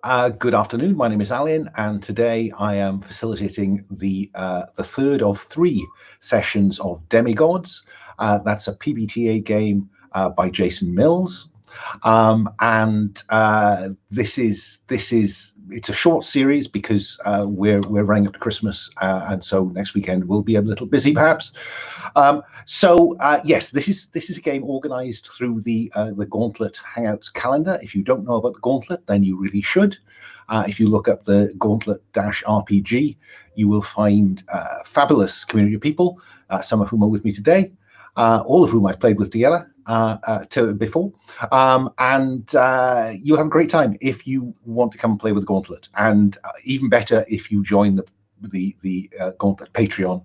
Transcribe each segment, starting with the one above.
Good afternoon. My name is Alun, and today I am facilitating the third of 3 sessions of Demigods. That's a PBTA game by Jason Mills, and it's a short series because we're running up to Christmas, and so next weekend will be a little busy, perhaps. Yes, this is a game organised through the Gauntlet Hangouts calendar. If you don't know about the Gauntlet, then you really should. If you look up the Gauntlet-RPG, you will find fabulous community of people, some of whom are with me today, all of whom I've played with together before, and you'll have a great time if you want to come and play with the Gauntlet, and even better if you join the Gauntlet Patreon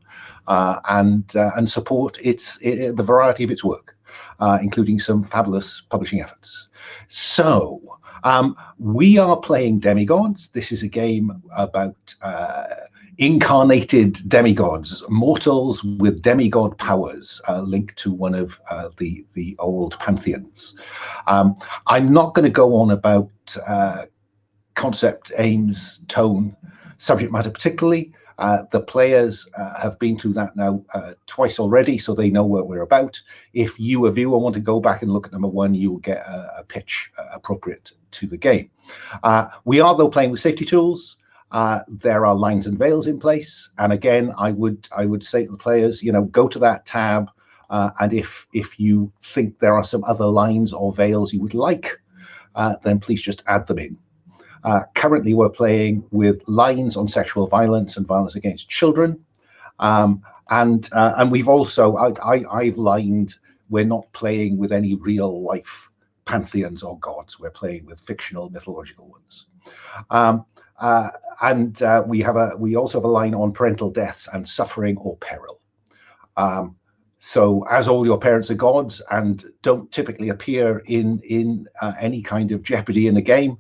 and support the variety of its work, including some fabulous publishing efforts. So we are playing Demigods. This is a game about incarnated demigods, mortals with demigod powers, linked to one of the old pantheons. I'm not going to go on about concept, aims, tone, subject matter particularly. The players have been through that now twice already, so they know what we're about. If you, a viewer, want to go back and look at number 1, you will get a pitch appropriate to the game. We are, though, playing with safety tools. There are lines and veils in place, and again, I would say to the players, go to that tab, and if you think there are some other lines or veils you would like, then please just add them in. Currently, we're playing with lines on sexual violence and violence against children, and we've also I've lined. We're not playing with any real life pantheons or gods. We're playing with fictional mythological ones. We also have a line on parental deaths and suffering or peril. So as all your parents are gods and don't typically appear in any kind of jeopardy in the game,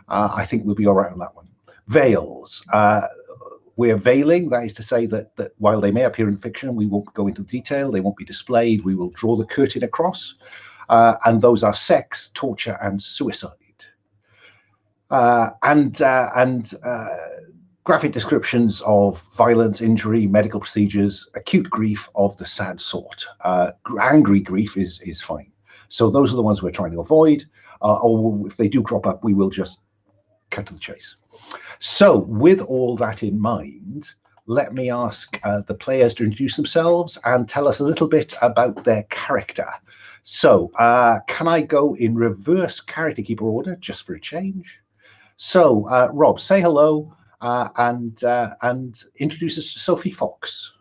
I think we'll be all right on that one. Veils. We're veiling, that is to say that while they may appear in fiction, we won't go into detail, they won't be displayed, we will draw the curtain across, and those are sex, torture, and suicide. And graphic descriptions of violence, injury, medical procedures, acute grief of the sad sort. Angry grief is fine. So those are the ones we're trying to avoid, or if they do crop up, we will just cut to the chase. So with all that in mind, let me ask the players to introduce themselves and tell us a little bit about their character. So can I go in reverse character keeper order just for a change? So Rob, say hello and introduce us to Sophie Fox.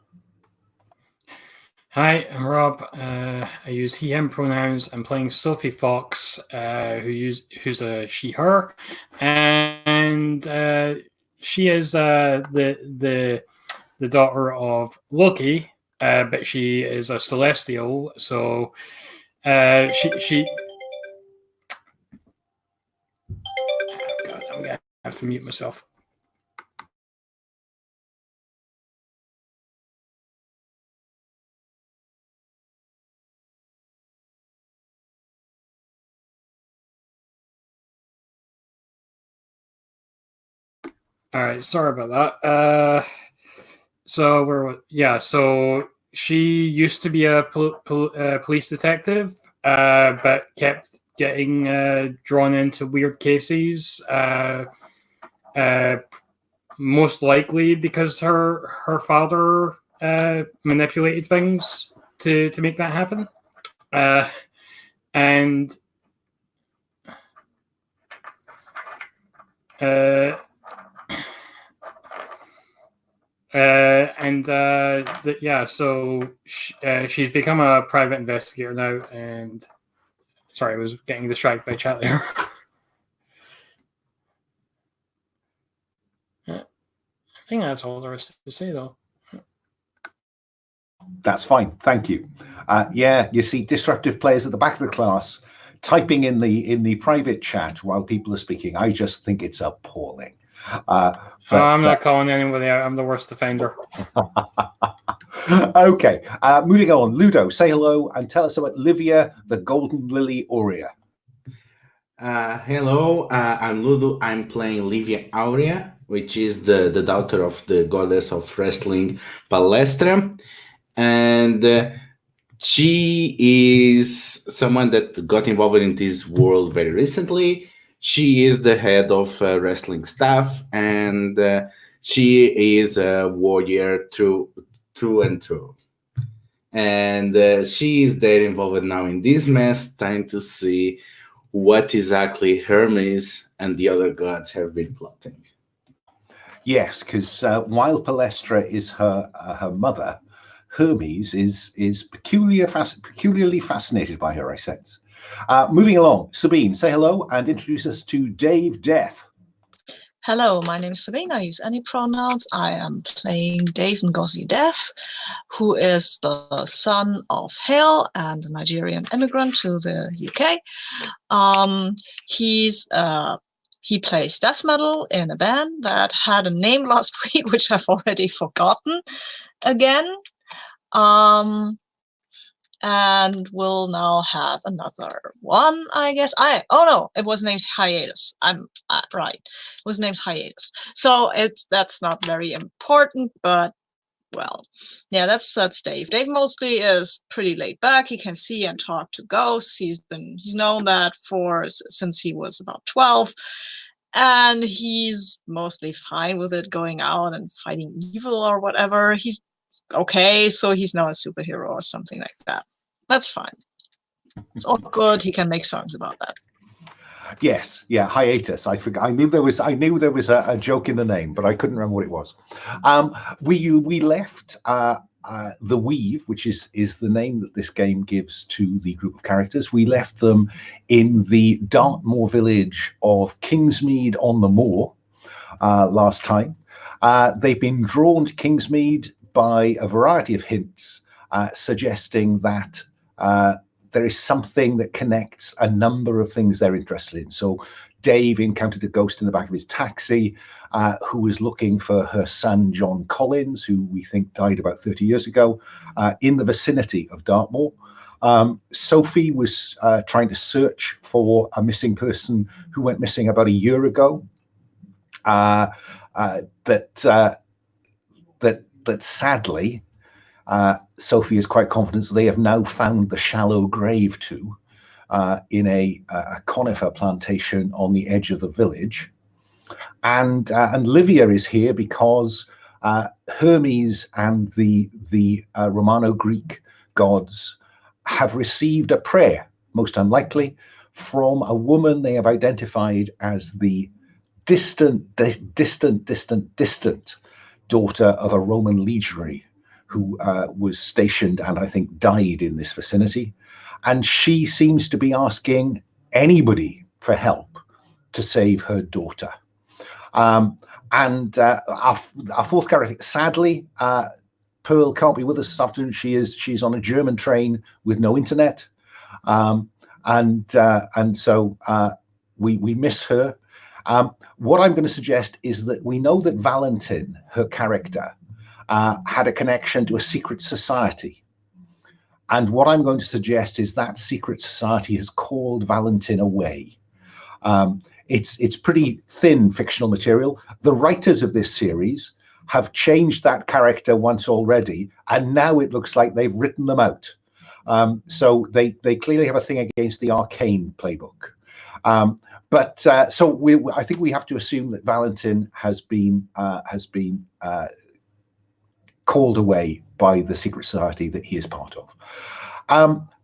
Hi, I'm Rob. I use he, him pronouns. I'm playing Sophie Fox, who's a she/her, and she is the daughter of Loki, but she is a celestial. So she. God, I'm gonna have to mute myself. All right, sorry about that. So she used to be a police detective, but kept getting drawn into weird cases. Most likely because her father manipulated things to make that happen, so she's become a private investigator now. And sorry, I was getting distracted by chat there. I think that's all there is to say, though. That's fine, thank you. Yeah, you see disruptive players at the back of the class typing in the private chat while people are speaking. I just think it's appalling. I'm not calling anybody out. I'm the worst offender. Okay, moving on. Ludo, say hello and tell us about Livia the Golden Lily Aurea. Hello, I'm Ludo. I'm playing Livia Aurea, which is the daughter of the goddess of wrestling Palaestra. And she is someone that got involved in this world very recently. She is the head of wrestling staff, and she is a warrior through and through. And she is there involved now in this mess, trying to see what exactly Hermes and the other gods have been plotting. Yes, because while Palaestra is her mother, Hermes is peculiarly fascinated by her, I sense. Moving along, Sabine, say hello and introduce us to Dave Deth. Hello, my name is Sabine. I use any pronouns. I am playing Dave Ngozi Deth, who is the son of Hale and a Nigerian immigrant to the UK. He plays death metal in a band that had a name last week, which I've already forgotten again. And we'll now have another one, I guess. Oh no, it was named Hiatus. I'm right. It was named Hiatus. So that's not very important, but well, yeah, that's Dave. Dave mostly is pretty laid back. He can see and talk to ghosts. He's known that since he was about 12. And he's mostly fine with it, going out and fighting evil or whatever. He's okay, so he's not a superhero or something like that. That's fine. It's all good. He can make songs about that. Yes, yeah, Hiatus. I forgot. I knew there was a joke in the name, but I couldn't remember what it was. We left the Weave, which is the name that this game gives to the group of characters. We left them in the Dartmoor village of Kingsmead-on-the-Moor last time. They've been drawn to Kingsmead by a variety of hints suggesting that there is something that connects a number of things they're interested in. So Dave encountered a ghost in the back of his taxi who was looking for her son, John Collins, who we think died about 30 years ago, in the vicinity of Dartmoor. Sophie was trying to search for a missing person who went missing about a year ago. That sadly, Sophie is quite confident that they have now found the shallow grave to in a conifer plantation on the edge of the village. And Livia is here because Hermes and the Romano-Greek gods have received a prayer, most unlikely, from a woman they have identified as the distant daughter of a Roman legionary who was stationed and I think died in this vicinity. And she seems to be asking anybody for help to save her daughter. Our fourth character, sadly, Pearl can't be with us this afternoon. She's on a German train with no internet. And so we miss her. What I'm going to suggest is that we know that Valentin, her character, had a connection to a secret society. And what I'm going to suggest is that secret society has called Valentin away. It's pretty thin fictional material. The writers of this series have changed that character once already, and now it looks like they've written them out. So they clearly have a thing against the Arcane playbook. I think we have to assume that Valentin has been called away by the secret society that he is part of.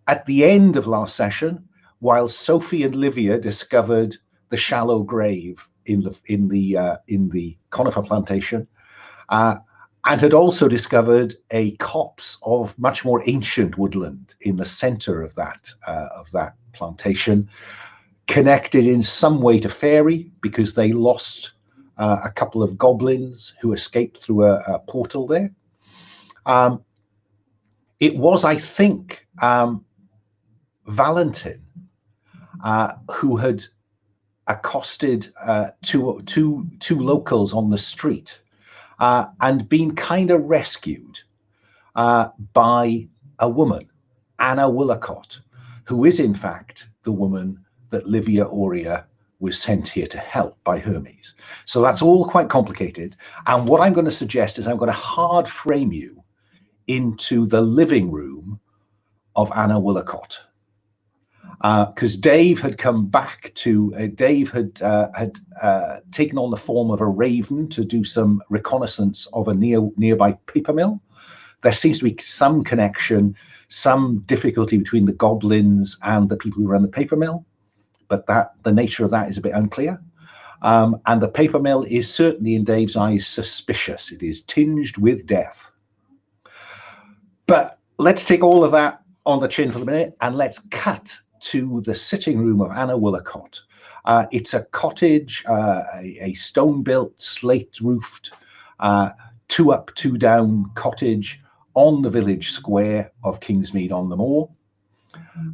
At the end of last session, while Sophie and Livia discovered the shallow grave in the conifer plantation, and had also discovered a copse of much more ancient woodland in the center of that plantation, connected in some way to Faery because they lost a couple of goblins who escaped through a portal there. It was, I think, Valentin who had accosted two locals on the street and been kind of rescued by a woman, Anna Willacott, who is in fact the woman that Livia Aurea was sent here to help by Hermes. So that's all quite complicated. And what I'm going to suggest is I'm going to hard frame you into the living room of Anna Woolacott. Because Dave had come back to, Dave had taken on the form of a raven to do some reconnaissance of a nearby paper mill. There seems to be some connection, some difficulty between the goblins and the people who run the paper mill, but the nature of that is a bit unclear. And the paper mill is certainly, in Dave's eyes, suspicious. It is tinged with death. But let's take all of that on the chin for the minute, and let's cut to the sitting room of Anna Woolacott. It's a cottage, a stone-built, slate-roofed, 2-up, 2-down cottage on the village square of Kingsmead-on-the-Moor.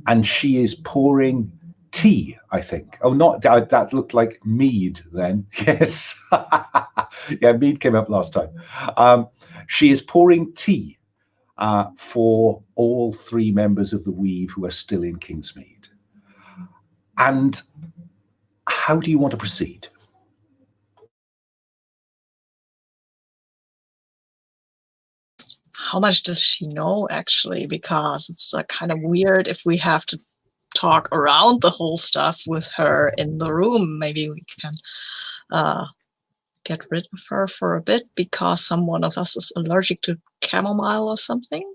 And she is pouring tea, I think. Oh, not that looked like mead then. Yes. Yeah, mead came up last time. She is pouring tea for all 3 members of the Weave who are still in Kingsmead. And how do you want to proceed? How much does she know, actually? Because it's kind of weird if we have to talk around the whole stuff with her in the room. Maybe we can get rid of her for a bit because someone of us is allergic to chamomile or something.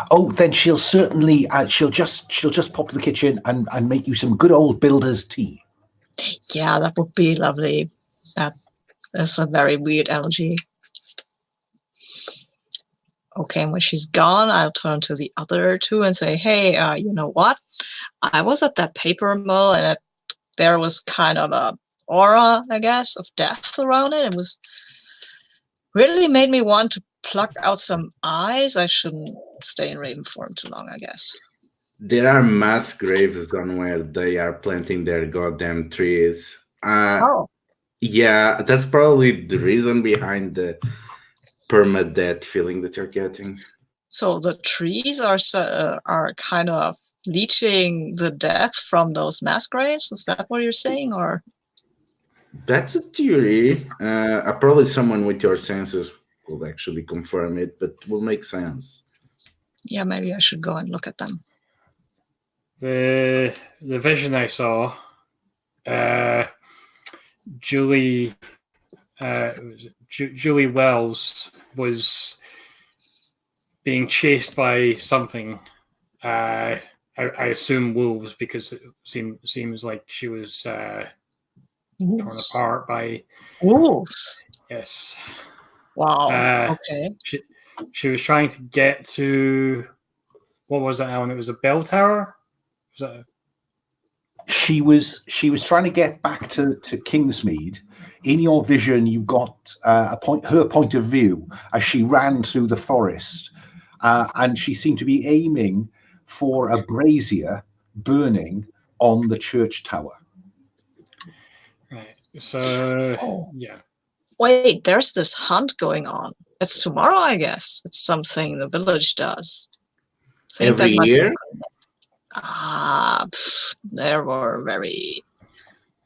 Oh, then she'll certainly she'll just pop to the kitchen and make you some good old builder's tea. Yeah, that would be lovely. That is a very weird allergy. Okay, and when she's gone, I'll turn to the other 2 and say, hey, you know what? I was at that paper mill, and there was kind of a aura, I guess, of death around it. It was really made me want to pluck out some eyes. I shouldn't stay in Raven form too long, I guess. There are mass graves gone where they are planting their goddamn trees. Oh. Yeah, that's probably the reason behind the permadeath feeling that you're getting. So the trees are kind of leaching the death from those mass graves? Is that what you're saying, or? That's a theory. Probably someone with your senses will actually confirm it, but will make sense. Yeah, maybe I should go and look at them. The vision I saw, Julie Wells was being chased by something. I assume wolves, because it seems like she was torn apart by wolves. Yes. Wow. Okay. She was trying to get to, what was that, Alan? It was a bell tower. Was that She was trying to get back to Kingsmead. In your vision, you got her point of view as she ran through the forest, and she seemed to be aiming for a brazier burning on the church tower. Right. So yeah. Wait, there's this hunt going on. It's tomorrow, I guess. It's something the village does. Every year? They were very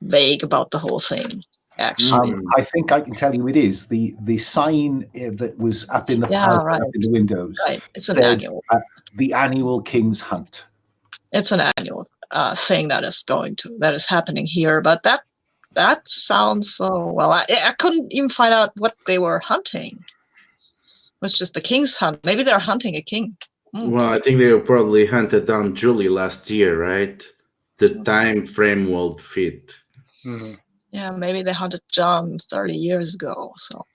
vague about the whole thing, actually. I think I can tell you it is. The sign that was up in the up in the windows. Right, it's an annual. The annual King's Hunt. It's an annual thing that is happening here, but that sounds so well. I couldn't even find out what they were hunting. It was just the King's Hunt. Maybe they're hunting a king. Well, I think they probably hunted down Julie last year, right? The time frame won't fit. Mm-hmm. Yeah, maybe they hunted John 30 years ago. So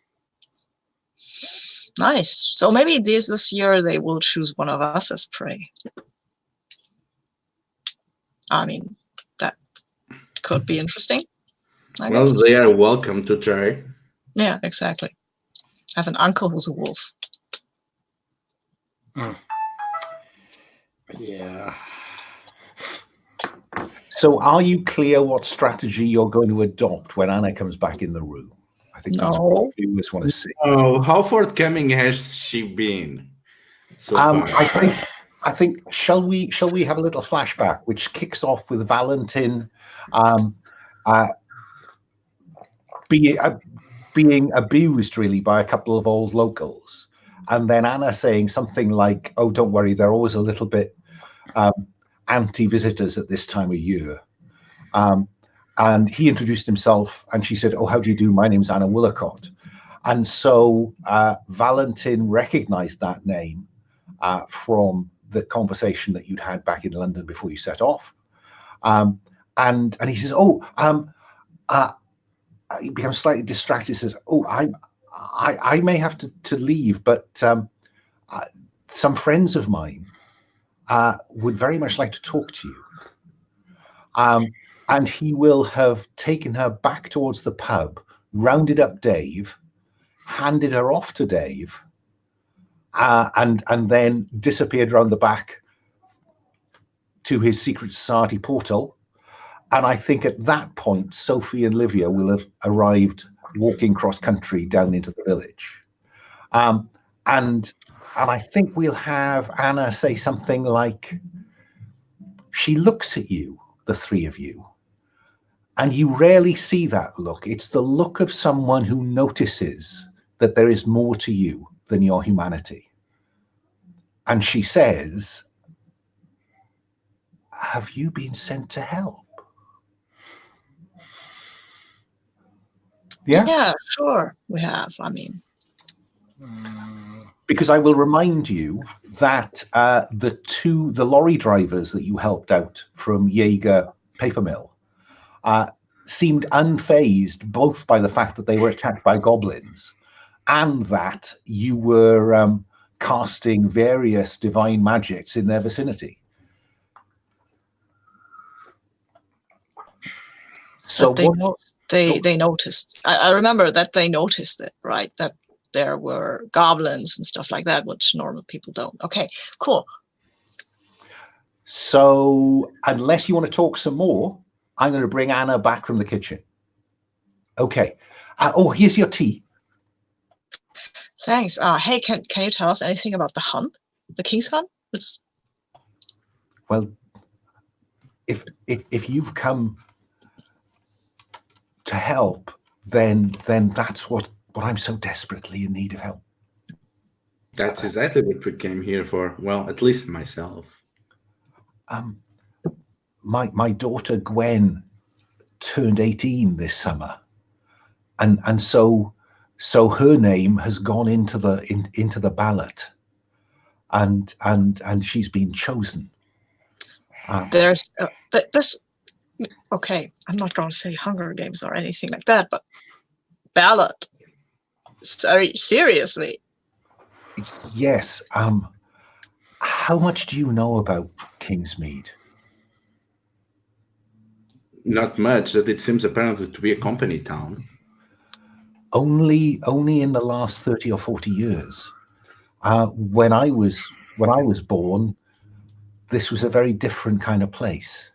nice. So maybe this year they will choose one of us as prey. I mean, that could be interesting. I guess. They are welcome to try. Yeah, exactly. I have an uncle who's a wolf. Yeah. So are you clear what strategy you're going to adopt when Anna comes back in the room? I think that's what viewers want to see. Oh, how forthcoming has she been so far? I think shall we have a little flashback, which kicks off with Valentin being abused really by a couple of old locals, and then Anna saying something like, "Oh, don't worry, they're always a little bit anti-visitors at this time of year." And he introduced himself, and she said, "Oh, how do you do? My name's Anna Willicott." And so Valentin recognized that name from the conversation that you'd had back in London before you set off. And he says, "Oh, he becomes slightly distracted. He says, "Oh, I may have to leave, but some friends of mine would very much like to talk to you." And he will have taken her back towards the pub, rounded up Dave, handed her off to Dave, and then disappeared around the back to his secret society portal. And I think at that point, Sophie and Livia will have arrived walking cross country down into the village. And I think we'll have Anna say something like, "She looks at you, the three of you, and you rarely see that look. It's the look of someone who notices that there is more to you than your humanity." And she says, "Have you been sent to help?" Yeah, sure, we have. I mean, because I will remind you that the lorry drivers that you helped out from Jaeger paper mill seemed unfazed both by the fact that they were attacked by goblins and that you were casting various divine magics in their vicinity. So they noticed. I remember that they noticed it, right? That there were goblins and stuff like that, which normal people don't. Okay, cool. So unless you want to talk some more, I'm going to bring Anna back from the kitchen. Okay. Oh, here's your tea. Thanks. Hey, can you tell us anything about the hunt, the King's Hunt? Well, if you've come to help, then that's what I'm so desperately in need of help. That's exactly what we came here for. Well, at least myself. My daughter Gwen turned 18 this summer, and so her name has gone into the ballot, and she's been chosen. There's this. Okay, I'm not going to say Hunger Games or anything like that, but ballot. Seriously. Yes. How much do you know about Kingsmead? Not much. That it seems apparently to be a company town. Only in the last 30 or 40 years. When I was born, this was a very different kind of place.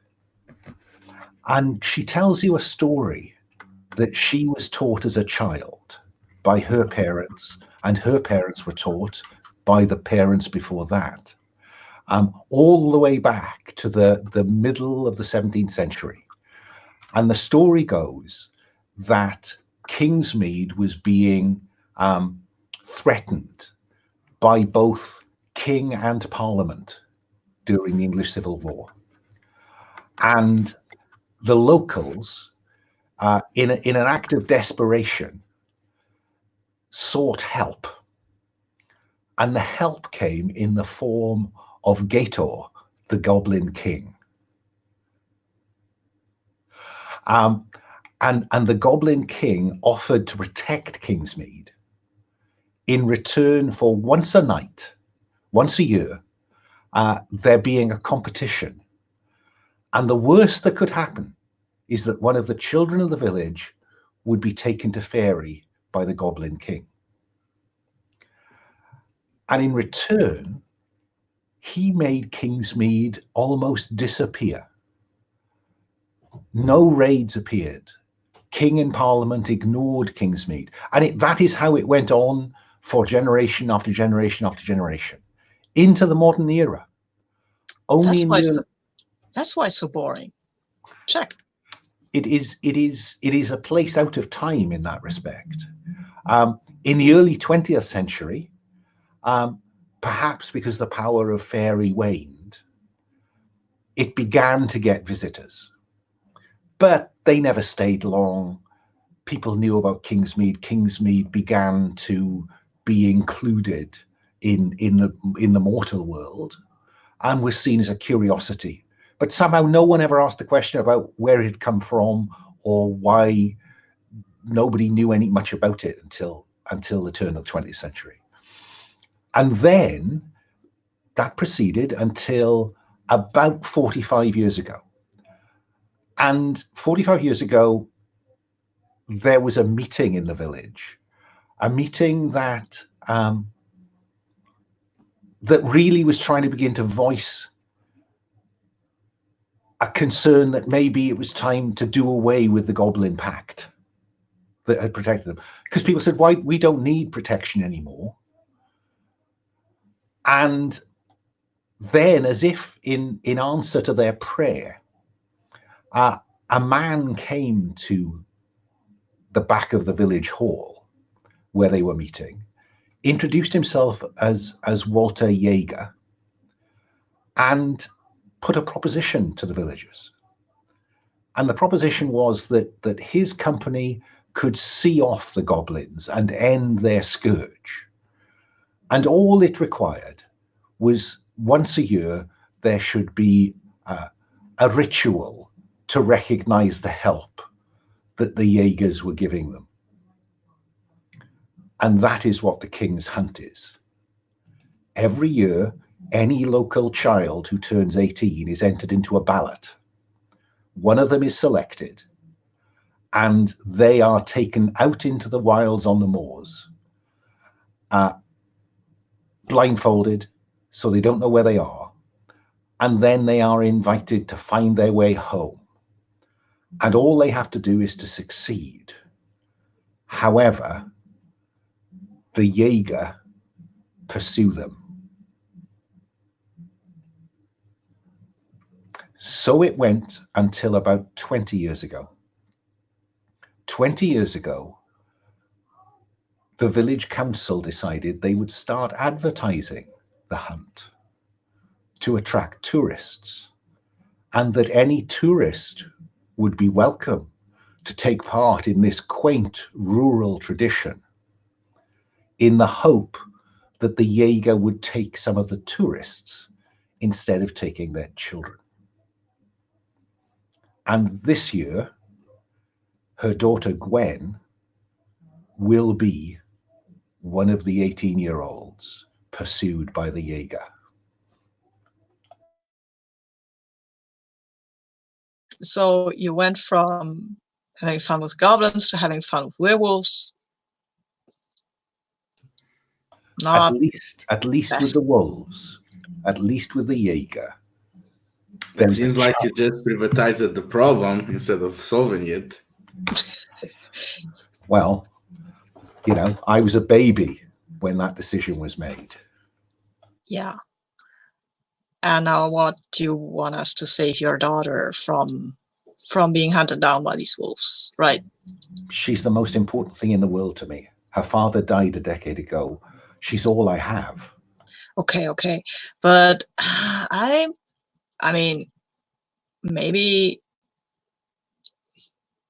And she tells you a story that she was taught as a child by her parents, and her parents were taught by the parents before that, all the way back to the middle of the 17th century. And the story goes that Kingsmead was being threatened by both king and parliament during the English Civil War. And the locals, in an act of desperation, sought help. And the help came in the form of Gator, the Goblin King. And the Goblin King offered to protect Kingsmead in return for once a year, there being a competition. And the worst that could happen is that one of the children of the village would be taken to Faery by the Goblin King. And in return, he made Kingsmead almost disappear. No raids appeared. King and Parliament ignored Kingsmead. And that is how it went on for generation after generation after generation, into the modern era. Only in the That's why it's so boring. Check. it is a place out of time in that respect. In the early 20th century, perhaps because the power of Faery waned, it began to get visitors, but they never stayed long. People knew about Kingsmead. Kingsmead began to be included in the mortal world and was seen as a curiosity. But somehow no one ever asked the question about where it had come from or why. Nobody knew much about it until the turn of the 20th century. And then that proceeded until about 45 years ago. And 45 years ago, there was a meeting in the village, a meeting that that really was trying to begin to voice a concern that maybe it was time to do away with the Goblin Pact that had protected them. Because people said, why, we don't need protection anymore. And then, as if in answer to their prayer, a man came to the back of the village hall where they were meeting, introduced himself as Walter Jaeger, and put a proposition to the villagers. And the proposition was that his company could see off the goblins and end their scourge. And all it required was once a year there should be a ritual to recognize the help that the Jaegers were giving them. And that is what the King's Hunt is. Every year, any local child who turns 18 is entered into a ballot. One of them is selected, and they are taken out into the wilds on the moors, blindfolded, so they don't know where they are, and then they are invited to find their way home. And all they have to do is to succeed. However, the Jaeger pursue them. So it went until about 20 years ago. 20 years ago, the village council decided they would start advertising the hunt to attract tourists, and that any tourist would be welcome to take part in this quaint rural tradition, in the hope that the Jaeger would take some of the tourists instead of taking their children. And this year, her daughter Gwen will be one of the 18-year-olds pursued by the Jaeger. So you went from having fun with goblins to having fun with werewolves. Not at least with the wolves, at least with the Jaeger. It seems like you just privatized the problem instead of solving it. Well, you know, I was a baby when that decision was made. Yeah. And now what do you want us to save your daughter from being hunted down by these wolves, right? She's the most important thing in the world to me. Her father died a decade ago. She's all I have. Okay. But I mean, maybe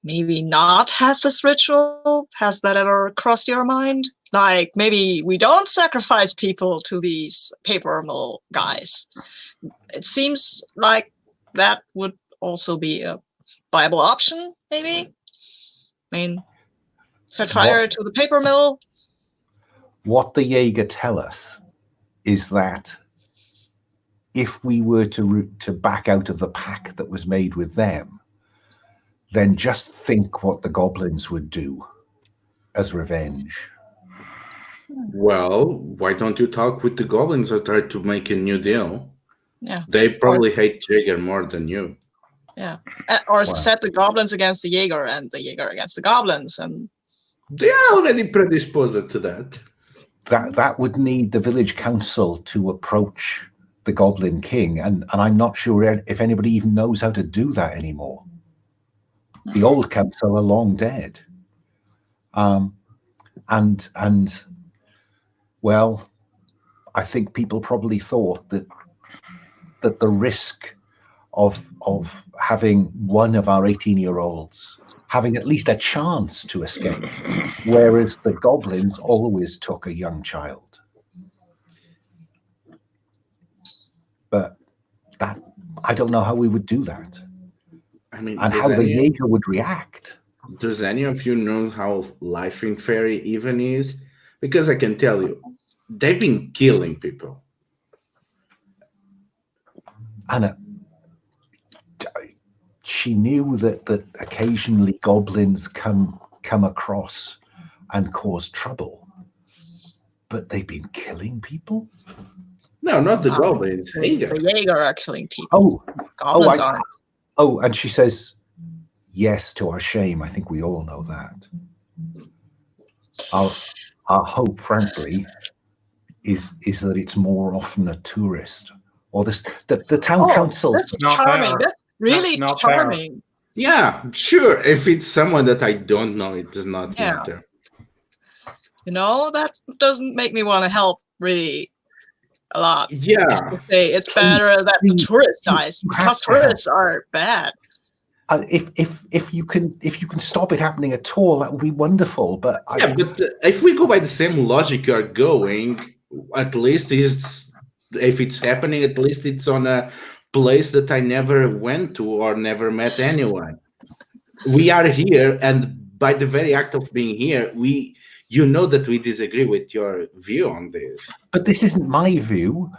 not have this ritual. Has that ever crossed your mind? Like, maybe we don't sacrifice people to these paper mill guys. It seems like that would also be a viable option, maybe. I mean, set fire to the paper mill. What the Jaeger tell us is that if we were to back out of the pact that was made with them, then just think what the goblins would do as revenge. Well, why don't you talk with the goblins or try to make a new deal? Yeah. They probably hate Jaeger more than you. Yeah. Or set the goblins against the Jaeger and the Jaeger against the goblins. And they are already predisposed to that. That would need the village council to approach the Goblin King, and I'm not sure if anybody even knows how to do that anymore. The old council are long dead. And well, I think people probably thought that the risk of having one of our 18-year-olds having at least a chance to escape, whereas the goblins always took a young child. But that, I don't know how we would do that. I mean, and how the Jaeger would react. Does any of you know how life in Faery even is? Because I can tell you, they've been killing people. And she knew that occasionally goblins come across and cause trouble, but they've been killing people. No, not the goblins. Jaeger. The Jaeger are killing people. Goblins aren't. Oh, and she says, yes, to our shame. I think we all know that. Our hope, frankly, is that it's more often a tourist or the town council. That's charming. That's really charming. Yeah, sure. If it's someone that I don't know, it does not matter. You know, that doesn't make me want to help really a lot. Yeah. To say it's better that the tourist dies because tourists are bad. If you can stop it happening at all, that would be wonderful. But but if we go by the same logic you're going, at least if it's happening, at least it's on a place that I never went to or never met anyone. We are here, and by the very act of being here, you know that we disagree with your view on this. But this isn't my view.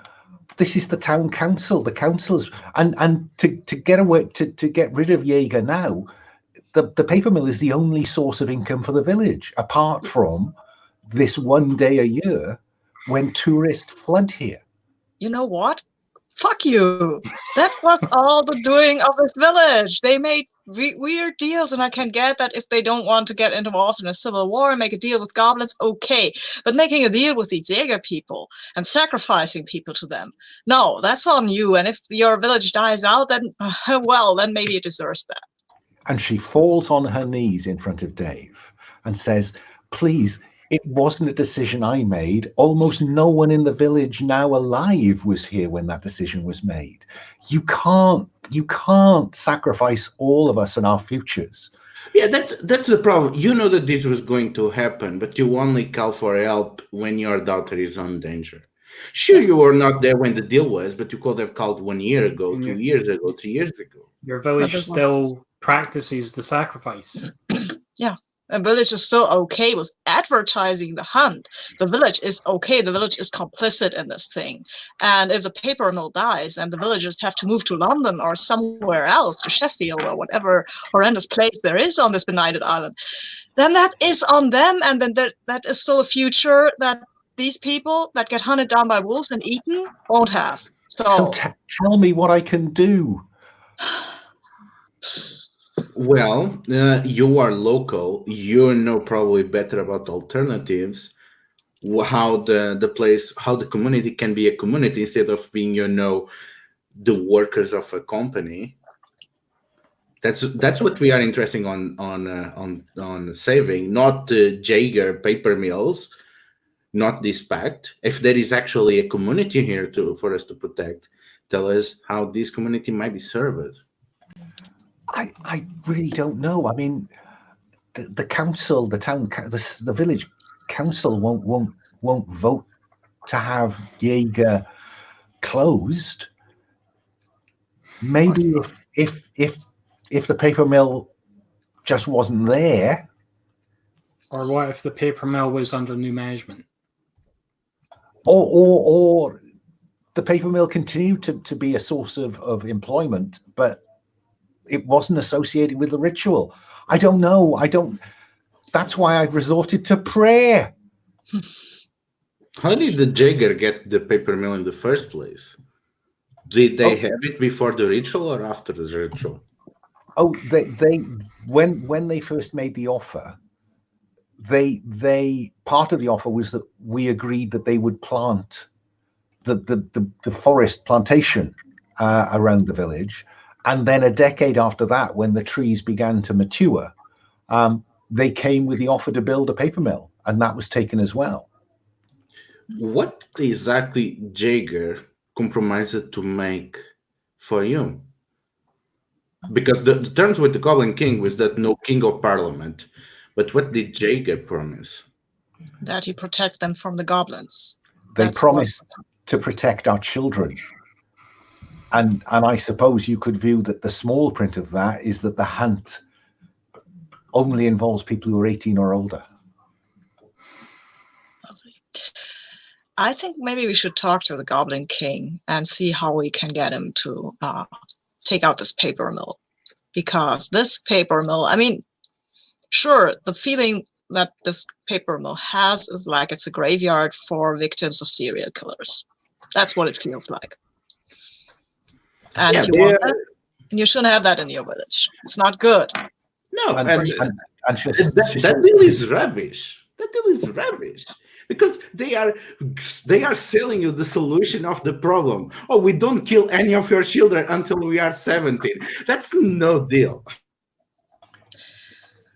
This is the town council, the councils, and to get away to get rid of Jaeger now, the paper mill is the only source of income for the village, apart from this one day a year when tourists flood here. You know what? Fuck you. That was all the doing of this village. They made weird deals, and I can get that if they don't want to get involved in a civil war and make a deal with goblins, okay. But making a deal with these Jaeger people and sacrificing people to them, no, that's on you. And if your village dies out, then, well, then maybe it deserves that. And she falls on her knees in front of Dave and says, please, it wasn't a decision I made. Almost no one in the village now alive was here when that decision was made. You can't sacrifice all of us and our futures. Yeah, that's the problem. You know that this was going to happen, but you only call for help when your daughter is in danger. Sure, you were not there when the deal was, but you could have called 1 year ago, 2 years ago, 3 years ago. Your village still practices the sacrifice. Yeah. The village is still okay with advertising the hunt. The village is okay. The village is complicit in this thing. And if the paper mill dies and the villagers have to move to London or somewhere else, to Sheffield or whatever horrendous place there is on this benighted island, then that is on them. And then that is still a future that these people that get hunted down by wolves and eaten won't have. So tell me what I can do. Well, you are local. You know probably better about alternatives. How the community can be a community instead of being, the workers of a company. That's what we are interested on saving, not Jaeger paper mills, not this pact. If there is actually a community here for us to protect, tell us how this community might be served. I really don't know. I mean, the council, the village council won't vote to have Jaeger closed. Maybe if the paper mill just wasn't there. Or what if the paper mill was under new management? Or the paper mill continued to be a source of employment, but it wasn't associated with the ritual. I don't know. That's why I've resorted to prayer. How did the Jaeger get the paper mill in the first place? Did they have it before the ritual or after the ritual? Oh, when they first made the offer, they part of the offer was that we agreed that they would plant the forest plantation around the village, and then a decade after that, when the trees began to mature, they came with the offer to build a paper mill, and that was taken as well. What exactly Jaeger compromised to make for you? Because the terms with the Goblin King was that no king or parliament. But what did Jaeger promise? That he protect them from the goblins. They promised to protect our children. And I suppose you could view that the small print of that is that the hunt only involves people who are 18 or older. Lovely. I think maybe we should talk to the Goblin King and see how we can get him to take out this paper mill. Because this paper mill, I mean, sure, the feeling that this paper mill has is like it's a graveyard for victims of serial killers. That's what it feels like. And if you want that, you shouldn't have that in your village. It's not good. No, And that deal is rubbish. That deal is rubbish. Because they are selling you the solution of the problem. Oh, we don't kill any of your children until we are 17. That's no deal.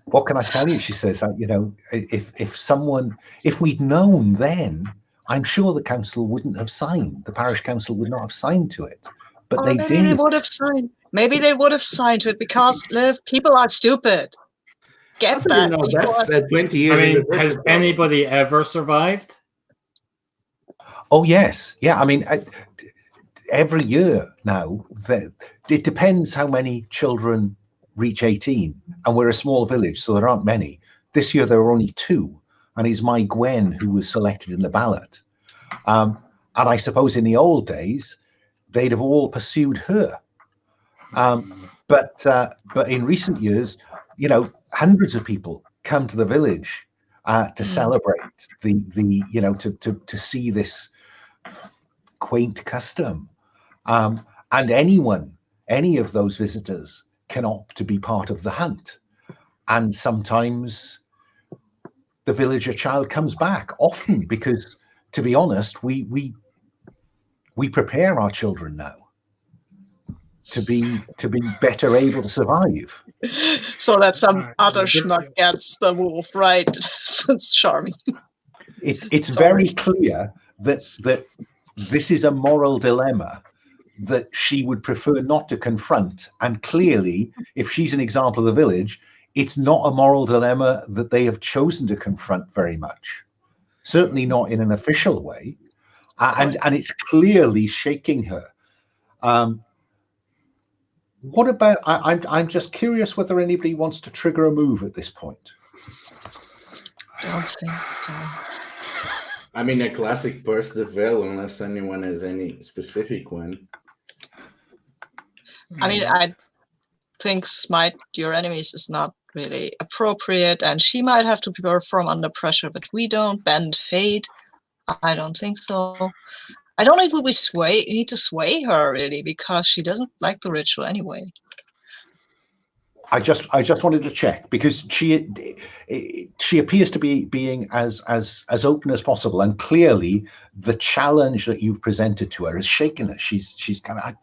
What can I tell you? She says, you know, if we'd known then, I'm sure the council wouldn't have signed. The parish council would not have signed to it. But they maybe did. They would have signed. Maybe they would have signed to it because people are stupid. Get that. You know, that's 20 years. I mean, has anybody ever survived? Oh, yes. Yeah, I mean, every year now, it depends how many children reach 18. And we're a small village, so there aren't many. This year, there were only 2. And it's my Gwen who was selected in the ballot. And I suppose in the old days, they'd have all pursued her. But in recent years, you know, hundreds of people come to the village to celebrate you know, to see this quaint custom. And any of those visitors can opt to be part of the hunt. And sometimes the villager child comes back, often because, to be honest, we prepare our children now to be better able to survive. So that some other schmuck gets the wolf, right? It's charming. It's very clear that this is a moral dilemma that she would prefer not to confront. And clearly, if she's an example of the village, it's not a moral dilemma that they have chosen to confront very much. Certainly not in an official way. And it's clearly shaking her. What about? I'm just curious whether anybody wants to trigger a move at this point. I don't think so. I mean, a classic Percival, unless anyone has any specific one. I mean, I think smite your enemies is not really appropriate, and she might have to perform under pressure, but we don't bend fate. I don't think so. I don't think we need to sway her really, because she doesn't like the ritual anyway. I just wanted to check, because she appears to be being as open as possible, and clearly the challenge that you've presented to her has shaken her. She's kind of,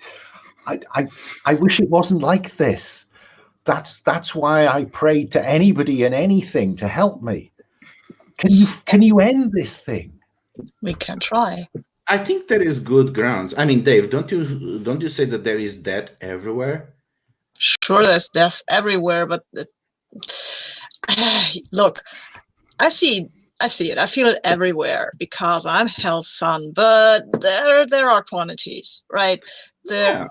I wish it wasn't like this. That's why I prayed to anybody and anything to help me. Can you end this thing? We can try. I think there is good grounds. I mean, Dave, don't you say that there is death everywhere? Sure, there's death everywhere, but look, I see it. I feel it everywhere because I'm Hell's son. But there are quantities, right? There,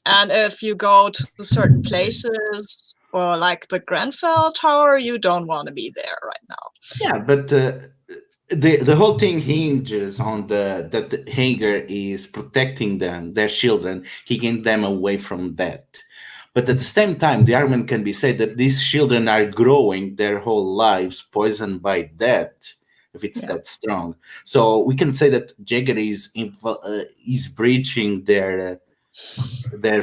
and if you go to certain places, or like the Grenfell Tower, you don't want to be there right now. Yeah, but the whole thing hinges on that Jaeger is protecting their children, keeping them away from death. But at the same time, the argument can be said that these children are growing their whole lives poisoned by death, if it's that strong. So we can say that Jaeger is breaching their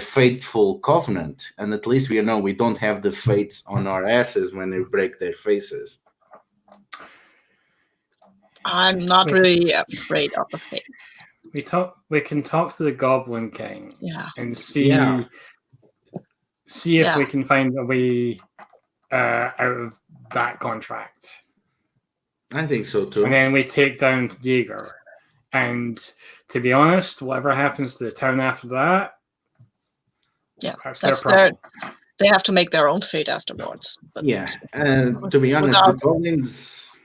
faithful covenant, and at least we know we don't have the fates on our asses when we break their faces. I'm not really afraid of the fate. We can talk to the Goblin King. Yeah. And see Yeah. if Yeah. we can find a way out of that contract. I think so too. And then we take down Jaeger. And to be honest, whatever happens to the town after that, Yeah, that's that's their problem. they have to make their own fate afterwards. But Yeah, and to be honest, the goblins.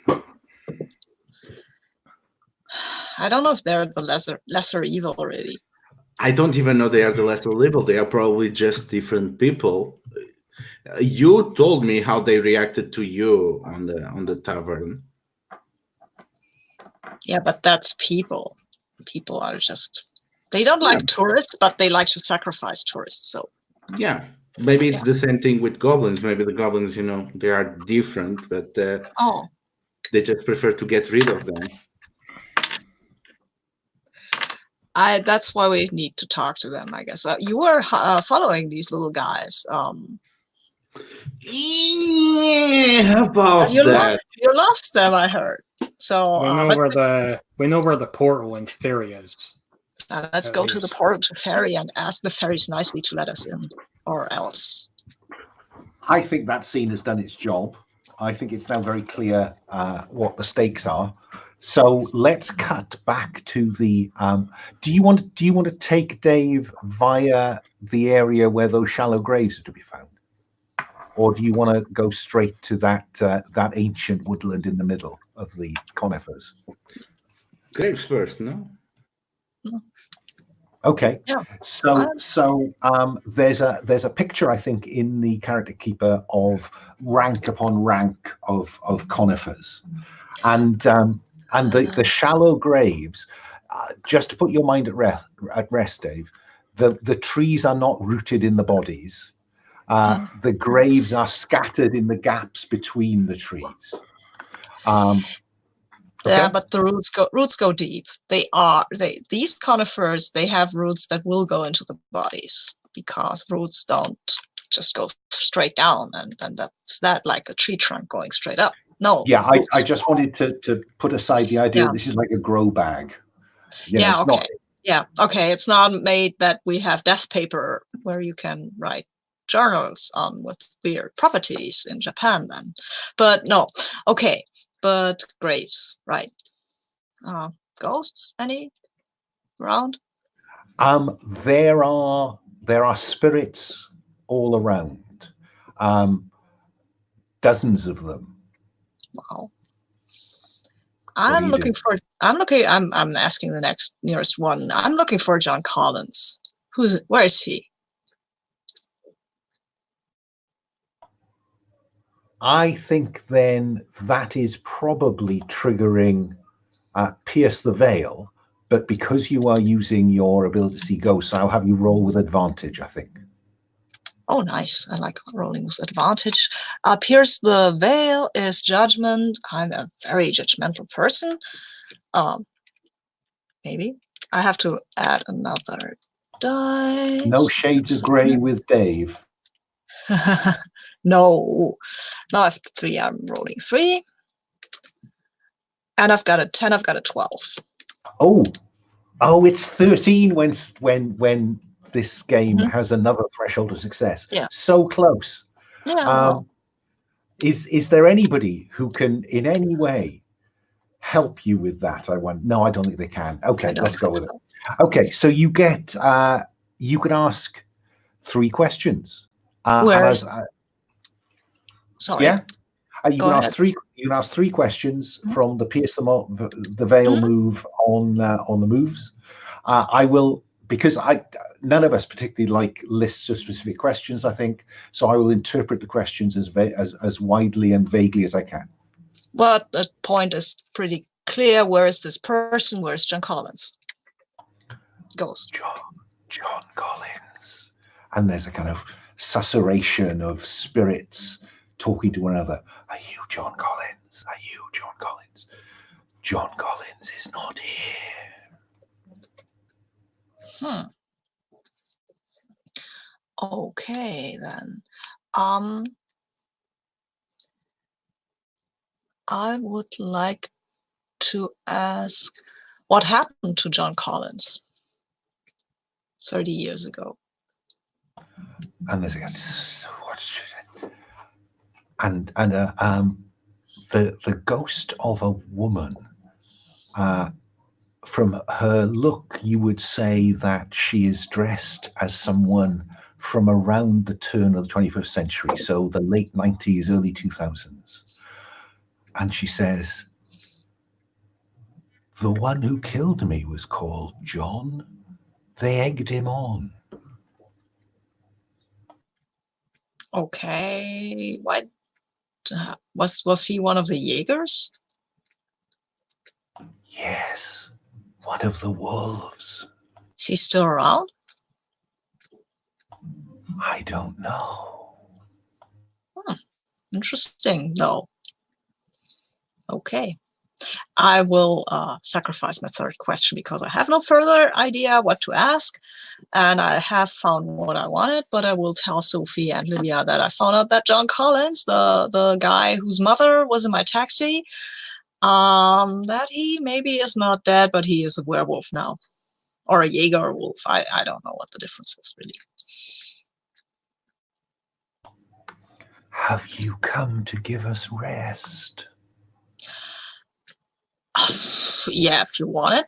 I don't know if they're the lesser evil already. I don't even know they are the lesser evil. They are probably just different people. You told me how they reacted to you on the tavern. Yeah, but that's people. People are just, they don't like tourists, but they like to sacrifice tourists. So yeah, maybe it's the same thing with goblins. Maybe the goblins, they are different, but they just prefer to get rid of them. That's why we need to talk to them, I guess. You were following these little guys. Yeah, about that. You lost them, I heard. So we know where the portal in Faery is. Let's go to the portal to Faery and ask the fairies nicely to let us in, or else. I think that scene has done its job. I think it's now very clear what the stakes are. So let's cut back to the. Do you want to take Dave via the area where those shallow graves are to be found, or do you want to go straight to that ancient woodland in the middle of the conifers? Graves first, no? Okay. Yeah. So there's a picture, I think, in the character keeper of rank upon rank of conifers, and the shallow graves. Just to put your mind at rest, Dave, the trees are not rooted in the bodies. The graves are scattered in the gaps between the trees. Yeah, but the roots go deep. These conifers, they have roots that will go into the bodies, because roots don't just go straight down, and that's that, like a tree trunk going straight up. No. Yeah, I just wanted to put aside the idea that this is like a grow bag. Yeah, it's okay. not. Yeah, okay. It's not made that we have death paper where you can write journals on with weird properties in Japan then. But no, okay. But graves, right? Ghosts, any around? There are spirits all around. Dozens of them. Wow. I'm asking the nearest one. I'm looking for John Collins. Where is he? I think then that is probably triggering Pierce the Veil, but because you are using your ability to see ghosts, I'll have you roll with advantage, I think. Oh, nice. I like rolling with advantage. Pierce the Veil is judgment. I'm a very judgmental person. Maybe. I have to add another dice. No shades of grey with Dave. No. Now I have 3. I'm rolling 3. And I've got a 10. I've got a 12. Oh, it's 13 when this game has another threshold of success. Yeah. So close. Yeah. Is there anybody who can in any way help you with that? No, I don't think they can. Okay, let's go with it. Okay, so you get you can ask 3 questions. Sorry. Yeah. You can ask 3. You can ask 3 questions from the Pierce the Veil move on the moves. I will, because none of us particularly like lists of specific questions, I think. So I will interpret the questions as widely and vaguely as I can. But the point is pretty clear. Where is this person? Where is John Collins? Ghost. John Collins. And there's a kind of susurration of spirits talking to one another. Are you John Collins? Are you John Collins? John Collins is not here. Okay, then. I would like to ask, What happened to John Collins 30 years ago? And there's the ghost of a woman. From her look, you would say that she is dressed as someone from around the turn of the 21st century, so the late 90s, early 2000s. And she says, the one who killed me was called John. They egged him on. Okay, what was he one of the Jaegers? Yes, one of the wolves. Is he still around? I don't know. Interesting, though. Okay. I will sacrifice my third question because I have no further idea what to ask. And I have found what I wanted, but I will tell Sophie and Livia that I found out that John Collins, the guy whose mother was in my taxi, that he maybe is not dead, but he is a werewolf now. Or a Jaeger wolf. I don't know what the difference is, really. Have you come to give us rest? Yeah, if you want it.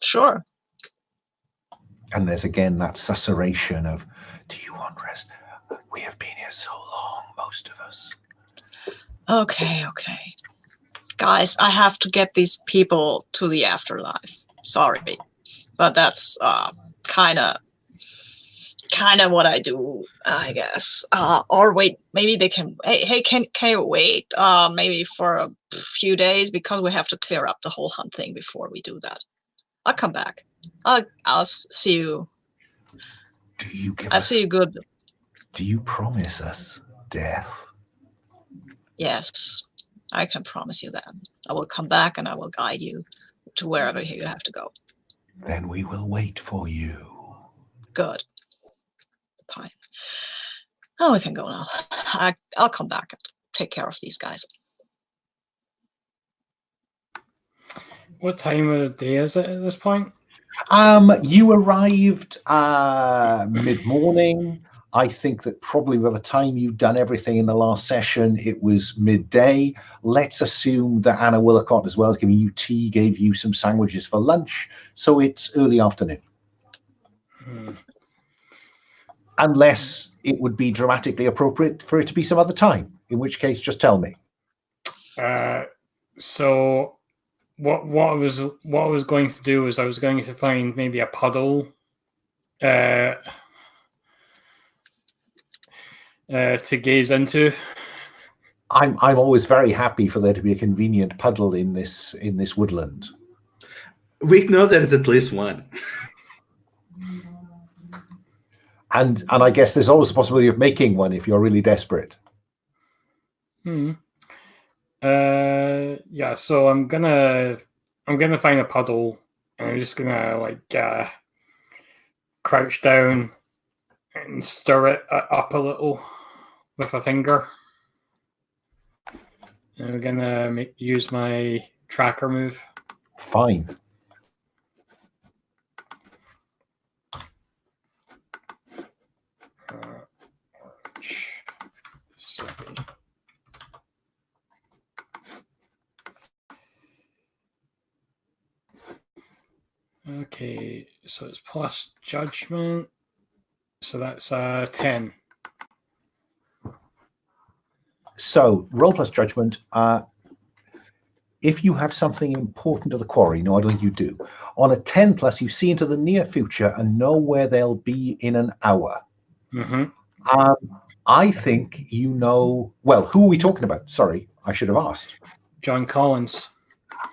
Sure. And there's again that susurration of, do you want rest? We have been here so long, most of us. Okay. Guys, I have to get these people to the afterlife. Sorry. But that's kind of what I do, I guess. Or wait, maybe they can. Hey, can you wait? Maybe for a few days because we have to clear up the whole hunt thing before we do that. I'll come back. I'll see you. I'll see you good. Do you promise us death? Yes, I can promise you that. I will come back and I will guide you to wherever you have to go. Then we will wait for you. Good. Fine. Oh, we can go now. I'll come back and take care of these guys. What time of the day is it at this point? You arrived mid-morning. I think that probably by the time you'd done everything in the last session, it was midday. Let's assume that Anna Willicott, as well as giving you tea, gave you some sandwiches for lunch. So it's early afternoon. Unless it would be dramatically appropriate for it to be some other time, in which case just tell me. So what I was going to do is I was going to find maybe a puddle to gaze into. I'm always very happy for there to be a convenient puddle in this woodland. We know there's at least one. And I guess there's always the possibility of making one if you're really desperate. Yeah, so I'm gonna find a puddle and I'm just gonna crouch down and stir it up a little with a finger. And I'm gonna use my tracker move. Fine. Sophie. Okay, so it's plus judgment. So that's 10. So roll plus judgment. If you have something important to the quarry, no, I don't think you do. On a 10 plus, you see into the near future and know where they'll be in an hour. I think you know. Well, who are we talking about? Sorry, I should have asked. John Collins.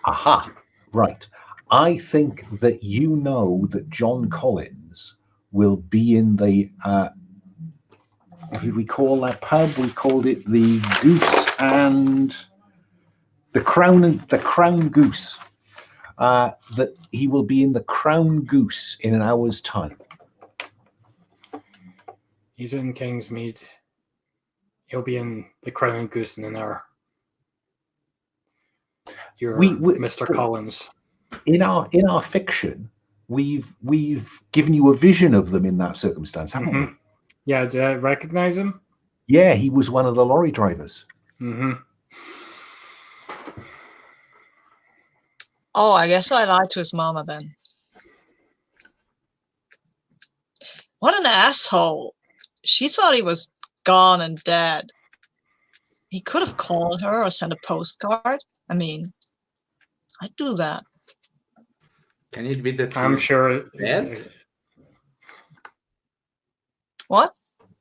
Aha, right. I think that you know that John Collins will be in the. What did we call that pub? We called it the Goose and the Crown Goose. That he will be in the Crown Goose in an hour's time. He's in Kingsmead. He'll be in the Crown and Goose in an hour. You're Mr. Collins. in our fiction, we've given you a vision of them in that circumstance, haven't we? Yeah, do I recognize him? Yeah, he was one of the lorry drivers. Oh, I guess I lied to his mama then. What an asshole. She thought he was gone and dead. He could have called her or sent a postcard. I mean, I'd do that. Can it be that I'm he's sure. dead? What?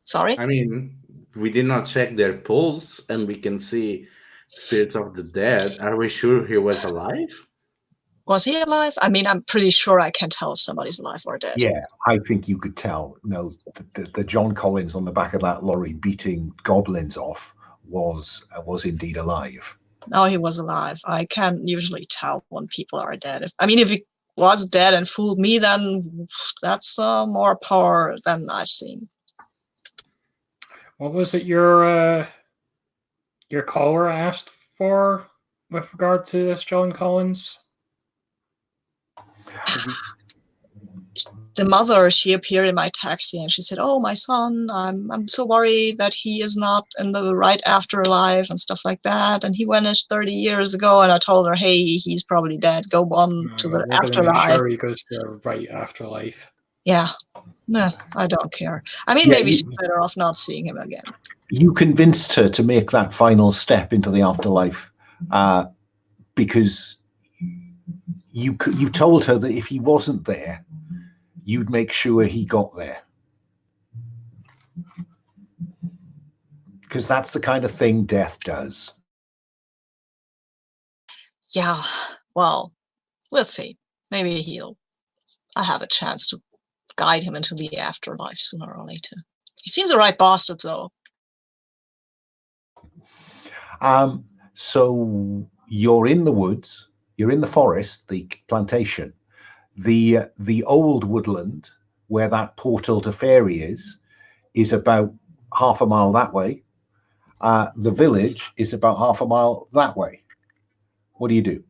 Sorry? I mean, we did not check their pulse, and we can see spirits of the dead. Are we sure he was alive? Was he alive? I mean, I'm pretty sure I can tell if somebody's alive or dead. Yeah, I think you could tell. No, the John Collins on the back of that lorry beating goblins off was indeed alive. No, he was alive. I can't usually tell when people are dead. If he was dead and fooled me, then that's more power than I've seen. What was it your caller asked for with regard to this John Collins? The mother, she appeared in my taxi and she said, "Oh, my son, I'm so worried that he is not in the right afterlife and stuff like that. And he vanished 30 years ago." And I told her, "Hey, he's probably dead. Go on to the afterlife." Make sure he goes to the right afterlife. Yeah. No, I don't care. I mean, maybe she's better off not seeing him again. You convinced her to make that final step into the afterlife because you told her that if he wasn't there, you'd make sure he got there. Because that's the kind of thing Deth does. Yeah, well, let's see. Maybe I have a chance to guide him into the afterlife sooner or later. He seems a right bastard, though. So you're in the woods, you're in the forest, the plantation. The old woodland where that portal to Faery is about half a mile that way. The village is about half a mile that way. What do you do?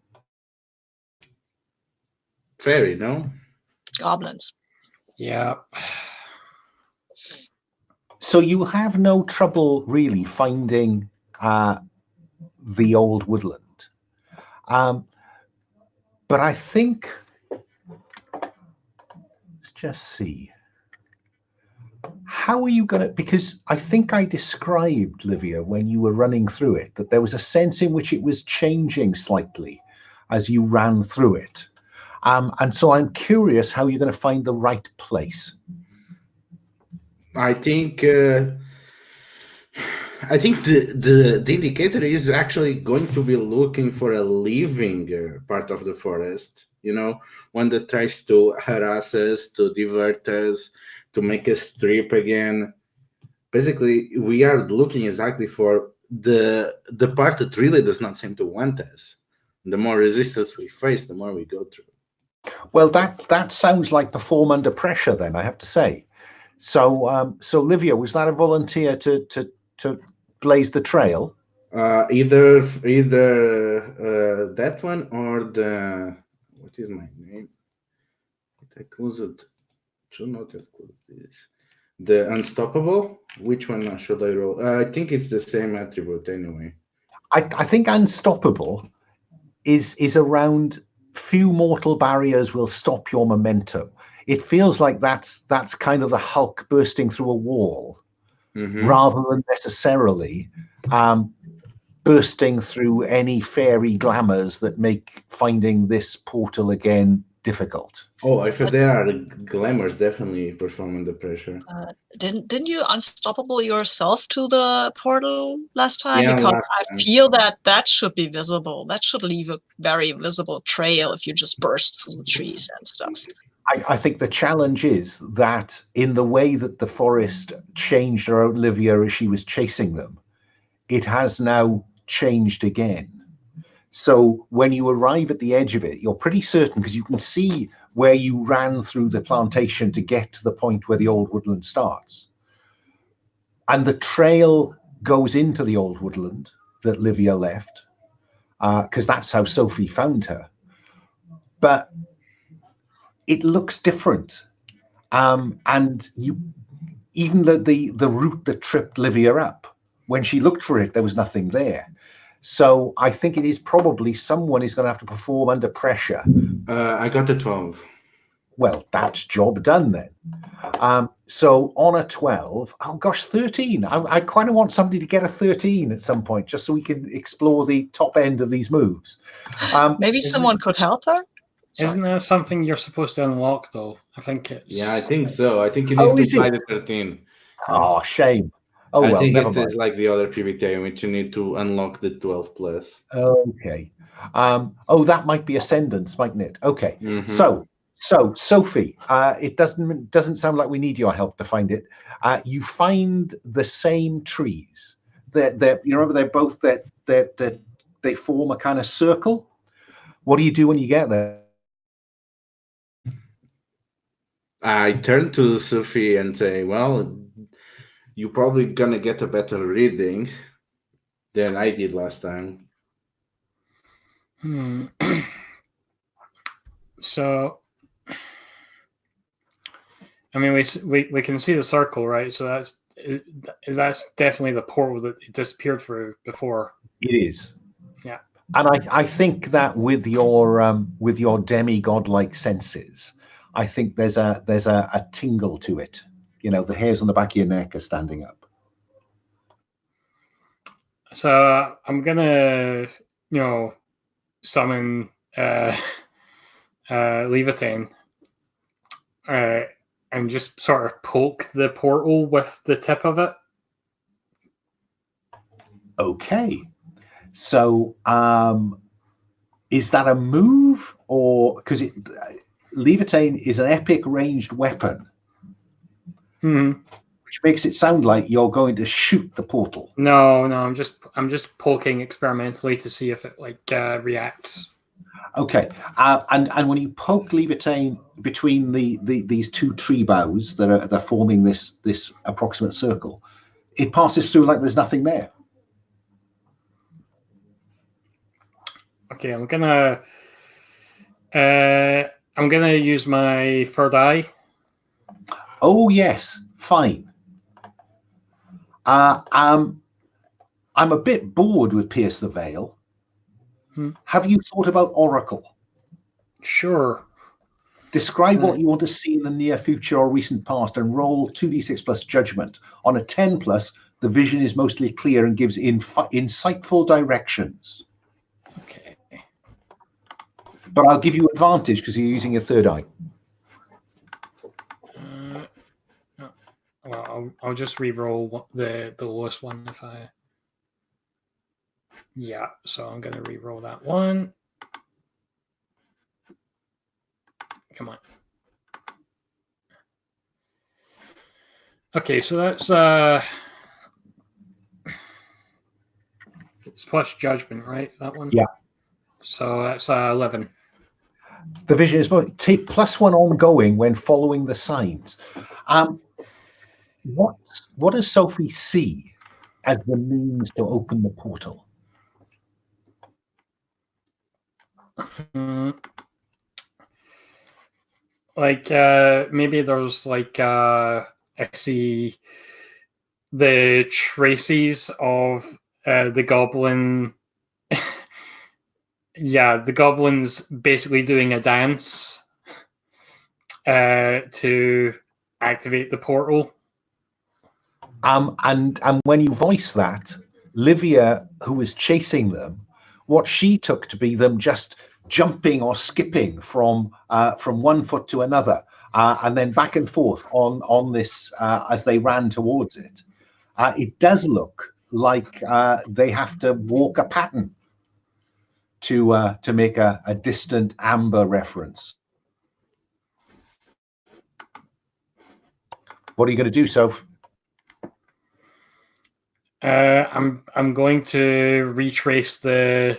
Faery, no? Goblins. Yeah. So you have no trouble really finding the old woodland. But I think, let's just see. How are you going to, because I think I described, Livia, when you were running through it, that there was a sense in which it was changing slightly as you ran through it. And so I'm curious how you're going to find the right place. I think the indicator is actually going to be looking for a living part of the forest, one that tries to harass us, to divert us, to make us trip again. Basically, we are looking exactly for the part that really does not seem to want us. The more resistance we face, the more we go through. Well, that sounds like perform under pressure then, I have to say. So Livia, was that a volunteer to blaze the trail? Either that one or what is my name? I close it. Should not have closed this. The unstoppable. Which one should I roll? I think it's the same attribute anyway. I think unstoppable is around few mortal barriers will stop your momentum. It feels like that's kind of the Hulk bursting through a wall, rather than necessarily bursting through any fairy glamours that make finding this portal again difficult. Oh, if there are glamours, definitely perform under pressure. Didn't you unstoppable yourself to the portal last time? Yeah, because last I time. feel that should be visible. That should leave a very visible trail if you just burst through the trees and stuff. I think the challenge is that in the way that the forest changed around Livia as she was chasing them, it has now changed again. So when you arrive at the edge of it, you're pretty certain, because you can see where you ran through the plantation to get to the point where the old woodland starts. And the trail goes into the old woodland that Livia left, because that's how Sophie found her. but it looks different. And even the route that tripped Livia up, when she looked for it, there was nothing there. So I think it is probably someone is going to have to perform under pressure. I got a 12. Well, that's job done then. So on a 12, oh gosh, 13. I kind of want somebody to get a 13 at some point, just so we can explore the top end of these moves. Maybe someone could help her? Isn't there something you're supposed to unlock, though? I think it's... Yeah, I think so. I think you need to buy the 13. Oh, shame. Oh, I well, think never it mind. is like the other PBTA, in which you need to unlock the 12 plus. Okay. Oh, that might be Ascendance, mightn't it? Okay. So Sophie, it doesn't sound like we need your help to find it. You find the same trees. You remember they're both they form a kind of circle. What do you do when you get there? I turn to Sophie and say, well, you're probably gonna get a better reading than I did last time. So, I mean, we can see the circle, right? So that's definitely the portal that it disappeared through before. It is. Yeah. And I think that with your demigod-like senses, I think there's a tingle to it. You know, the hairs on the back of your neck are standing up. So I'm gonna, summon Leviathan, and just sort of poke the portal with the tip of it. Okay. So, is that a move, or because Leviathan is an epic ranged weapon, which makes it sound like you're going to shoot the portal? No, I'm just poking experimentally to see if it reacts. Okay, and when you poke Leviathan between these two tree boughs that are forming this approximate circle, it passes through like there's nothing there. Okay, I'm gonna use my third eye. Oh yes, fine. I'm a bit bored with Pierce the Veil. Have you thought about Oracle? Sure. Describe what you want to see in the near future or recent past, and roll 2d6 plus judgment. On a 10 plus, the vision is mostly clear and gives insightful directions. Okay. But I'll give you advantage because you're using your third eye. Well, I'll just re-roll the lowest one if I... Yeah, so I'm going to re-roll that one. Come on. Okay, so that's... it's plus judgment, right? That one? Yeah. So that's 11. The vision is take +1 ongoing when following the signs. What does Sophie see as the means to open the portal? Maybe there's I see the traces of the goblin. Yeah, the goblin's basically doing a dance to activate the portal. And when you voice that, Livia, who was chasing them, what she took to be them just jumping or skipping from one foot to another, and then back and forth on this as they ran towards it. It does look like they have to walk a pattern to make a distant amber reference. What are you going to do, Soph? I'm going to retrace the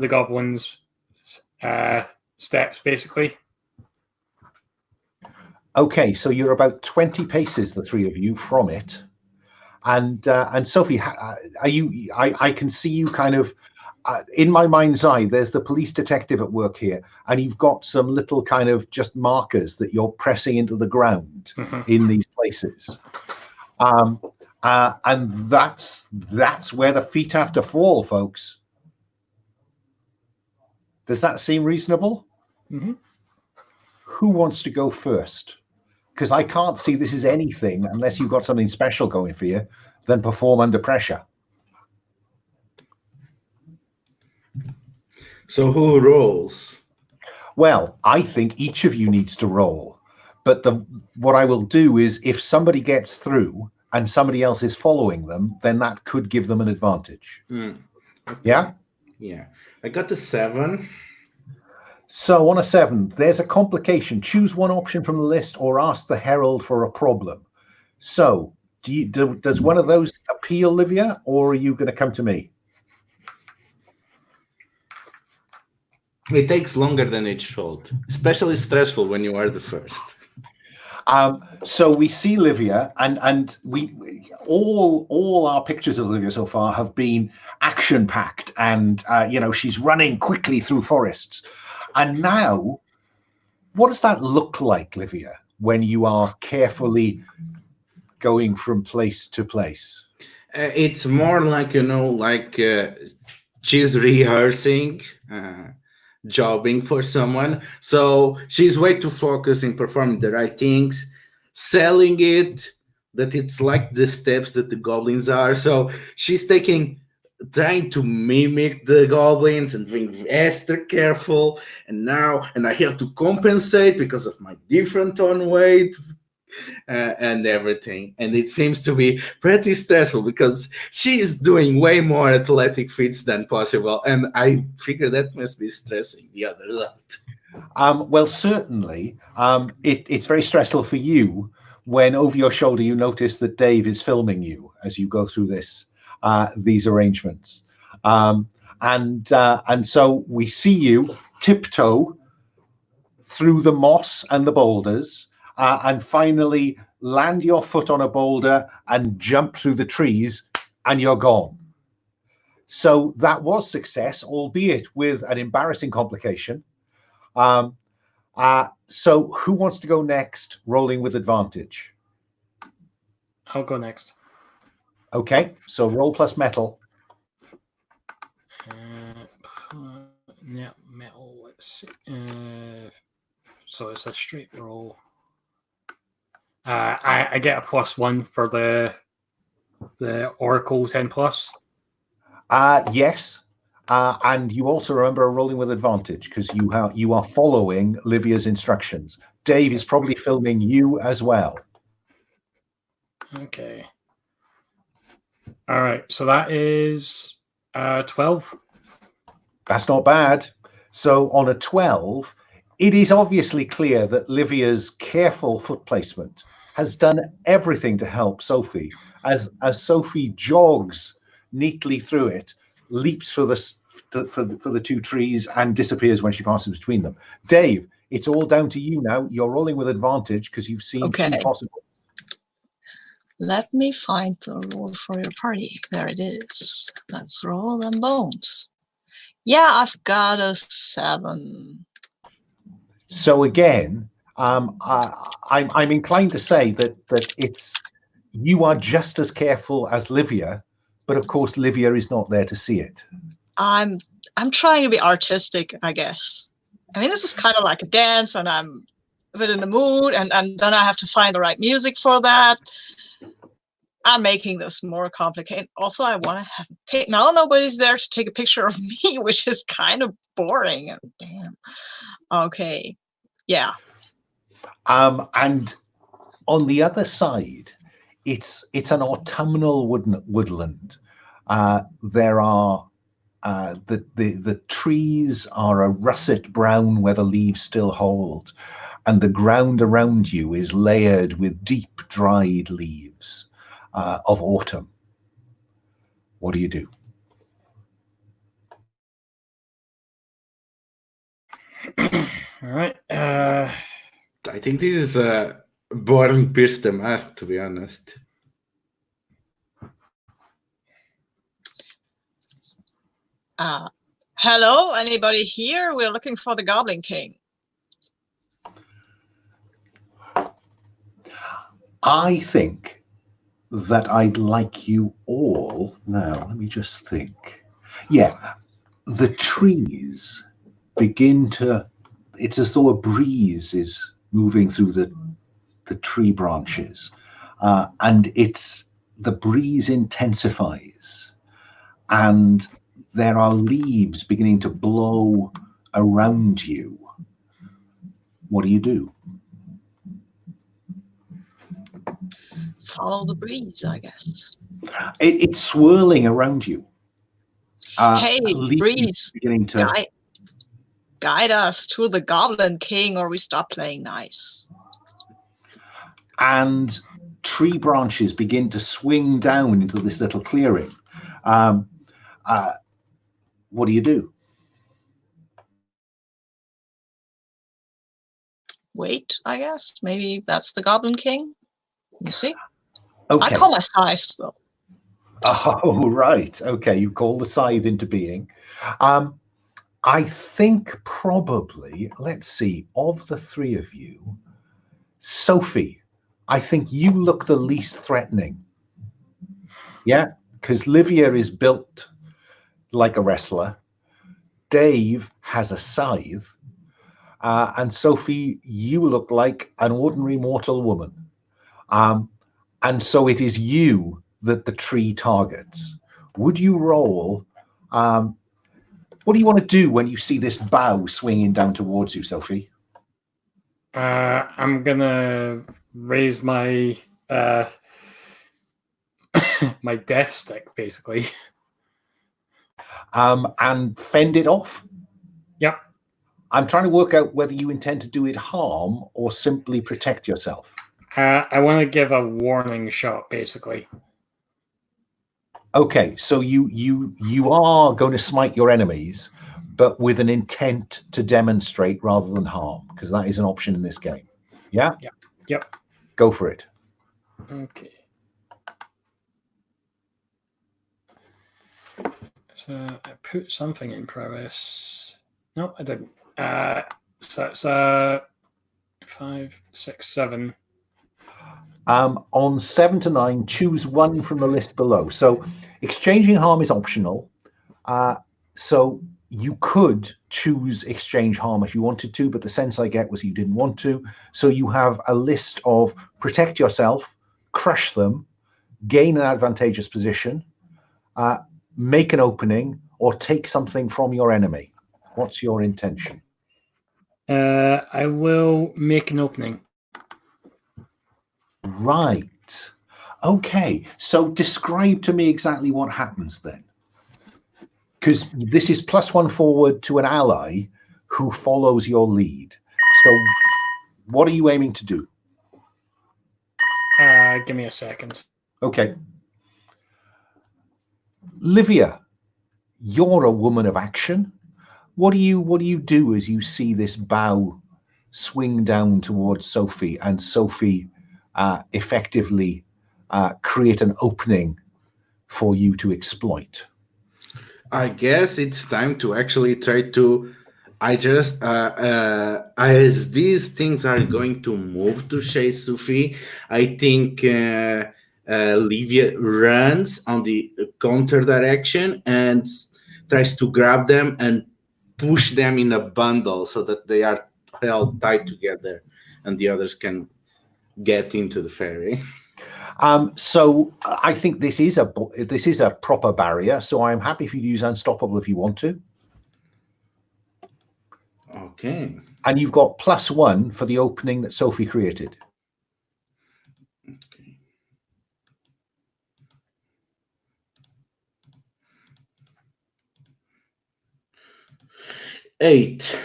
goblin's steps, basically. Okay, so you're about 20 paces, the three of you, from it, and Sophie, are you? I can see you kind of in my mind's eye, there's the police detective at work here, and you've got some little kind of just markers that you're pressing into the ground in these places. And that's where the feet have to fall, folks. Does that seem reasonable? Who wants to go first? Because I can't see this is anything, unless you've got something special going for you, than perform under pressure. So who rolls? Well, I think each of you needs to roll. But what I will do is, if somebody gets through and somebody else is following them, then that could give them an advantage. Okay. Yeah? Yeah. I got the 7. So on a 7, there's a complication. Choose one option from the list or ask the herald for a problem. So does one of those appeal, Livia, or are you going to come to me? It takes longer than it should, especially stressful when you are the first. So we see Livia, and we all our pictures of Livia so far have been action-packed, and she's running quickly through forests. And now, what does that look like, Livia, when you are carefully going from place to place? It's more like, she's rehearsing, jobbing for someone. So she's way too focused in performing the right things, selling it, that it's like the steps that the goblins are. So she's trying to mimic the goblins and being extra careful. And I have to compensate because of my different tone weight and everything. And it seems to be pretty stressful because she's doing way more athletic feats than possible. And I figure that must be stressing the others out. Well, certainly, it's very stressful for you when over your shoulder you notice that Dave is filming you as you go through these arrangements. And so we see you tiptoe through the moss and the boulders, and finally land your foot on a boulder and jump through the trees, and you're gone. So that was success, albeit with an embarrassing complication. So who wants to go next, rolling with advantage? I'll go next. Okay, so roll plus metal. Yeah, metal. Let's see. So it's a straight roll. I get a +1 for the Oracle 10+. Yes, and you also remember rolling with advantage because you are following Livia's instructions. Dave is probably filming you as well. Okay. All right, so that is 12. That's not bad. So on a 12, it is obviously clear that Livia's careful foot placement has done everything to help Sophie. As Sophie jogs neatly through it, leaps for the two trees, and disappears when she passes between them. Dave, it's all down to you now. You're rolling with advantage because you've seen two possible. Let me find the roll for your party. There it is. Let's roll them bones. Yeah, I've got a 7. So again, I'm inclined to say that you are just as careful as Livia, but of course Livia is not there to see it. I'm trying to be artistic, I guess. I mean, this is kind of like a dance, and I'm a bit in the mood, and then I have to find the right music for that. I'm making this more complicated. Also, I want to have a pic. Now nobody's there to take a picture of me, which is kind of boring. Damn. Okay. Yeah. And on the other side, it's an autumnal woodland. There are the trees are a russet brown where the leaves still hold, and the ground around you is layered with deep dried leaves of autumn. What do you do? All right. I think this is a boring Pierce the Mask, to be honest. Hello, anybody here? We're looking for the Goblin King. I think that I'd like you all. Now, let me just think. Yeah, the trees begin to. It's as though a breeze is moving through the tree branches, and the breeze intensifies, and there are leaves beginning to blow around you. What do you do? Follow the breeze, I guess. It's swirling around you. Hey, leaves breeze, beginning to. guide us to the Goblin King, or we stop playing nice. And tree branches begin to swing down into this little clearing. What do you do? Wait, I guess. Maybe that's the Goblin King. You see? Okay. I call my scythe, though. Oh, right. Okay, you call the scythe into being. I think probably, let's see, of the three of you, Sophie, I think you look the least threatening. Yeah, because Livia is built like a wrestler. Dave has a scythe. And Sophie, you look like an ordinary mortal woman. And so it is you that the tree targets. Would you roll? What do you want to do when you see this bough swinging down towards you, Sophie? I'm gonna raise my my death stick, basically. And fend it off? Yep. I'm trying to work out whether you intend to do it harm or simply protect yourself. I want to give a warning shot, basically. Okay, so you are going to smite your enemies, but with an intent to demonstrate rather than harm, because that is an option in this game. Yeah? Yep. Go for it. Okay. So I put something in prowess. No, I didn't. So it's 5, 6, 7. On 7 to 9, choose one from the list below. So exchanging harm is optional. So you could choose exchange harm if you wanted to, but the sense I get was you didn't want to. So you have a list of protect yourself, crush them, gain an advantageous position, make an opening, or take something from your enemy. What's your intention? I will make an opening. Right. Okay. So describe to me exactly what happens then. Because this is +1 forward to an ally who follows your lead. So what are you aiming to do? Give me a second. Okay. Livia, you're a woman of action. What do you do as you see this bough swing down towards Sophie, and Sophie effectively create an opening for you to exploit? I guess it's time to actually try to. I just as these things are going to move to chase Sophie, I think Livia runs on the counter direction and tries to grab them and push them in a bundle so that they are held tight together and the others can get into the Faery. So I think this is a proper barrier. So I'm happy for you to use Unstoppable if you want to. Okay. And you've got +1 for the opening that Sophie created. Okay. Eight.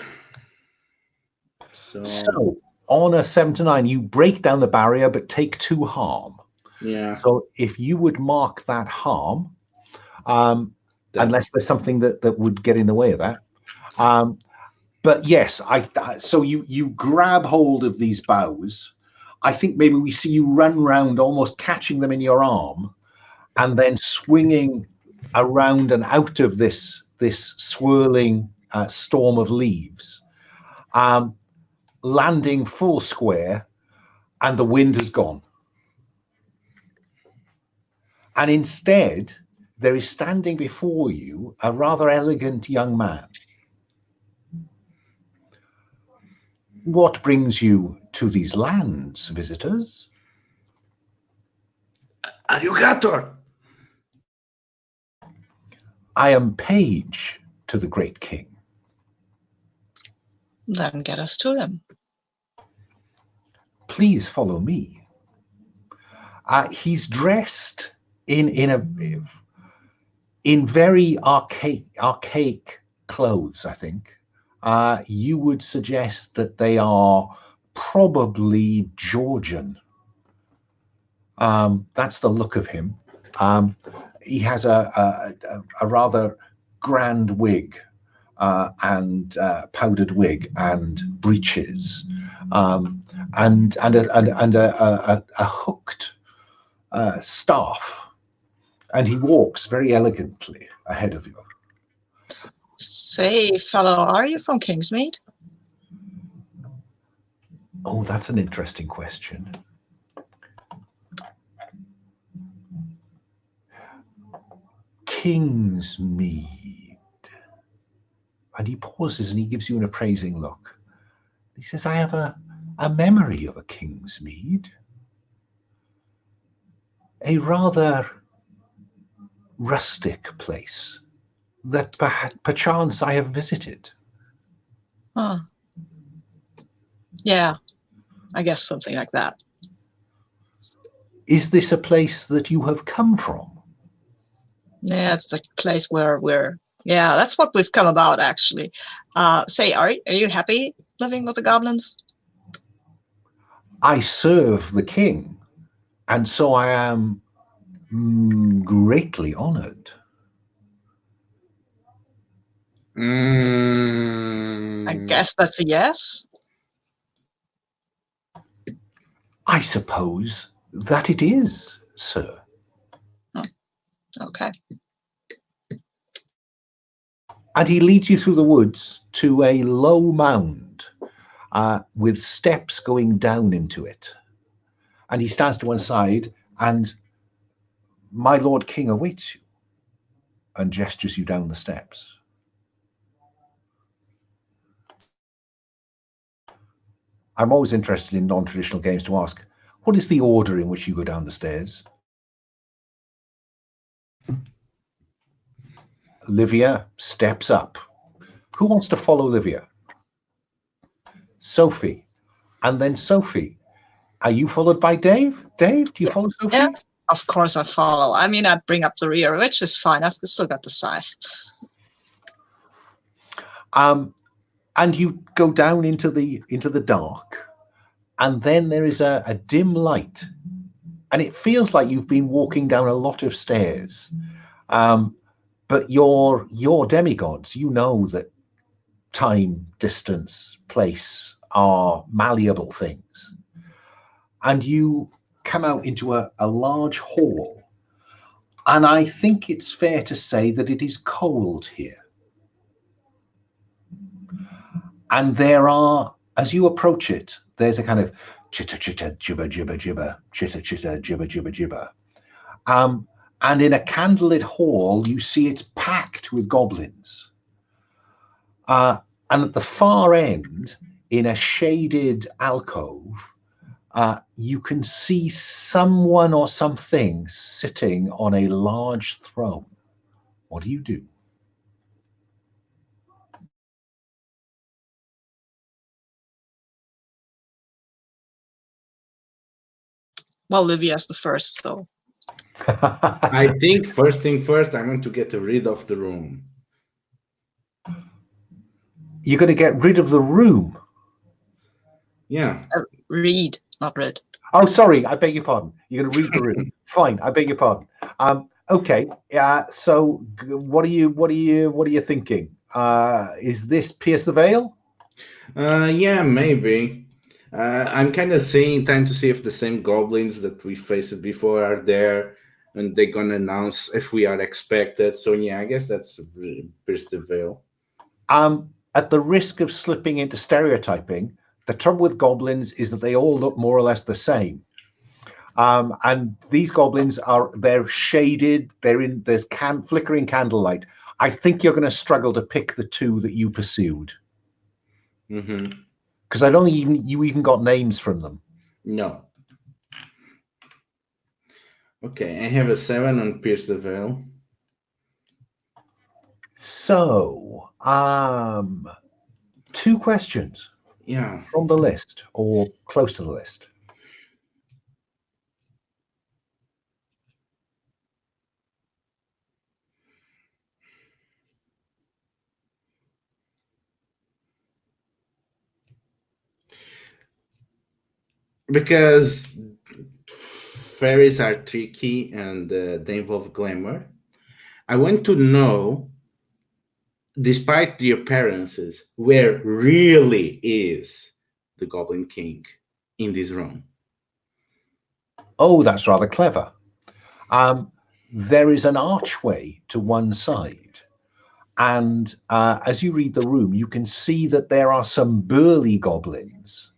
So on a 7 to 9, you break down the barrier but take 2 harm. Yeah. So if you would mark that harm, unless there's something that would get in the way of that. But yes, so you grab hold of these boughs. I think maybe we see you run round, almost catching them in your arm, and then swinging around and out of this this swirling storm of leaves, landing full square, and the wind has gone. And instead, there is standing before you a rather elegant young man. What brings you to these lands, visitors? Arigator! I am page to the great king. Then get us to him. Please follow me. He's dressed in very archaic clothes, I think. You would suggest that they are probably Georgian. That's the look of him. He has a rather grand wig and powdered wig and breeches, and a hooked staff, and he walks very elegantly ahead of you. Say, fellow, are you from Kingsmead? Oh, that's an interesting question. Kingsmead. And he pauses and he gives you an appraising look. He says, I have a memory of a Kingsmead. A rather rustic place that perchance I have visited. Huh. Yeah, I guess something like that. Is this a place that you have come from? Yeah, it's the place where yeah, that's what we've come about, actually. Say, are you happy living with the goblins? I serve the king, and so I am greatly honored. I guess that's a yes. I suppose that it is, sir. Okay. And he leads you through the woods to a low mound with steps going down into it. And he stands to one side, and my Lord King awaits you and gestures you down the steps. I'm always interested in non-traditional games to ask, what is the order in which you go down the stairs? Livia steps up. Who wants to follow Livia? Sophie. And then Sophie. Are you followed by Dave? Dave, do you follow Sophie? Yeah, of course I follow. I mean, I'd bring up the rear, which is fine. I've still got the scythe. And you go down into the dark, and then there is a dim light, and it feels like you've been walking down a lot of stairs. But you're demigods. You know that time, distance, place are malleable things. And you come out into a large hall. And I think it's fair to say that it is cold here. And there are, as you approach it, there's a kind of chitter, chitter, jibber, jibber, jibber, chitter, chitter, jibber, jibber, jibber. And in a candlelit hall, you see it's packed with goblins. And at the far end, in a shaded alcove, you can see someone or something sitting on a large throne. What do you do? Well, Livia's the first, so. I think first thing first, I'm going to get rid of the room. You're going to get rid of the room? Yeah. Read, not read. Oh, sorry, I beg your pardon. You're going to read the room. Fine, I beg your pardon. Okay. So what are you thinking? Is this Pierce the Veil? Yeah, maybe. I'm kind of seeing, trying to see if the same goblins that we faced before are there. and they're gonna announce if we are expected. So yeah, I guess that's pierce the veil. At the risk of slipping into stereotyping, the trouble with goblins is that they all look more or less the same. And these goblins they're shaded, there's flickering candlelight. I think you're going to struggle to pick the two that you pursued. Because I don't think you even got names from them. No. Okay, I have a 7 on pierce the veil. So, 2 questions. Yeah. From the list or close to the list. Because fairies are tricky and they involve glamour. I want to know, despite the appearances, where really is the Goblin King in this room? Oh, that's rather clever. There is an archway to one side. And as you read the room, you can see that there are some burly goblins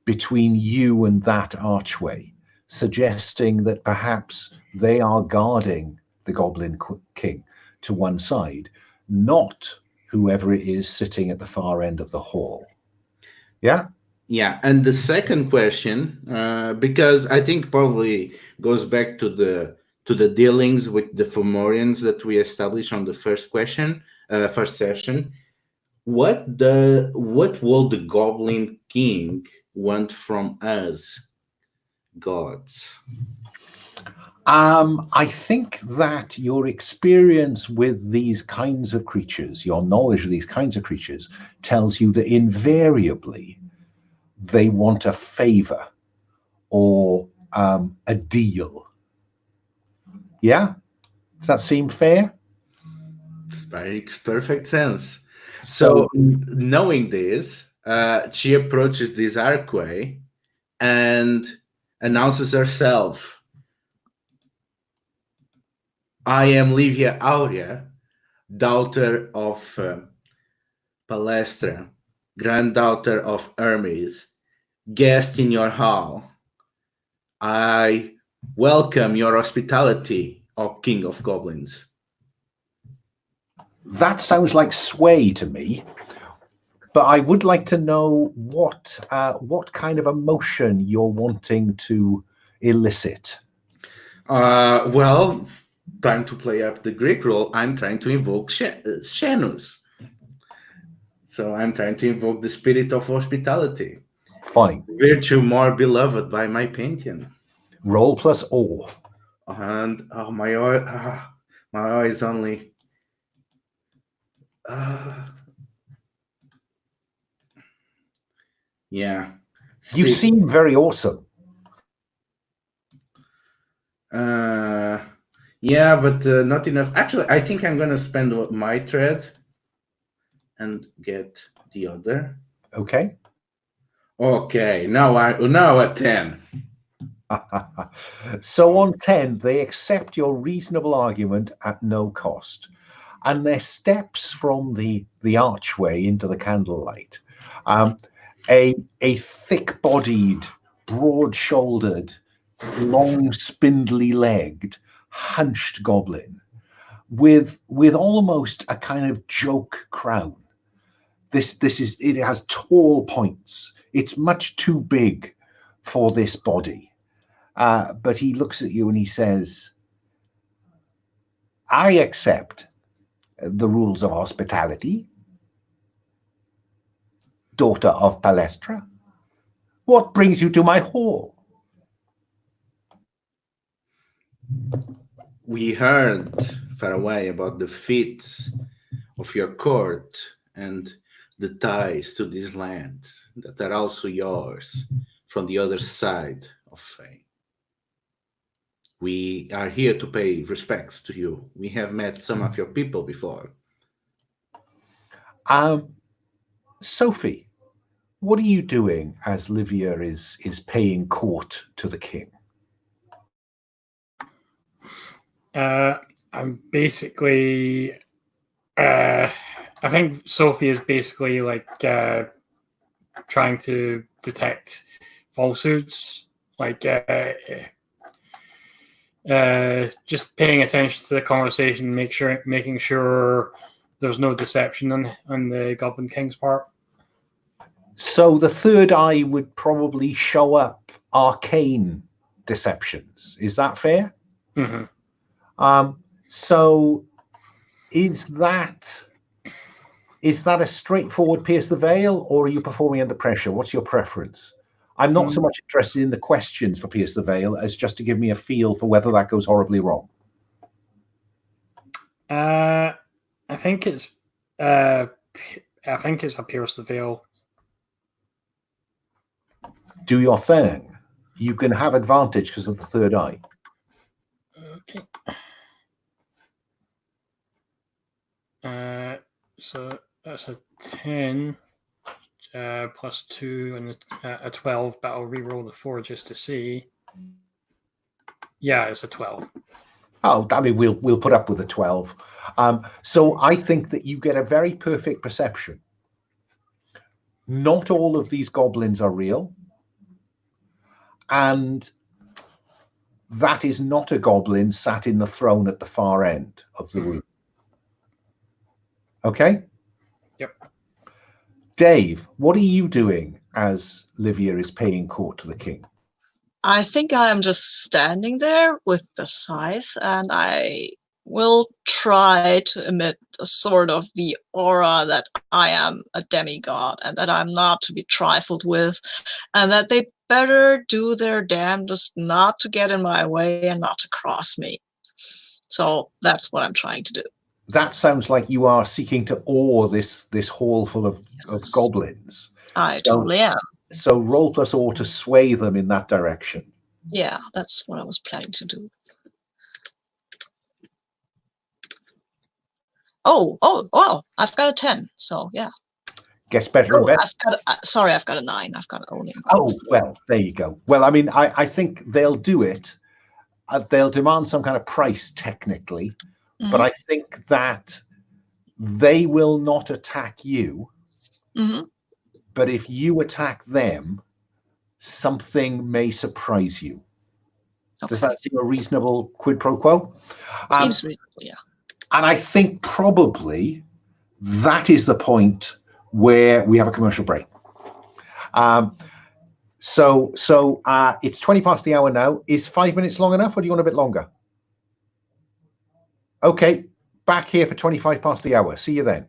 between you and that archway, suggesting that perhaps they are guarding the Goblin King to one side, not whoever it is sitting at the far end of the hall. Yeah? Yeah, and the second question, because I think probably goes back to the dealings with the Fomorians that we established on the first session. What will the Goblin King want from us, gods? I think that your experience with these kinds of creatures, your knowledge of these kinds of creatures, tells you that invariably they want a favor or a deal. Yeah? Does that seem fair? Makes perfect sense. So knowing this, she approaches this archway and announces herself. I am Livia Aurea, daughter of Palaestra, granddaughter of Hermes, guest in your hall. I welcome your hospitality, O King of Goblins. That sounds like sway to me, but I would like to know what kind of emotion you're wanting to elicit. Well, time to play up the Greek role. I'm trying to invoke Shanus. So I'm trying to invoke the spirit of hospitality. Fine. Virtue more beloved by my pantheon. Roll plus awe. And my eye is only. Yeah. You seem very awesome. Yeah, but not enough. Actually, I think I'm gonna spend my thread and get the other. Okay. Okay. Now at 10. So on 10, they accept your reasonable argument at no cost. And their steps from the archway into the candlelight. A thick-bodied, broad-shouldered, long, spindly-legged, hunched goblin with almost a kind of joke crown. It has tall points. It's much too big for this body. But he looks at you and he says, I accept the rules of hospitality, daughter of Palaestra. What brings you to my hall? We heard far away about the feats of your court and the ties to these lands that are also yours from the other side of Fae. We are here to pay respects to you. We have met some of your people before. Sophie, what are you doing as Livia is paying court to the king? I'm basically. I think Sophie is basically like trying to detect falsehoods, like just paying attention to the conversation, making sure there's no deception on the Goblin King's part. So the third eye would probably show up arcane deceptions. Is that fair? Mm-hmm. So is that a straightforward pierce the veil, or are you performing under pressure? What's your preference? I'm not so much interested in the questions for pierce the veil as just to give me a feel for whether that goes horribly wrong. I think it's a pierce the veil. Do your thing. You can have advantage because of the third eye. Okay. So that's a 10 plus 2 and a 12, but I'll re-roll the 4 just to see. Yeah, it's a 12. Oh, I mean, we'll put up with a 12. So I think that you get a very perfect perception. Not all of these goblins are real. And that is not a goblin sat in the throne at the far end of the room. Okay? Yep. Dave, what are you doing as Livia is paying court to the king? I think I am just standing there with the scythe, and I will try to emit a sort of the aura that I am a demigod and that I'm not to be trifled with, and that they better do their damnedest not to get in my way and not to cross me. So that's what I'm trying to do. That sounds like you are seeking to awe this hall full of goblins. I totally am. So roll plus awe to sway them in that direction. Yeah, that's what I was planning to do. Oh, well, I've got a 10, so yeah. Gets better and better. I've got a 9. I've got only. Oh, well, there you go. Well, I mean, I think they'll do it. They'll demand some kind of price technically, but I think that they will not attack you. But if you attack them, something may surprise you. Okay. Does that seem a reasonable quid pro quo? Seems reasonable, yeah. And I think probably that is the point where we have a commercial break. So it's 20 past the hour now. Is 5 minutes long enough, or do you want a bit longer? Okay, back here for 25 past the hour. See you then.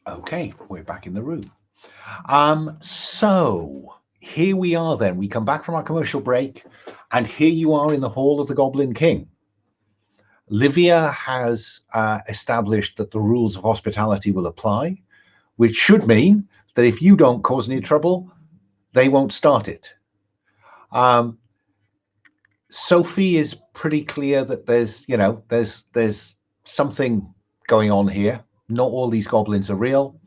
Okay, we're back in the room. So here we are then. We come back from our commercial break, and here you are in the Hall of the Goblin King. Livia has established that the rules of hospitality will apply, which should mean that if you don't cause any trouble, they won't start it. Sophie is pretty clear that there's something going on here. Not all these goblins are real,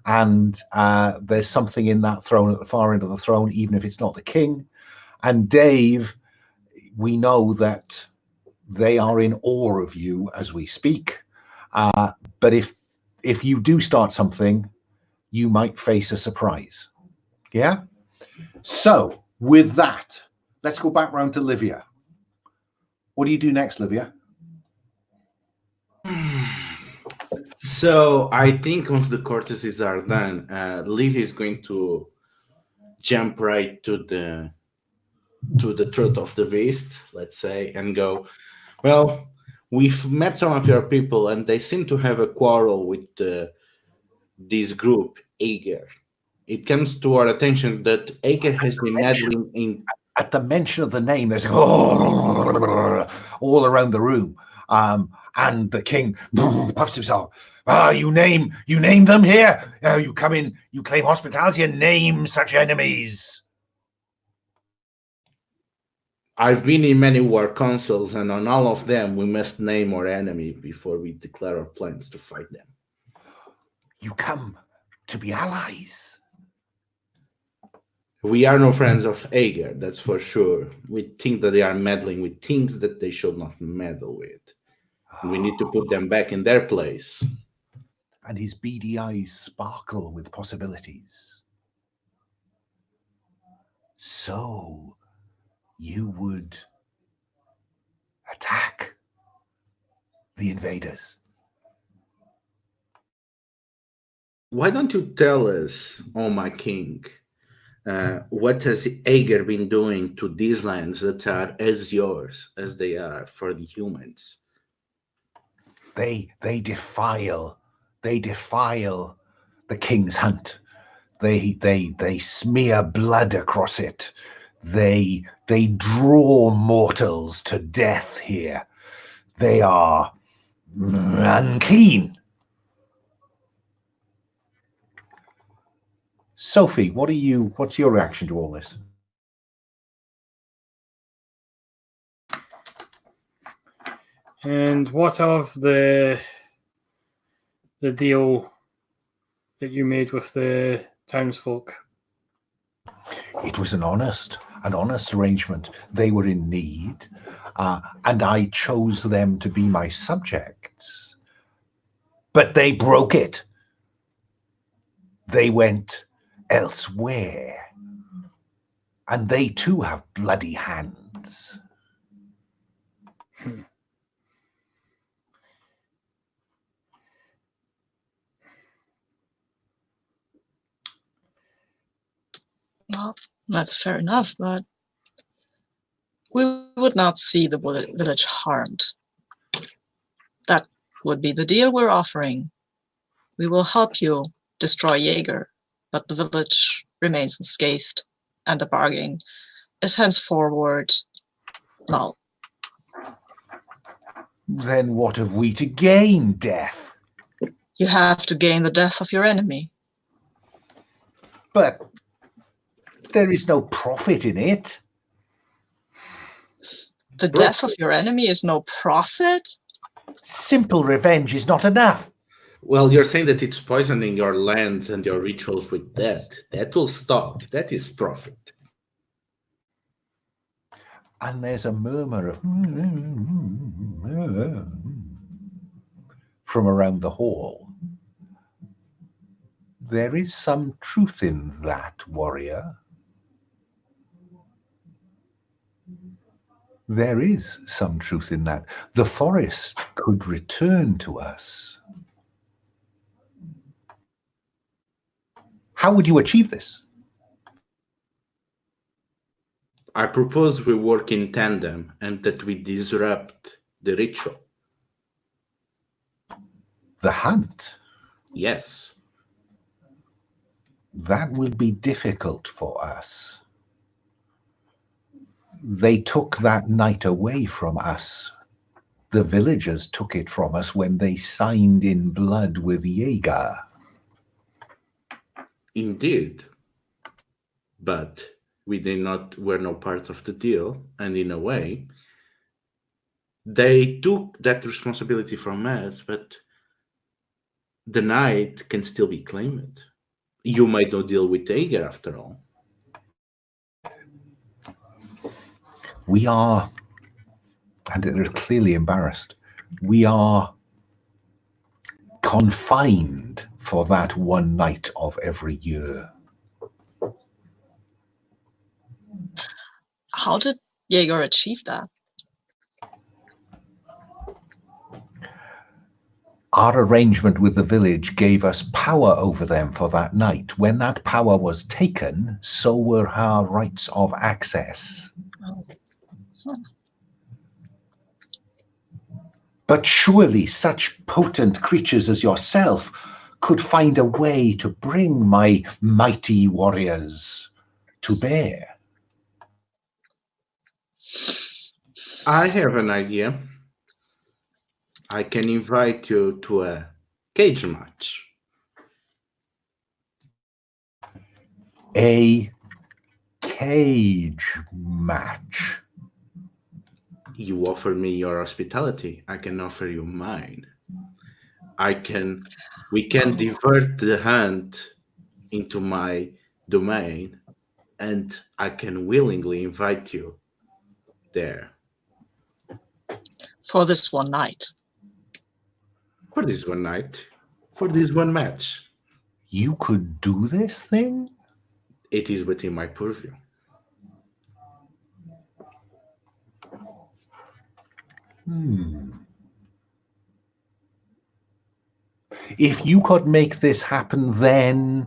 and there's something in that throne at the far end of the throne, even if it's not the king. And Dave, we know that they are in awe of you as we speak. But if you do start something, you might face a surprise. Yeah? So with that, let's go back round to Livia. What do you do next, Livia? So I think once the courtesies are done, Liv is going to jump right to the throat of the beast, let's say, and go, well, we've met some of your people and they seem to have a quarrel with this group, Jaeger. It comes to our attention that Jaeger has been meddling in... At the mention of the name, there's all around the room. And the king puffs himself. You name them here. You come in, you claim hospitality and name such enemies. I've been in many war councils, and on all of them, we must name our enemy before we declare our plans to fight them. You come to be allies. We are no friends of Jaeger, that's for sure. We think that they are meddling with things that they should not meddle with. We need to put them back in their place. And his beady eyes sparkle with possibilities. So, you would attack the invaders? Why don't you tell us, oh my king, what has Jaeger been doing to these lands that are as yours as they are for the humans? They defile the king's hunt. They smear blood across it. They draw mortals to death here. They are unclean. Sophie, what's your reaction to all this? And what of the deal that you made with the townsfolk? It was an honest arrangement. They were in need, and I chose them to be my subjects. But they broke it. They went elsewhere, and they too have bloody hands. Well, that's fair enough, but we would not see the village harmed. That would be the deal we're offering. We will help you destroy Jaeger, but the village remains unscathed, and the bargain is henceforward null. Then what have we to gain, Deth? You have to gain the death of your enemy. But there is no profit in it. The death of your enemy is no profit? Simple revenge is not enough. Well, you're saying that it's poisoning your lands and your rituals with death. That will stop. That is profit. And there's a murmur of from around the hall. There is some truth in that, warrior. There is some truth in that. The forest could return to us. How would you achieve this? I propose we work in tandem and that we disrupt the ritual. The hunt? Yes. That will be difficult for us. They took that night away from us. The villagers took it from us when they signed in blood with Jaeger. Indeed. But were no part of the deal, and in a way, they took that responsibility from us, but the night can still be claimed. You made no deal with Jaeger after all. We are, and they're clearly embarrassed, we are confined for that one night of every year. How did Jaeger achieve that? Our arrangement with the village gave us power over them for that night. When that power was taken, so were our rights of access. Oh. But surely such potent creatures as yourself could find a way to bring my mighty warriors to bear. I have an idea. I can invite you to a cage match. A cage match. You offer me your hospitality, I can offer you mine. We can divert the hunt into my domain, and I can willingly invite you there. For this one night. For this one night. For this one match. You could do this thing? It is within my purview. If you could make this happen, then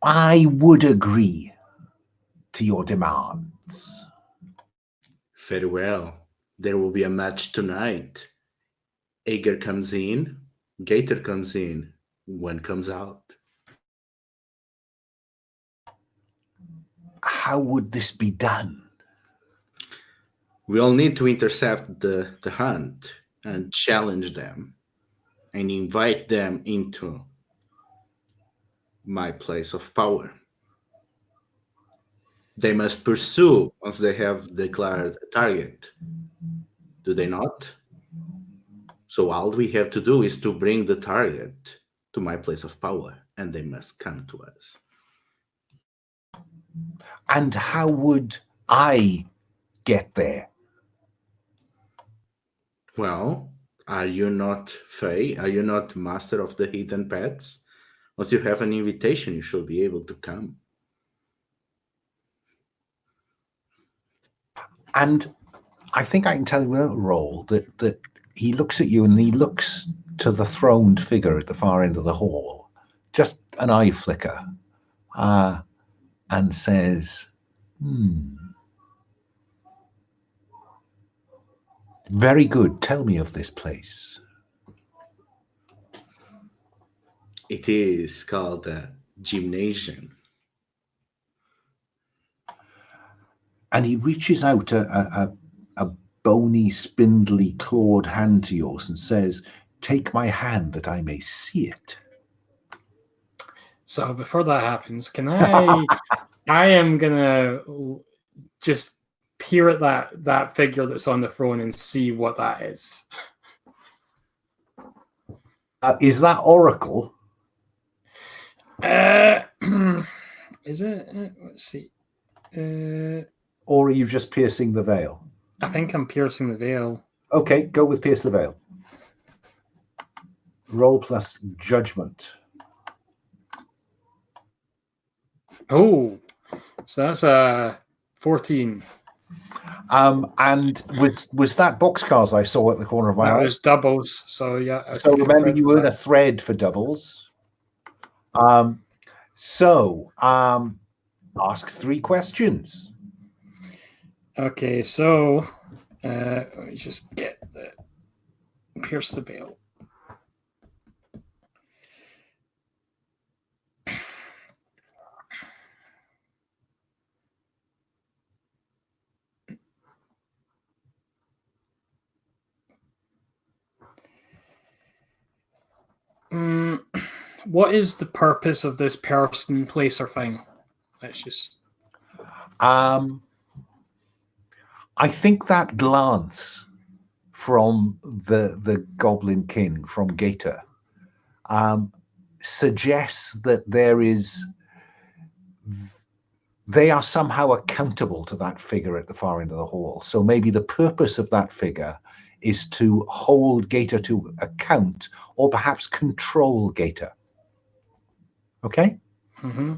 I would agree to your demands. Very well. There will be a match tonight. Jaeger comes in, Gator comes in, one comes out. How would this be done? We'll need to intercept the hunt and challenge them and invite them into my place of power. They must pursue once they have declared a target. Do they not? So all we have to do is to bring the target to my place of power, and they must come to us. And how would I get there? Well, are you not Fae? Are you not master of the hidden paths? Once you have an invitation, you should be able to come. And I think I can tell you without a roll that he looks at you and he looks to the throned figure at the far end of the hall, just an eye flicker, and says, very good. Tell me of this place. It is called a gymnasium. And he reaches out a bony, spindly, clawed hand to yours and says, take my hand that I may see it. So before that happens, can I am gonna just peer at that figure that's on the throne and see what that is. Is that Oracle? Is it? Let's see. Or are you just piercing the veil? I think I'm piercing the veil. Okay, go with pierce the veil. Roll plus judgment. Oh, so that's a 14. And was that boxcars I saw at the corner of my eye? That was doubles. So yeah. So remember, you earn a thread for doubles. Ask 3 questions. Okay, so let me just get the pierce the veil. What is the purpose of this person, place, or thing? Let's just. I think that glance from the Goblin King, from Gator, suggests that they are somehow accountable to that figure at the far end of the hall. So maybe the purpose of that figure is to hold Gator to account, or perhaps control Gator. Okay? Mm-hmm.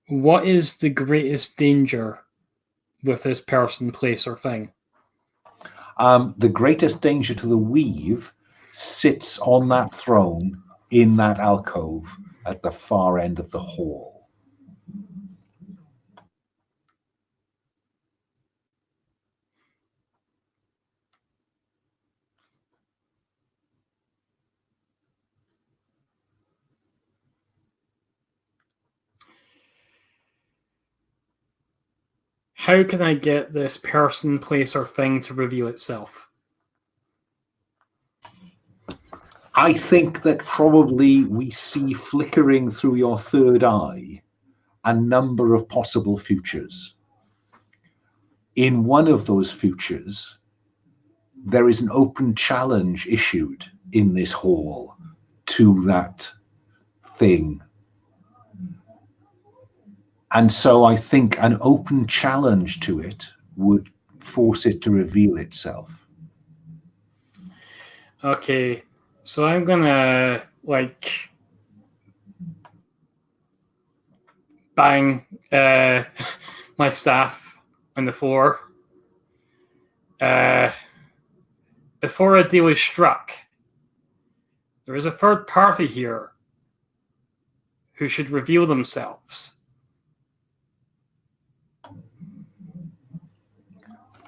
What is the greatest danger with this person, place, or thing? The greatest danger to the weave sits on that throne in that alcove at the far end of the hall. How can I get this person, place, or thing to reveal itself? I think that probably we see flickering through your third eye a number of possible futures. In one of those futures, there is an open challenge issued in this hall to that thing. And so I think an open challenge to it would force it to reveal itself. Okay, so I'm gonna bang my staff on the floor. Before a deal is struck, there is a third party here who should reveal themselves.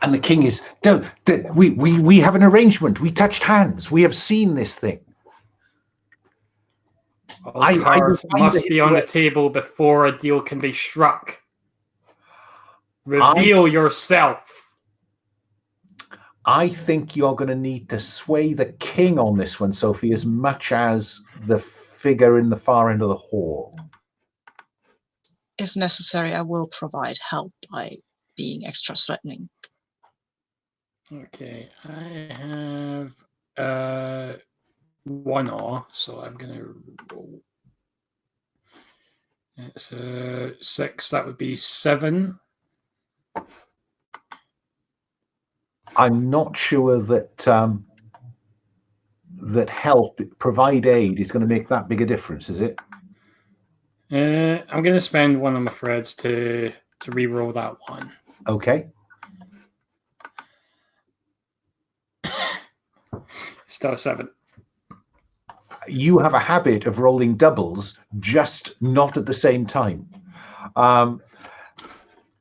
And the king is, we have an arrangement. We touched hands. We have seen this thing. All cards must be on the table before a deal can be struck. Reveal yourself. I think you're going to need to sway the king on this one, Sophie, as much as the figure in the far end of the hall. If necessary, I will provide help by being extra threatening. Okay, I have 1 awe, so I'm going to roll. It's 6, that would be 7. I'm not sure that that help, provide aid, is going to make that big a difference, is it? I'm going to spend one of my threads to re-roll that one. Okay. Still 7. You have a habit of rolling doubles, just not at the same time.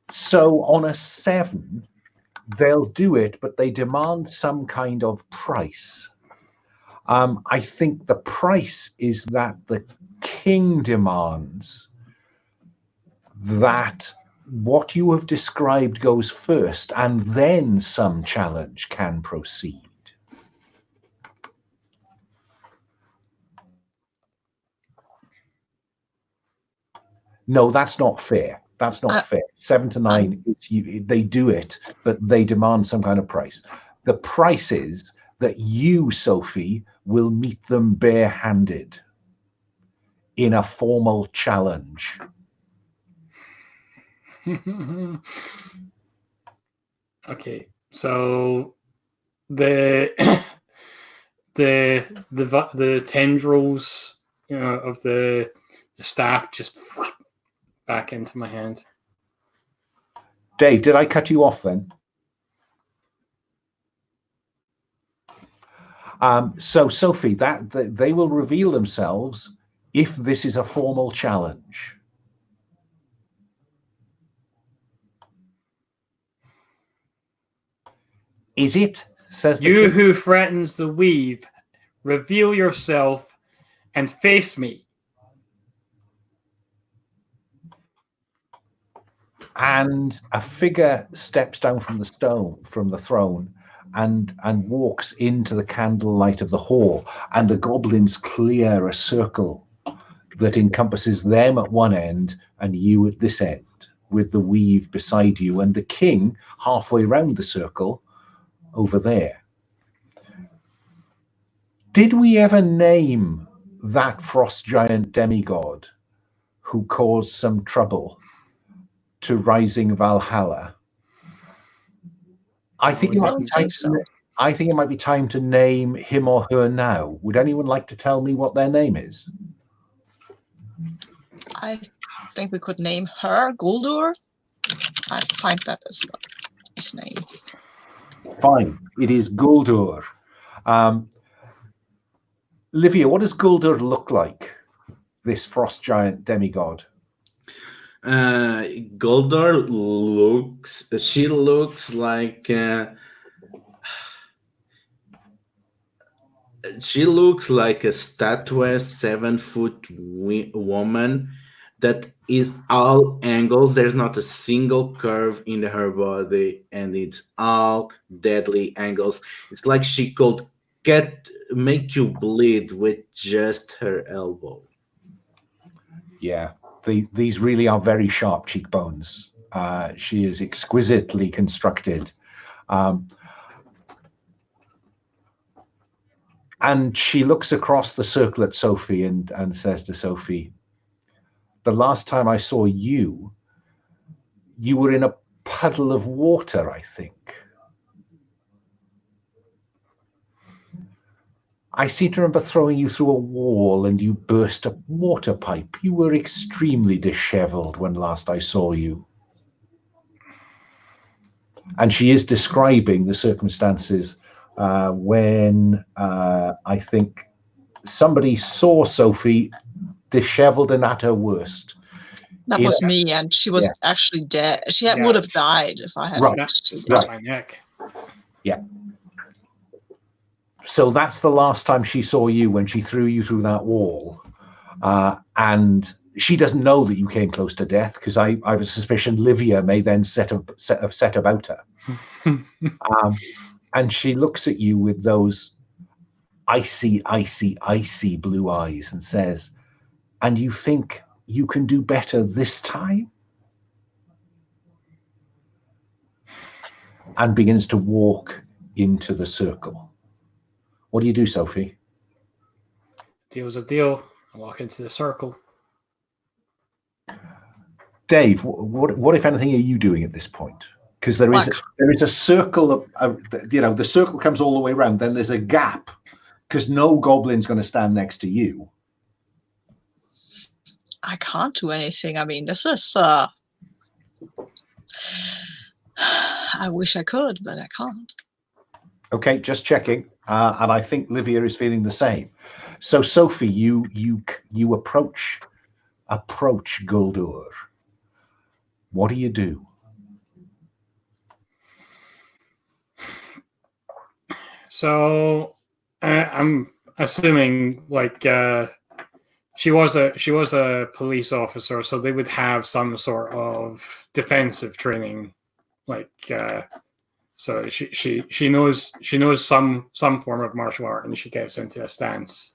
So on a 7, they'll do it, but they demand some kind of price. I think the price is that the king demands that what you have described goes first, and then some challenge can proceed. No, that's not fair. That's not fair. 7 to 9, they do it, but they demand some kind of price. The price is that you, Sophie, will meet them barehanded in a formal challenge. Okay, so the tendrils, of the staff just back into my hand. Dave, did I cut you off then? So Sophie, they will reveal themselves if this is a formal challenge. Is it? Says the You king. who threatens the weave, reveal yourself and face me. and a figure steps down from the throne, and walks into the candlelight of the hall, and the goblins clear a circle that encompasses them at one end and you at this end, with the weave beside you, and the king halfway round the circle over there. Did we ever name that frost giant demigod who caused some trouble to Rising Valhalla? I think it might be time I think it might be time to name him or her now. Would anyone like to tell me what their name is? I think we could name her Guldur. I find that as his name. Fine, it is Guldur. Livia, what does Guldur look like? This frost giant demigod. Guldur looks. She looks like. She looks like a statuesque 7-foot woman that is all angles. There's not a single curve in her body, and it's all deadly angles. It's like she could make you bleed with just her elbow. Yeah, these really are very sharp cheekbones. She is exquisitely constructed. And she looks across the circle at Sophie and says to Sophie, the last time I saw you, you were in a puddle of water, I think. I seem to remember throwing you through a wall and you burst a water pipe. You were extremely disheveled when last I saw you. And she is describing the circumstances when I think somebody saw Sophie disheveled and at her worst. That was me, and she was actually dead. She would have died if I had snapped my neck. Yeah. So that's the last time she saw you, when she threw you through that wall. And she doesn't know that you came close to death, because I have a suspicion Livia may then set about her. And she looks at you with those icy, icy, icy blue eyes and says, and you think you can do better this time? And begins to walk into the circle. What do you do, Sophie? Deal's a deal. I walk into the circle. Dave, what if anything are you doing at this point? Because there is a circle of the circle comes all the way around. Then there's a gap because no goblin's going to stand next to you. I can't do anything. I mean, this is. I wish I could, but I can't. Okay, just checking. And I think Livia is feeling the same. So Sophie, you approach Guldur. What do you do? So I'm assuming she was a police officer, so they would have some sort of defensive training, so she knows some form of martial art, and she gets into a stance.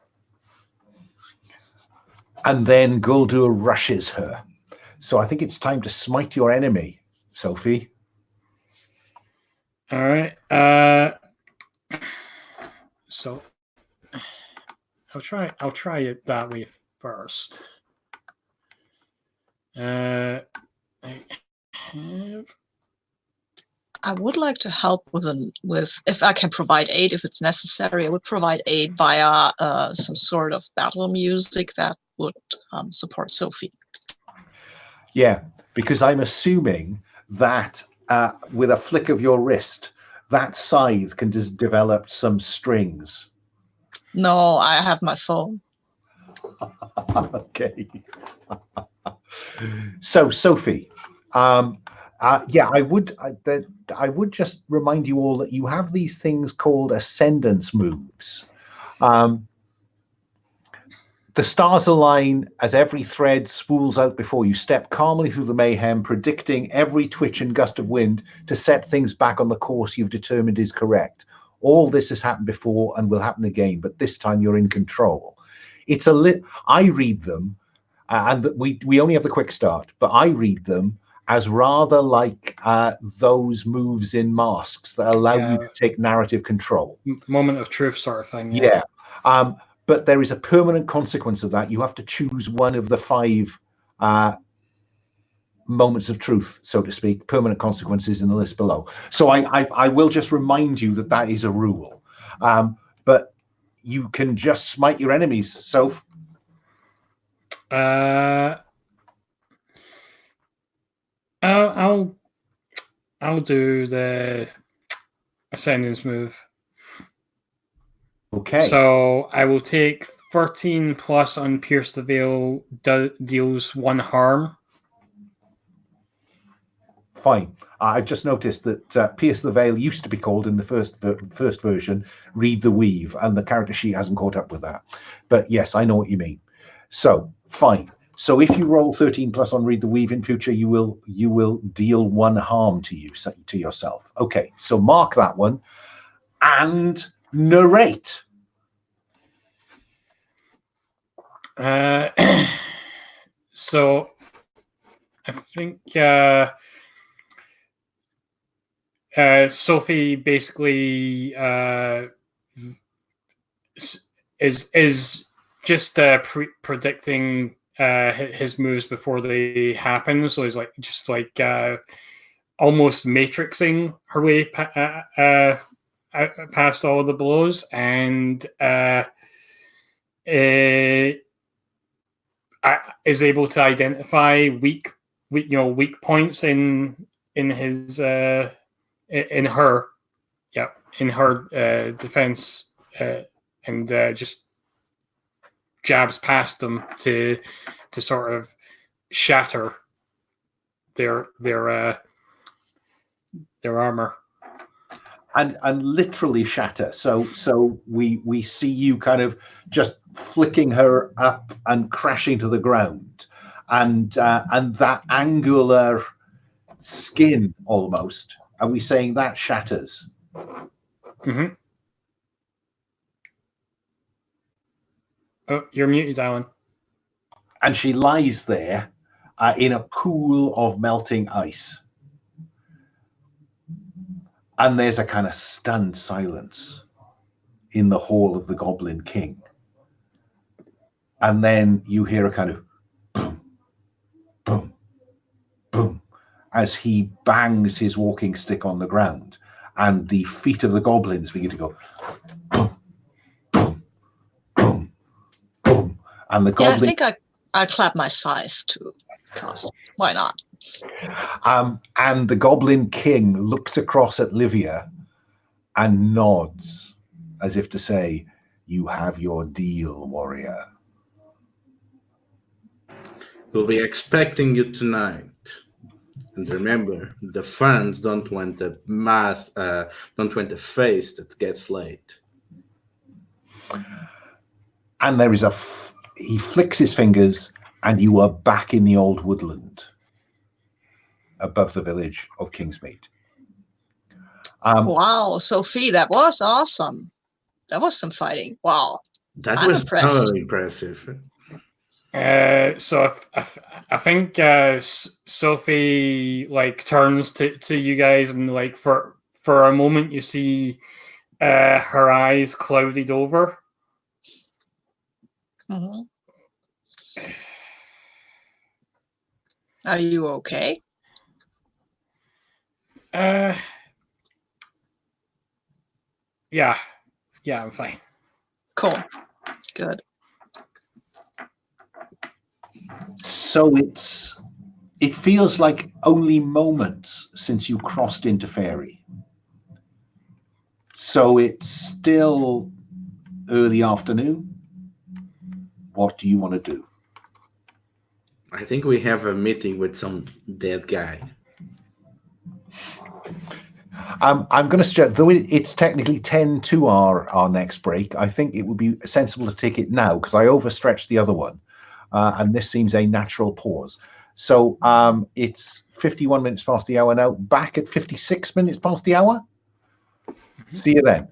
And then Guldur rushes her. So I think it's time to smite your enemy, Sophie. All right. So I'll try it that way first. I would like to help with if I can provide aid, if it's necessary. I would provide aid via some sort of battle music that would support Sophie. Yeah, because I'm assuming that with a flick of your wrist, that scythe can just develop some strings. No, I have my phone. Okay. So, Sophie, I would just remind you all that you have these things called ascendance moves. The The stars align as every thread spools out before you. Step calmly through the mayhem, predicting every twitch and gust of wind to set things back on the course you've determined is correct. All this has happened before and will happen again, but this time you're in control. It's I read them, and we only have the quick start, but I read them as rather like those moves in Masks that allow you to take narrative control. Moment of truth sort of thing. Yeah. But there is a permanent consequence of that. You have to choose one of the 5 moments of truth, so to speak, permanent consequences in the list below. So I will just remind you that is a rule. But you can just smite your enemies. Soph? I'll do the Ascendance move. Okay. So I will take 13 plus on Pierce the Veil, deals 1 harm. Fine. I've just noticed that Pierce the Veil used to be called in the first version Read the Weave, and the character sheet hasn't caught up with that. But yes, I know what you mean. So fine. So if you roll 13 plus on Read the Weave in future, you will deal 1 harm to yourself. Okay. So mark that one and narrate. So I think Sophie basically is just predicting his moves before they happen. So he's just almost matrixing her way past all the blows, and is able to identify weak points in his in her defense, and just jabs past them to sort of shatter their armor. And literally shatter. So we see you kind of just flicking her up and crashing to the ground, and that angular skin almost. Are we saying that shatters? Mm-hmm. Oh, you're muted, Alan. And she lies there in a pool of melting ice. And there's a kind of stunned silence in the hall of the Goblin King. And then you hear a kind of boom, boom, boom, as he bangs his walking stick on the ground. And the feet of the goblins begin to go boom, boom, boom, boom. And the goblin... Yeah, I think I clap my size too, because why not? And the Goblin King looks across at Livia and nods as if to say, "You have your deal, warrior." We'll be expecting you tonight. And remember, the fans don't want a face that gets late. And there is he flicks his fingers, and you are back in the old woodland above the village of Kingsmead. Wow, Sophie, that was awesome. That was some fighting. Wow. That was so impressive. So I think Sophie turns to you guys, and for a moment you see her eyes clouded over. Mm-hmm. Are you okay? Yeah, I'm fine. Cool. Good. So it feels like only moments since you crossed into Faery. So it's still early afternoon. What do you want to do? I think we have a meeting with some dead guy. I'm going to suggest, though it's technically 10 to our next break, I think it would be sensible to take it now because I overstretched the other one, and this seems a natural pause. So it's 51 minutes past the hour now, back at 56 minutes past the hour. See you then.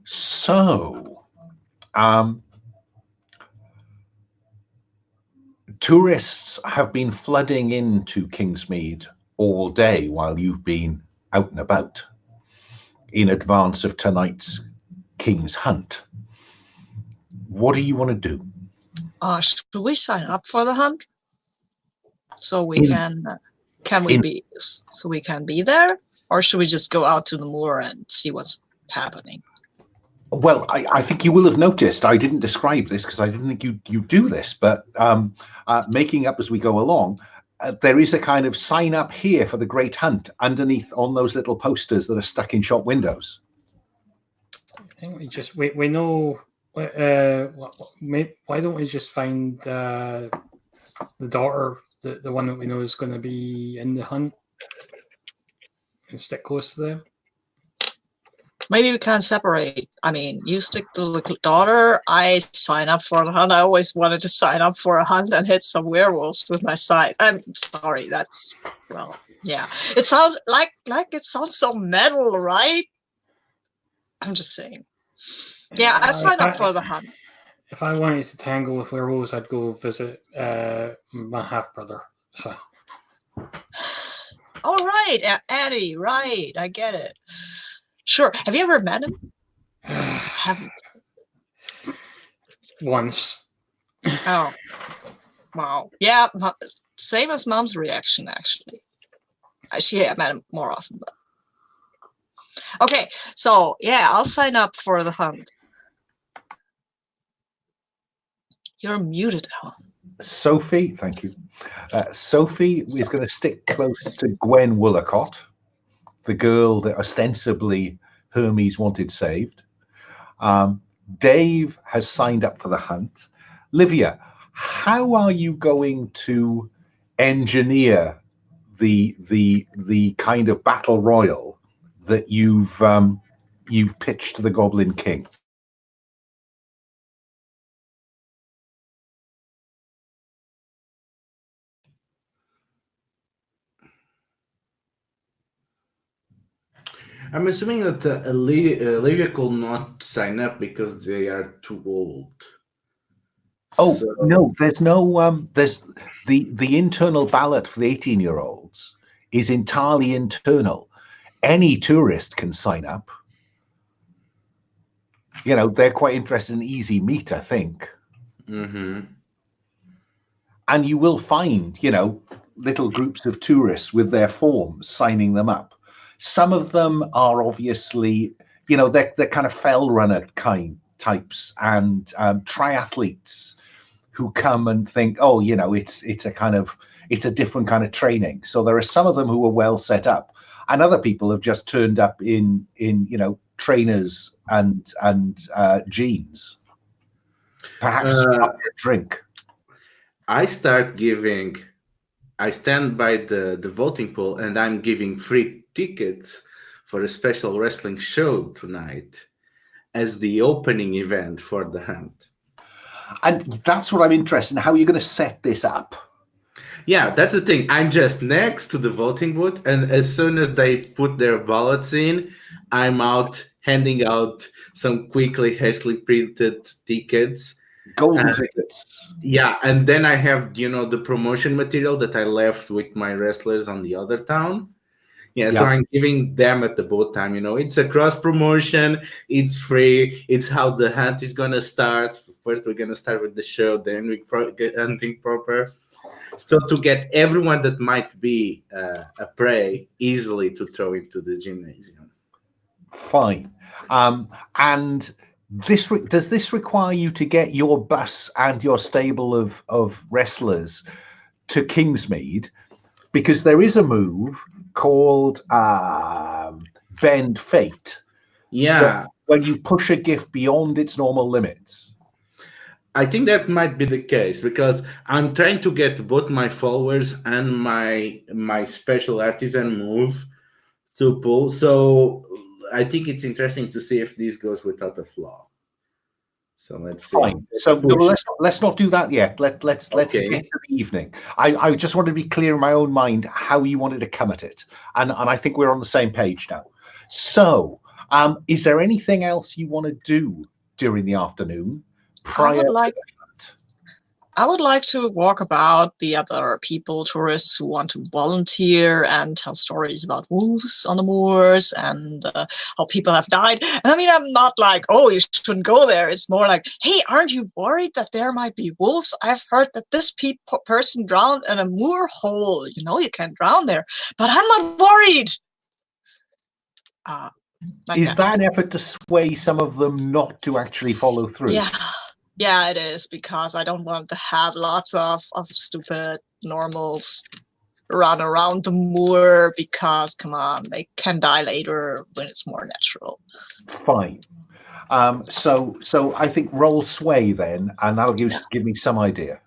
So, tourists have been flooding into Kingsmead all day while you've been out and about in advance of tonight's King's Hunt. What do you want to do? Should we sign up for the hunt so we can be there, or should we just go out to the moor and see what's happening? Well, I think you will have noticed I didn't describe this because I didn't think you do this, but making up as we go along, there is a kind of sign up here for the Great Hunt underneath on those little posters that are stuck in shop windows. I think we know. Why don't we just find the daughter, the one that we know is going to be in the hunt, and stick close to them? Maybe we can separate. I mean, you stick to the daughter, I sign up for the hunt. I always wanted to sign up for a hunt and hit some werewolves with my scythe. I'm sorry, that's, well, yeah. It sounds like it sounds so metal, right? I'm just saying. Yeah, I sign up for the hunt. If I wanted to tangle with werewolves, I'd go visit my half-brother. So. All right, Eddie, right, I get it. Sure. Have you ever met him? Haven't. Once. Oh. Wow. Yeah, same as Mom's reaction, actually. She met him more often, though. Okay, so, yeah, I'll sign up for the hunt. You're muted, huh? Sophie, thank you. Sophie is going to stick close to Gwen Woolacott, the girl that ostensibly Hermes wanted saved. Dave has signed up for the hunt. Livia, how are you going to engineer the kind of battle royal that you've pitched to the Goblin King? I'm assuming that Livia could not sign up because they are too old. Oh, so, no, there's no there's the internal ballot for the 18-year-olds is entirely internal. Any tourist can sign up. You know, they're quite interested in easy meat, I think. Mm-hmm. And you will find, you know, little groups of tourists with their forms signing them up. Some of them are obviously, you know, they're kind of fell runner kind types and triathletes who come and think, oh, you know, it's a different kind of training. So there are some of them who are well set up, and other people have just turned up in you know, trainers and jeans, perhaps a drink. I stand by the voting poll, and I'm giving free tickets for a special wrestling show tonight as the opening event for the hunt. And that's what I'm interested in. How are you going to set this up? Yeah, that's the thing. I'm just next to the voting booth, and as soon as they put their ballots in, I'm out handing out some quickly, hastily printed tickets. Golden tickets. Yeah, and then I have, you know, the promotion material that I left with my wrestlers on the other town. Yeah, so I'm giving them at the both time, you know, it's a cross promotion, it's free, it's how the hunt is going to start. First, we're going to start with the show, then we get hunting proper. So to get everyone that might be a prey easily to throw into the gymnasium. Fine. And does this require you to get your bus and your stable of wrestlers to Kingsmead? Because there is a move called Bend Fate. Yeah. When you push a gift beyond its normal limits. I think that might be the case, because I'm trying to get both my followers and my special artisan move to pull. So I think it's interesting to see if this goes without a flaw. So let's see. Fine. So let's not do that yet. Let's get to the evening. I just wanted to be clear in my own mind how you wanted to come at it, and I think we're on the same page now. So Is there anything else you want to do during the afternoon prior to that? I would like to walk about the other people, tourists who want to volunteer and tell stories about wolves on the moors and how people have died. And I mean, I'm not like, oh, you shouldn't go there. It's more like, hey, aren't you worried that there might be wolves? I've heard that this person drowned in a moor hole. You know, you can't drown there, but I'm not worried. Is that an effort to sway some of them not to actually follow through? Yeah, it is, because I don't want to have lots of stupid normals run around the moor, because, come on, they can die later when it's more natural. Fine. So I think roll sway then, and that'll give me some idea.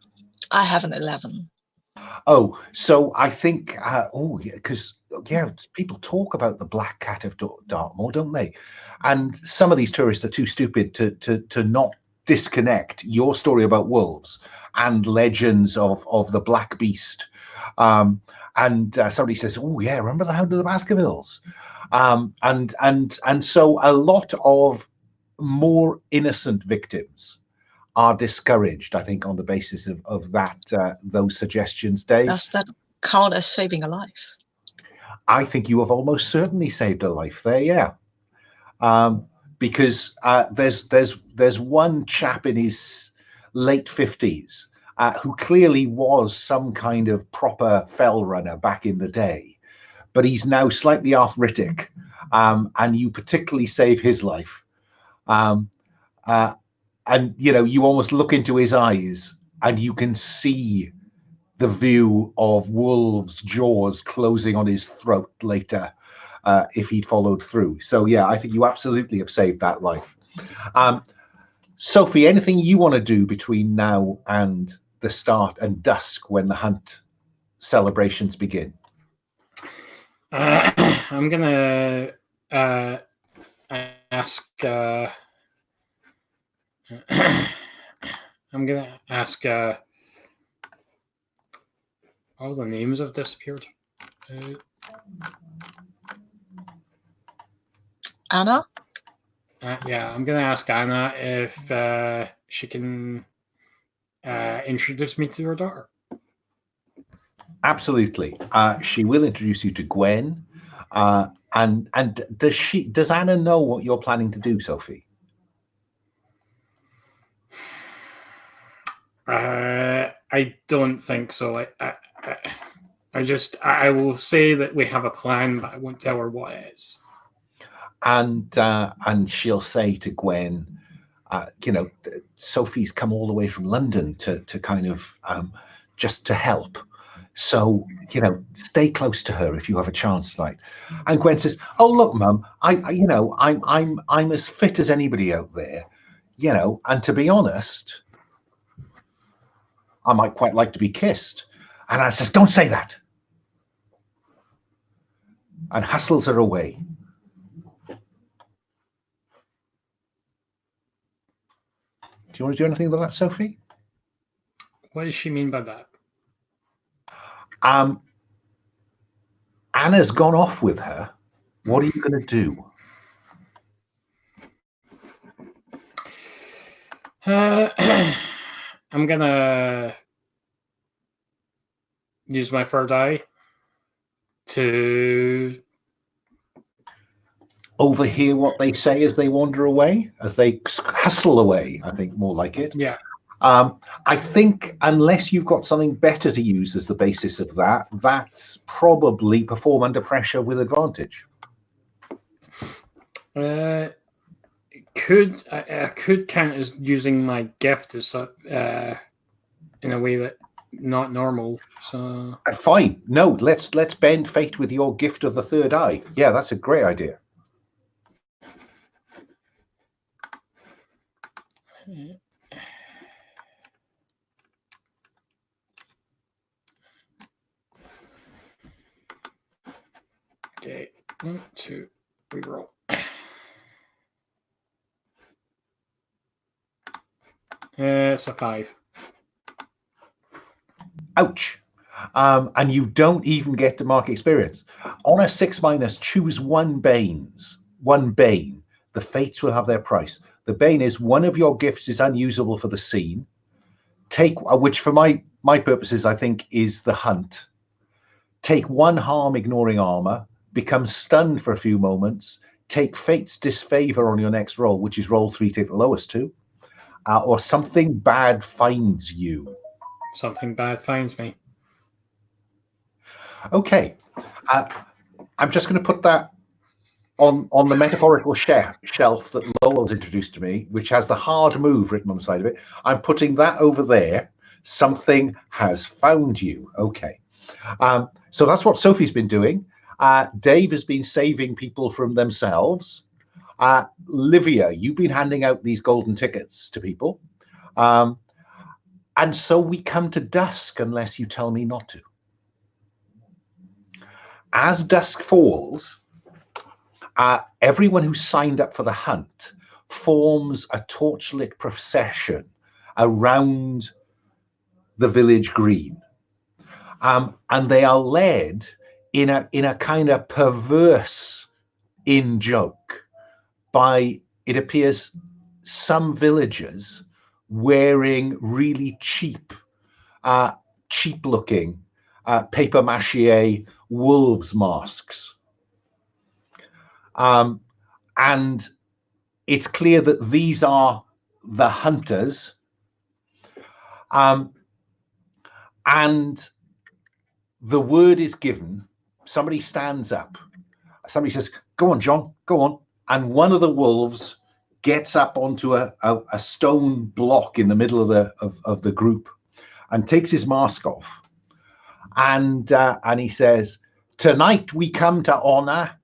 I have an 11. Oh, so I think, because people talk about the Black Cat of Dartmoor, don't they? And some of these tourists are too stupid to not disconnect your story about wolves and legends of the Black Beast. And somebody says, oh yeah, remember the Hound of the Baskervilles? And so a lot of more innocent victims are discouraged, I think, on the basis of that those suggestions, Dave. Does that count as saving a life? I think you have almost certainly saved a life there, yeah. Because there's one chap in his late 50s who clearly was some kind of proper fell runner back in the day, but he's now slightly arthritic, and you particularly save his life. And you almost look into his eyes and you can see the view of wolves' jaws closing on his throat later if he'd followed through. So yeah, I think you absolutely have saved that life. Sophie, anything you want to do between now and the start and dusk when the hunt celebrations begin? I'm gonna ask. I'm gonna ask. All the names have disappeared. Anna? Yeah, I'm gonna ask Anna if she can introduce me to her daughter. Absolutely. She will introduce you to Gwen. And does Anna know what you're planning to do, Sophie? I don't think so. I will say that we have a plan, but I won't tell her what it is. And she'll say to Gwen, Sophie's come all the way from London to kind of just to help. So, stay close to her if you have a chance tonight. And Gwen says, "Oh, look, Mum, I'm as fit as anybody out there, and to be honest, I might quite like to be kissed." And Anna says, "Don't say that," and hustles her away. Do you want to do anything about that, Sophie? What does she mean by that? Anna's gone off with her. What are you going to do? I'm going to use my third eye to overhear what they say as they wander away, as they hustle away, I think more like it. Yeah. I think unless you've got something better to use as the basis of that, that's probably perform under pressure with advantage. I could count as using my gift as in a way that not normal. So fine. No, let's bend fate with your gift of the third eye. Yeah, that's a great idea. Okay, 1, 2, reroll. It's a 5. Ouch. And you don't even get to mark experience. On a 6-, choose one Banes. one bane. The fates will have their price. The bane is one of your gifts is unusable for the scene. Take, which for my purposes, I think is the hunt. Take 1 harm ignoring armor, become stunned for a few moments, take fate's disfavor on your next roll, which is roll 3, take the lowest 2, or something bad finds you. Something bad finds me. Okay. I'm just going to put that on the metaphorical shelf that Lowell's introduced to me, which has the hard move written on the side of it. I'm putting that over there. Something has found you. Okay. So that's what Sophie's been doing. Dave has been saving people from themselves. Livia, you've been handing out these golden tickets to people. And so we come to dusk unless you tell me not to. As dusk falls, everyone who signed up for the hunt forms a torchlit procession around the village green. And they are led in a kind of perverse in-joke by, it appears, some villagers wearing really cheap-looking papier-mâché wolves masks. And it's clear that these are the hunters. And the word is given. Somebody stands up. Somebody says, "Go on, John, go on." And one of the wolves gets up onto a stone block in the middle of the group and takes his mask off. And he says, "Tonight we come to honor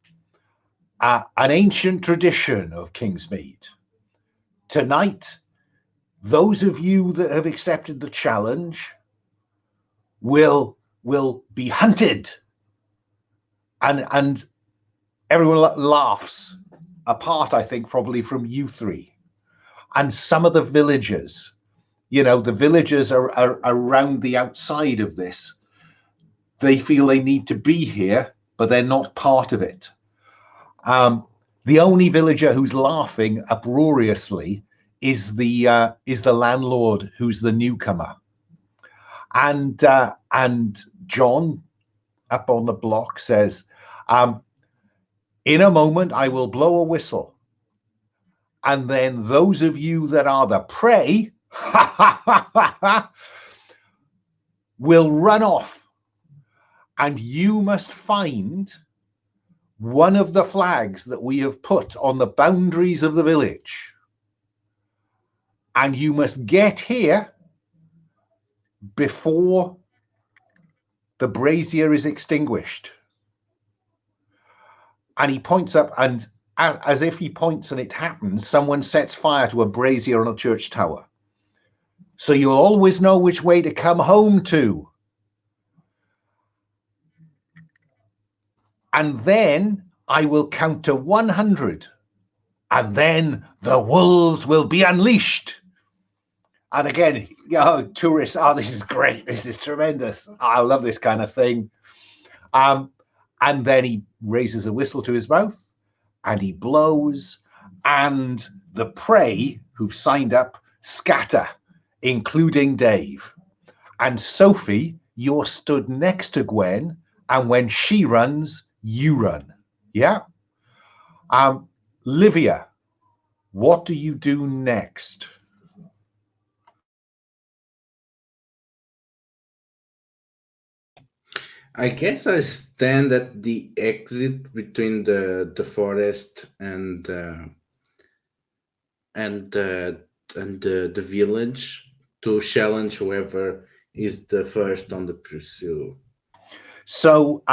an ancient tradition of Kingsmead. Tonight, those of you that have accepted the challenge will be hunted." And everyone laughs, apart, I think, probably from you three. And some of the villagers, the villagers are around the outside of this. They feel they need to be here, but they're not part of it. The only villager who's laughing uproariously is the landlord, who's the newcomer. And John, up on the block, says, "In a moment, I will blow a whistle. And then those of you that are the prey will run off. And you must find one of the flags that we have put on the boundaries of the village. And you must get here before the brazier is extinguished." And he points up, and as if he points and it happens, someone sets fire to a brazier on a church tower. So you'll always know which way to come home to. And then I will count to 100. And then the wolves will be unleashed. And again, tourists, this is great. This is tremendous. I love this kind of thing. And then he raises a whistle to his mouth and he blows, and the prey who've signed up scatter, including Dave. And Sophie, you're stood next to Gwen, and when she runs, you run. Yeah? Livia, what do you do next? I guess I stand at the exit between the forest and the village to challenge whoever is the first on the pursuit. So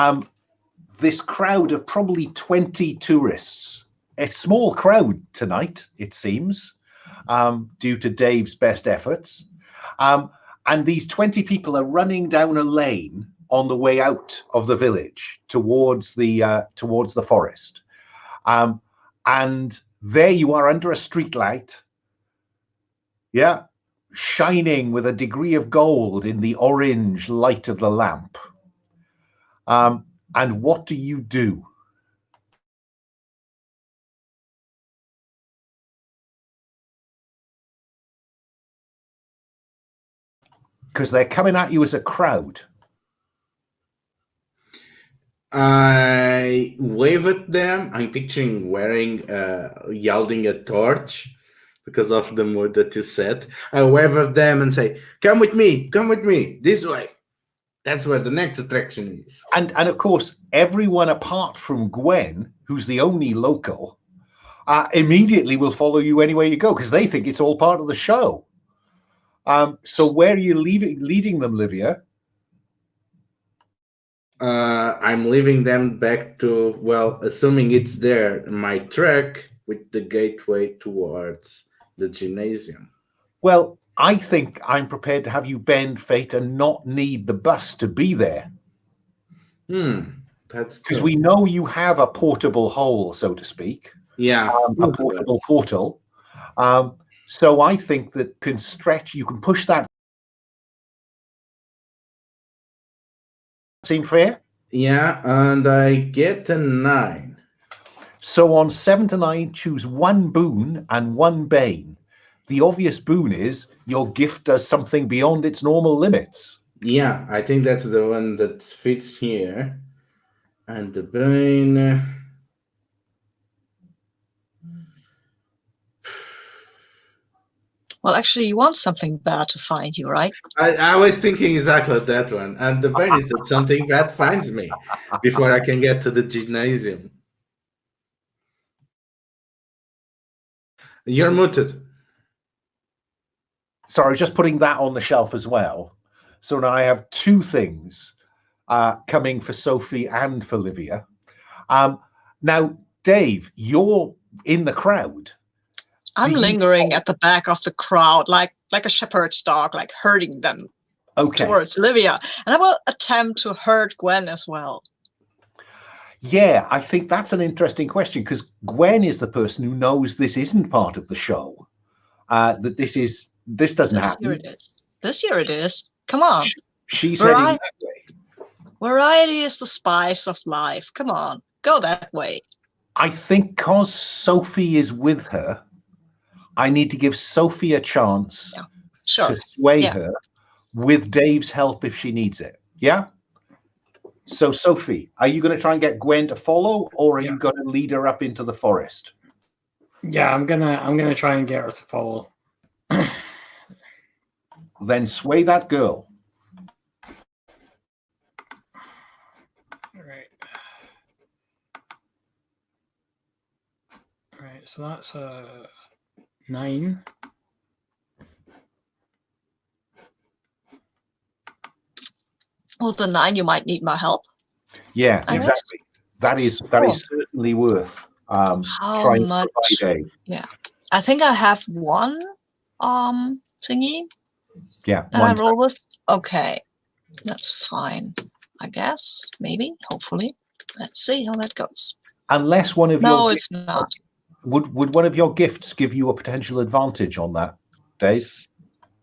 this crowd of probably 20 tourists, a small crowd tonight, it seems, due to Dave's best efforts. And these 20 people are running down a lane on the way out of the village towards the forest. And there you are under a street light, shining with a degree of gold in the orange light of the lamp. And what do you do? because they're coming at you as a crowd. I wave at them. I'm picturing yielding a torch because of the mood that you said. I wave at them and say, come with me, this way. That's where the next attraction is. And of course, everyone apart from Gwen, who's the only local, immediately will follow you anywhere you go because they think it's all part of the show. So where are you leading them, Livia? I'm leaving them back to, well, assuming it's there, my track with the gateway towards the gymnasium. Well, I think I'm prepared to have you bend fate and not need the bus to be there. That's because we know you have a portable hole, so to speak. Yeah, a portable portal. So I think that you can push that. Seem fair? Yeah, and I get a 9. So on 7 to 9, choose one boon and one bane. The obvious boon is your gift does something beyond its normal limits. Yeah, I think that's the one that fits here. And the bane. Well, actually, you want something bad to find you, right? I was thinking exactly that one. And the bane is that something bad finds me before I can get to the gymnasium. You're muted. Sorry, just putting that on the shelf as well. So now I have two things coming for Sophie and for Livia. Now, Dave, you're in the crowd. I'm lingering at the back of the crowd, like a shepherd's dog, like herding them towards Livia. And I will attempt to herd Gwen as well. Yeah, I think that's an interesting question because Gwen is the person who knows this isn't part of the show. That this doesn't happen. This year it is. This year it is. Come on. She's heading that way. Variety is the spice of life. Come on, go that way. I think because Sophie is with her, I need to give Sophie a chance to sway her with Dave's help if she needs it. Yeah? So, Sophie, are you going to try and get Gwen to follow, or are you going to lead her up into the forest? Yeah, I'm gonna try and get her to follow. Then sway that girl. Right, so that's 9. Well, the 9, you might need my help. Yeah, exactly. That is certainly worth trying much? to provide aid. Yeah, I think I have one thingy. Yeah, that I roll with. Okay, that's fine. I guess, maybe, hopefully. Let's see how that goes. Unless one of your it's not. Would one of your gifts give you a potential advantage on that, Dave?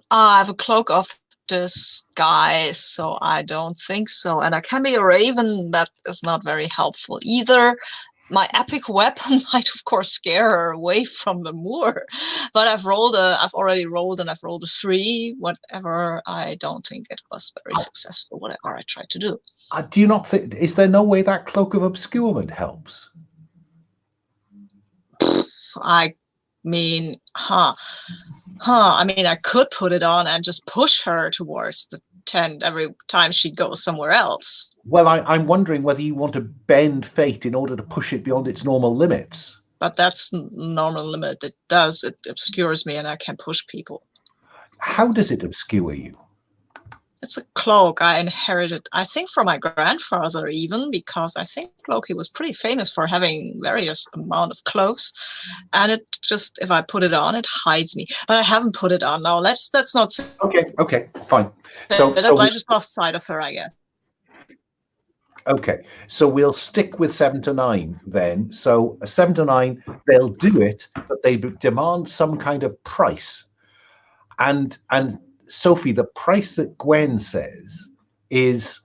I have a cloak of disguise, so I don't think so. And I can be a raven. That is not very helpful either. My epic weapon might, of course, scare her away from the moor. But I've already rolled, and I've rolled a 3. Whatever. I don't think it was very successful. Whatever I tried to do. Do you not think? Is there no way that cloak of obscurement helps? I mean, I mean, I could put it on and just push her towards the tent every time she goes somewhere else. Well, I'm wondering whether you want to bend fate in order to push it beyond its normal limits. But that's normal limit. It obscures me and I can push people. How does it obscure you? It's a cloak I inherited, I think, from my grandfather even, because I think Loki was pretty famous for having various amount of cloaks. And it just, if I put it on, it hides me. But I haven't put it on now. Let's not say. Okay, fine. So I just lost sight of her, I guess. Okay, so we'll stick with 7 to 9 then. So 7 to 9, they'll do it, but they demand some kind of price. And Sophie, the price that Gwen says is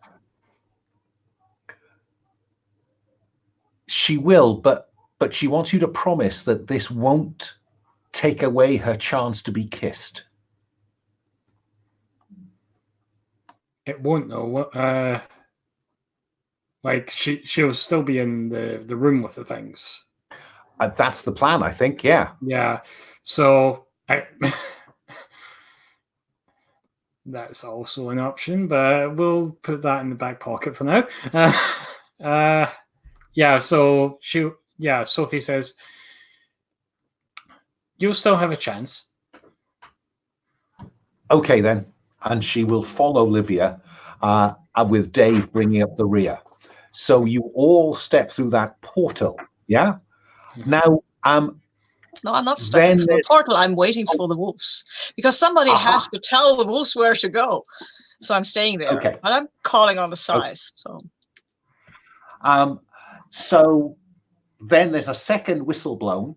she will, but she wants you to promise that this won't take away her chance to be kissed. it won't though. Like she'll still be in the room with the things. That's the plan, I think. Yeah. Yeah. So that's also an option, but we'll put that in the back pocket for now. Yeah. So Sophie says you'll still have a chance. Okay, then. And she will follow Livia with Dave bringing up the rear. So you all step through that portal, yeah? Mm-hmm. Now, no, I'm not stepping through the portal. I'm waiting for the wolves. Because somebody has to tell the wolves where to go. So I'm staying there. Okay. But I'm calling on the sides. Okay. So then there's a second whistle blown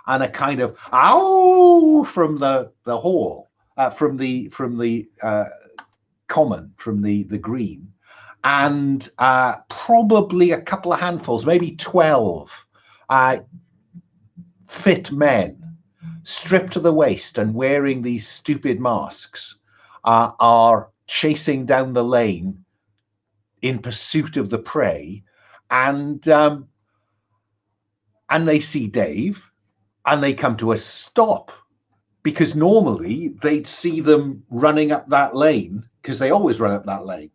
and a kind of ow from the hall. From the common, from the green, and probably a couple of handfuls, maybe 12 fit men, stripped to the waist and wearing these stupid masks, are chasing down the lane in pursuit of the prey, and they see Dave, and they come to a stop. Because normally they'd see them running up that lane, because they always run up that lane.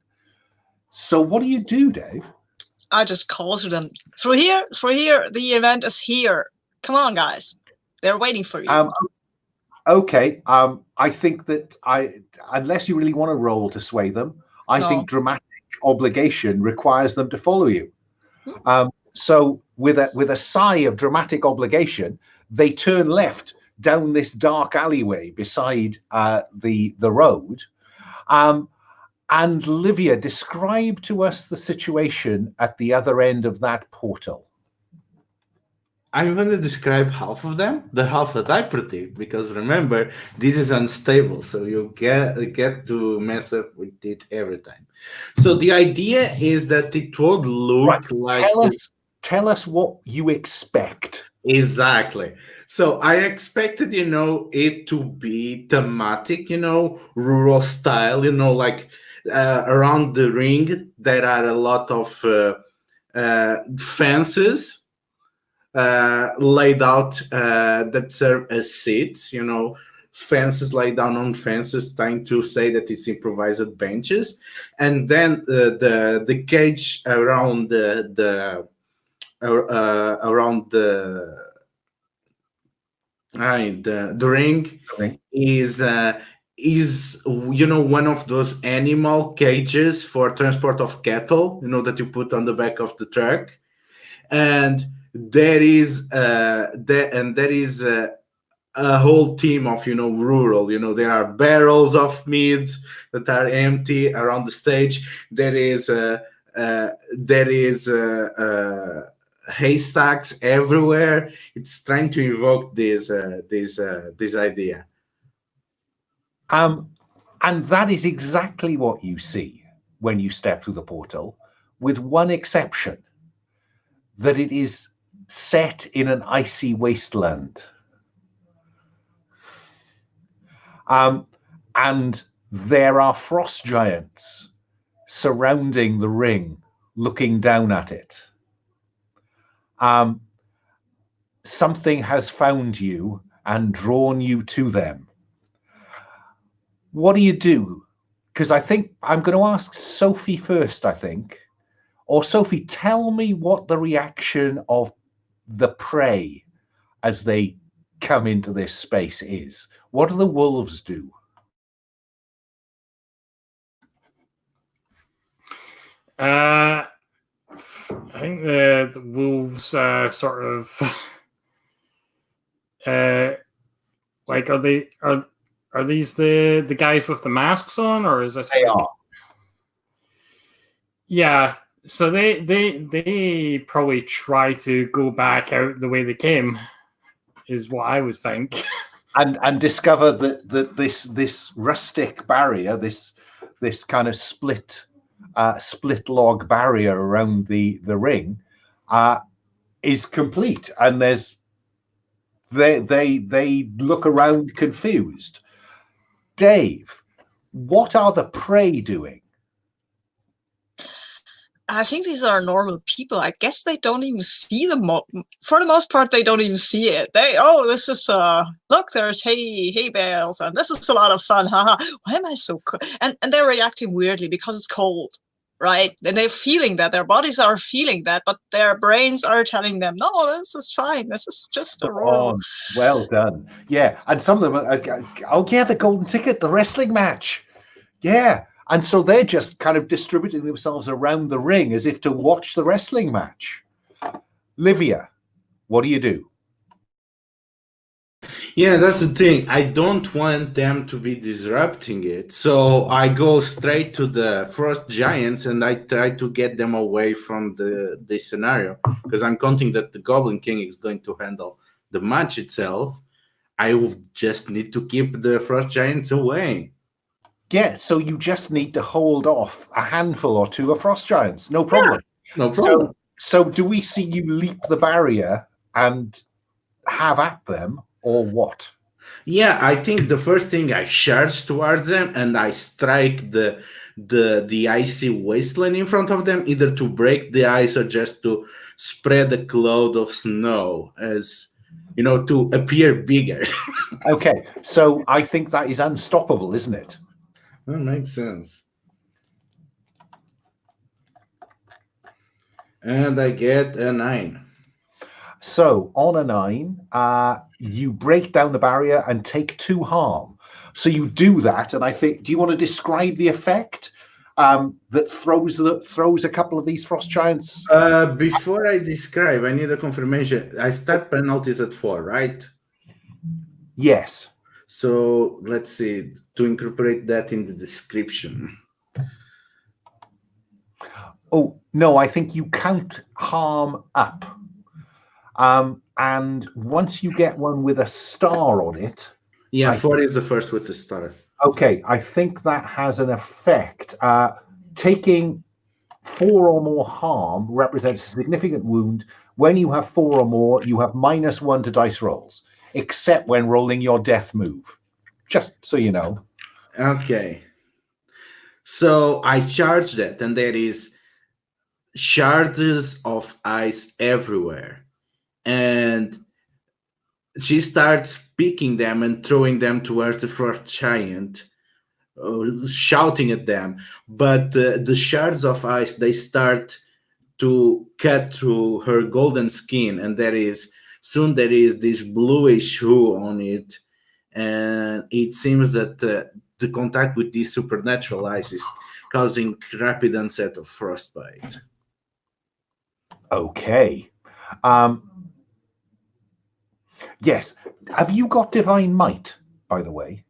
So what do you do, Dave? I just call to them, through here, the event is here. Come on, guys. They're waiting for you. Okay. I think that unless you really want to roll to sway them, I think dramatic obligation requires them to follow you. So with a sigh of dramatic obligation, they turn left down this dark alleyway beside the road. And Livia, describe to us the situation at the other end of that portal. I'm going to describe half of them, the half that I predict, because remember, this is unstable, so you get to mess up with it every time. So the idea is that it would look like... Tell us what you expect. Exactly. So I expected, it to be thematic, rural style, like around the ring, there are a lot of fences laid out that serve as seats, fences laid down on fences, trying to say that it's improvised benches. And then the cage around the ring is one of those animal cages for transport of cattle, that you put on the back of the truck, and there is a whole team of rural. There are barrels of meat that are empty around the stage. There is haystacks everywhere. It's trying to evoke this idea. And that is exactly what you see when you step through the portal, with one exception, that it is set in an icy wasteland. And there are frost giants surrounding the ring, looking down at it. Something has found you and drawn you to them. What do you do? Because I think I'm going to ask Sophie first, I think. Or Sophie, tell me what the reaction of the prey as they come into this space is. What do the wolves do? I think the wolves sort of like are these the guys with the masks on, or is this? They are. Yeah. So they probably try to go back out the way they came, is what I would think. And discover that this rustic barrier, this kind of split log barrier around the ring, is complete, and they look around confused. Dave, what are the prey doing? I think these are normal people. I guess they don't even see for the most part, they don't even see it. This is look, there's hay bales, and this is a lot of fun. Haha. Why am I so cold? And they're reacting weirdly because it's cold, right? And they're feeling that, their bodies are feeling that, but their brains are telling them, no, this is fine. This is just a rule. Well done. Yeah, and some of them are, the golden ticket, the wrestling match. Yeah. And so they're just kind of distributing themselves around the ring as if to watch the wrestling match. Livia, what do you do? Yeah, that's the thing. I don't want them to be disrupting it. So I go straight to the frost giants and I try to get them away from this scenario. Because I'm counting that the Goblin King is going to handle the match itself. I just need to keep the frost giants away. Yeah, so you just need to hold off a handful or two of frost giants. No problem. Yeah, no problem. So do we see you leap the barrier and have at them, or what? Yeah, I think the first thing, I charge towards them and I strike the icy wasteland in front of them, either to break the ice or just to spread a cloud of snow, as to appear bigger. Okay, so I think that is unstoppable, isn't it? That makes sense. And I get a 9. So on a 9, you break down the barrier and take 2 harm. So you do that, and I think, do you want to describe the effect that throws a couple of these frost giants? Before I describe, I need a confirmation. I start penalties at 4, right? Yes. So let's see, to incorporate that in the description. Oh, no, I think you count harm up. And once you get one with a star on it... Yeah, 4 is the first with the star. Okay, I think that has an effect. Taking 4 or more harm represents a significant wound. When you have 4 or more, you have -1 to dice rolls, except when rolling your death move. Just so you know. Okay. So I charge that, and there is shards of ice everywhere. And she starts picking them and throwing them towards the frost giant, shouting at them. But the shards of ice, they start to cut through her golden skin, and there is this bluish hue on it. And it seems that the contact with this supernatural ice is causing rapid onset of frostbite. Okay. Yes. Have you got Divine Might, by the way?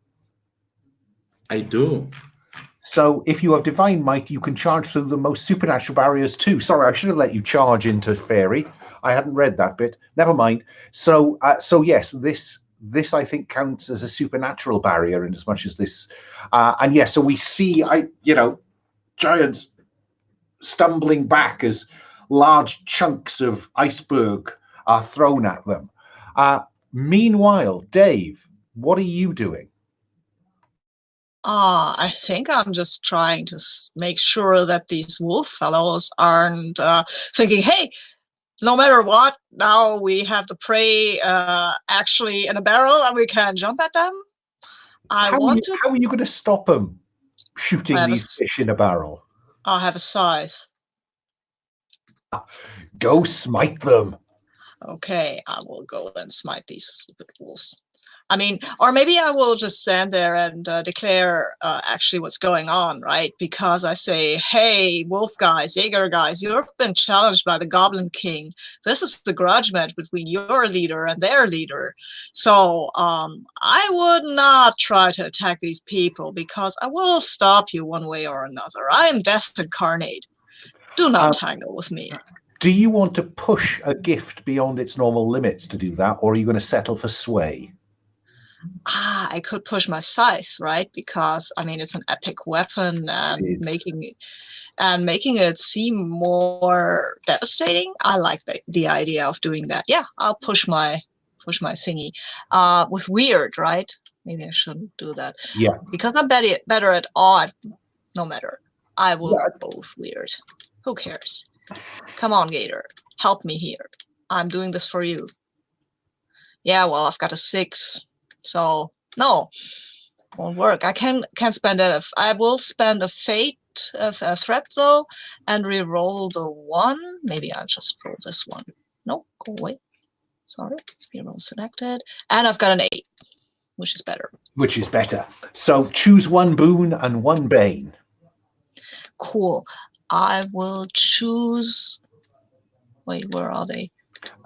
I do. So if you have Divine Might, you can charge through the most supernatural barriers too. Sorry, I should have let you charge into Faery. I hadn't read that bit. Never mind. So yes, this I think counts as a supernatural barrier in as much as this. And yes, so we see, giants stumbling back as large chunks of iceberg are thrown at them. Meanwhile, Dave, what are you doing? I think I'm just trying to make sure that these wolf fellows aren't thinking, hey, no matter what, now we have the prey actually in a barrel and we can jump at them. How are you going to stop them shooting these fish in a barrel? I have a scythe. Go smite them. Okay, I will go and smite these wolves. I mean, or maybe I will just stand there and declare actually what's going on, right? Because I say, hey, wolf guys, Jaeger guys, you've been challenged by the Goblin King. This is the grudge match between your leader and their leader. So I would not try to attack these people because I will stop you one way or another. I am Deth incarnate. Do not tangle with me. Do you want to push a gift beyond its normal limits to do that, or are you going to settle for sway? I could push my scythe, right? Because I mean, it's an epic weapon, and making it seem more devastating. I like the idea of doing that. Yeah, I'll push my thingy. With weird, right? Maybe I shouldn't do that. Yeah, because I'm better at odd. No matter, I will both weird. Who cares? Come on, Gator. Help me here. I'm doing this for you. Yeah, well, I've got a 6. So, no. Won't work. I can't spend it. I will spend a fate, a threat, though, and re-roll the 1. Maybe I'll just roll this one. No, go away. Sorry. Reroll selected. And I've got an 8, which is better. Which is better. So choose 1 boon and 1 bane. Cool. I will choose... Wait, where are they?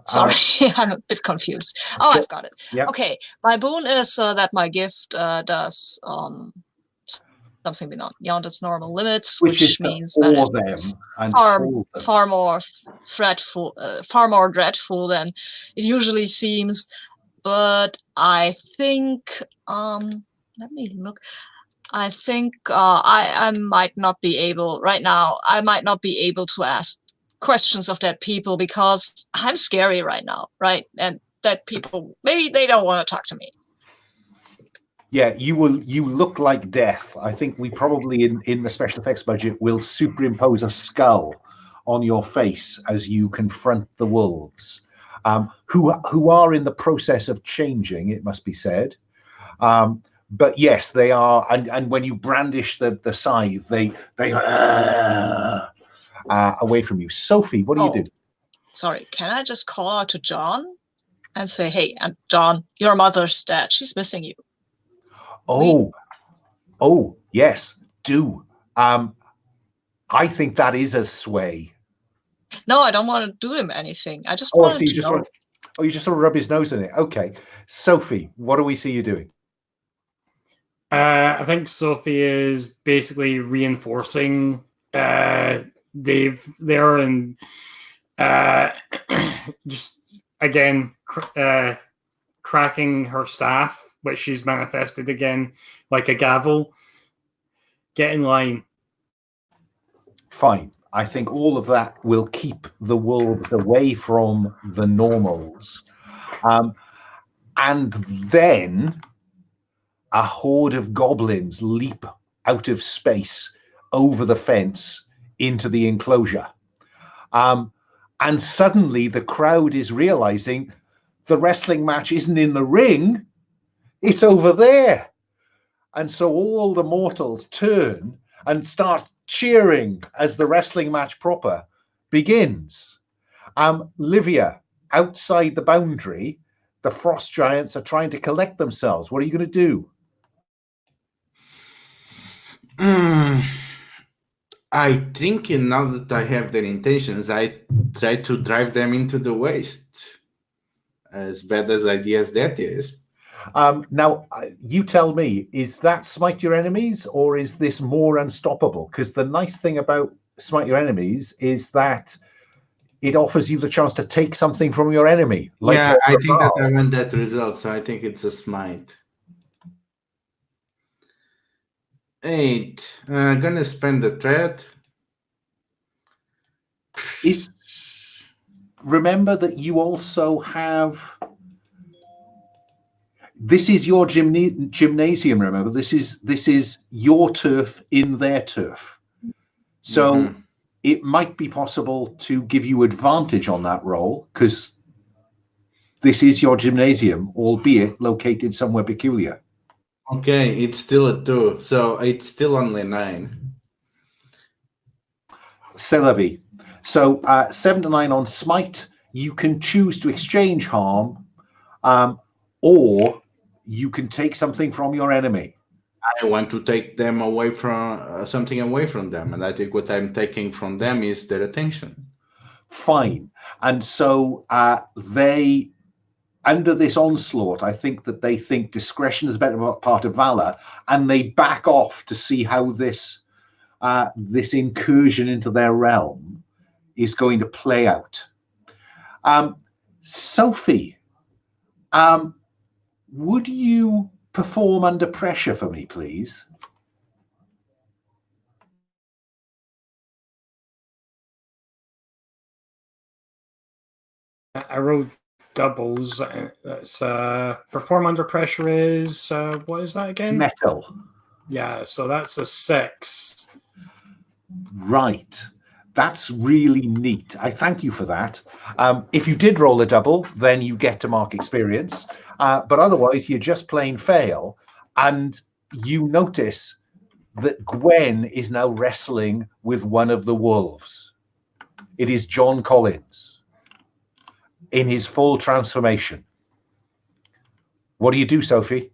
Sorry, I'm a bit confused. Oh, I've got it. Yep. Okay, my boon is that my gift does something beyond its normal limits, which means that it's far more dreadful than it usually seems. But I think, let me look. I think I might not be able right now. I might not be able to ask questions of dead people because I'm scary right now, right? And dead people, maybe they don't want to talk to me. Yeah, you look like Deth. I think we probably in the special effects budget will superimpose a skull on your face as you confront the wolves, who are in the process of changing, it must be said. But yes, they are, and when you brandish the scythe, they away from you. Sophie, what do you do? Sorry, can I just call out to John and say, hey, and John, your mother's dead. She's missing you. Oh, yes, do. I think that is a sway. No, I don't want to do him anything. I just want to you just want to rub his nose in it. Okay. Sophie, what do we see you doing? I think Sophie is basically reinforcing Dave there and just again cracking her staff, which she's manifested again like a gavel. Get in line. Fine. I think all of that will keep the wolves away from the normals. And then a horde of goblins leap out of space over the fence into the enclosure. And suddenly the crowd is realizing the wrestling match isn't in the ring, it's over there. And so all the mortals turn and start cheering as the wrestling match proper begins. Livia, outside the boundary, the frost giants are trying to collect themselves. What are you going to do? I think now that I have their intentions, I try to drive them into the waste. As bad as idea as that is. Now, you tell me, is that smite your enemies or is this more unstoppable? Because the nice thing about smite your enemies is that it offers you the chance to take something from your enemy. Like yeah, I think that I want that result, so I think it's a smite. 8. I'm gonna spend the threat. Remember that you also have. This is your gymnasium. Remember, this is your turf in their turf. So it might be possible to give you advantage on that roll because this is your gymnasium, albeit located somewhere peculiar. Okay, it's still a 2, so it's still only 9. C'est la vie. So 7 to 9 on smite. You can choose to exchange harm, or you can take something from your enemy. I want to take them away from something away from them, and I think what I'm taking from them is their attention. Fine. And so they, under this onslaught, I think that they think discretion is a better part of valor, and they back off to see how this this incursion into their realm is going to play out. Sophie, would you perform under pressure for me, please? I rolled doubles. That's perform under pressure is what is that again? Metal. Yeah, so that's a 6. Right. That's really neat. I thank you for that. If you did roll a double, then you get to mark experience. But otherwise, you're just plain fail. And you notice that Gwen is now wrestling with one of the wolves. It is John Collins in his full transformation. What do you do, Sophie?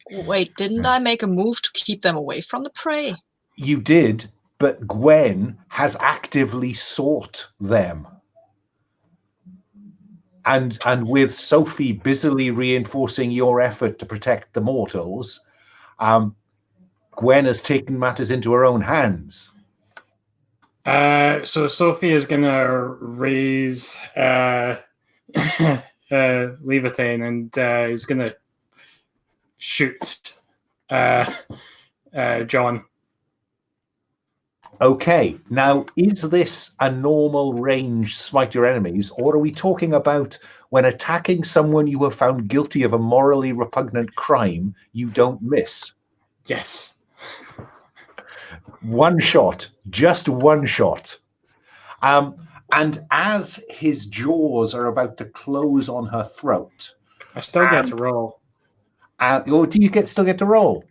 Wait, didn't I make a move to keep them away from the prey? You did, but Gwen has actively sought them. And with Sophie busily reinforcing your effort to protect the mortals, Gwen has taken matters into her own hands. So Sophie is going to raise Leviathan and is going to shoot John. Okay, now is this a normal range smite your enemies, or are we talking about when attacking someone you have found guilty of a morally repugnant crime, you don't miss? Yes. One shot, just one shot. And as his jaws are about to close on her throat, I still get to roll. Or do you still get to roll?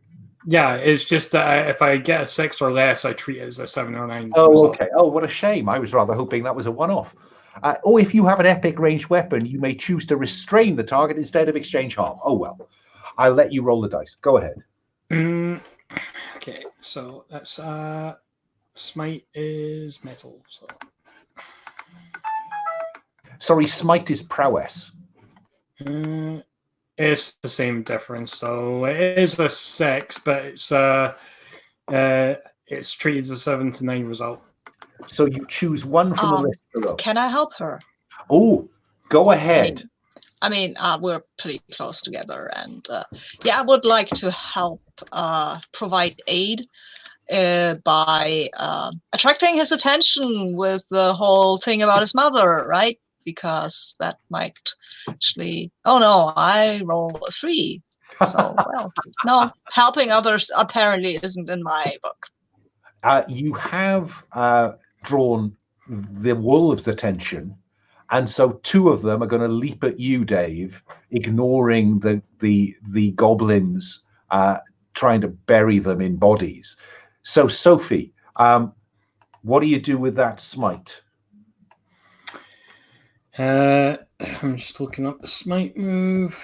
Yeah, it's just that if I get a 6 or less, I treat it as a 7 or 9. Oh, result. okay. Oh, what a shame. I was rather hoping that was a one-off. Or if you have an epic ranged weapon, you may choose to restrain the target instead of exchange harm. Oh, well. I'll let you roll the dice. Go ahead. Okay, so that's smite is metal. So. Sorry, smite is prowess. It's the same difference. So it is a 6, but it's treated as a 7 to 9 result. So you choose one from the list below. Can I help her? Oh, go ahead. I mean, we're pretty close together, and I would like to help provide aid by attracting his attention with the whole thing about his mother, right? Because that might actually... Oh, no, I roll a 3. So, well, no, helping others apparently isn't in my book. You have drawn the wolves' attention, and so 2 of them are going to leap at you, Dave, ignoring the goblins trying to bury them in bodies. So, Sophie, what do you do with that smite? I'm just looking up the smite move.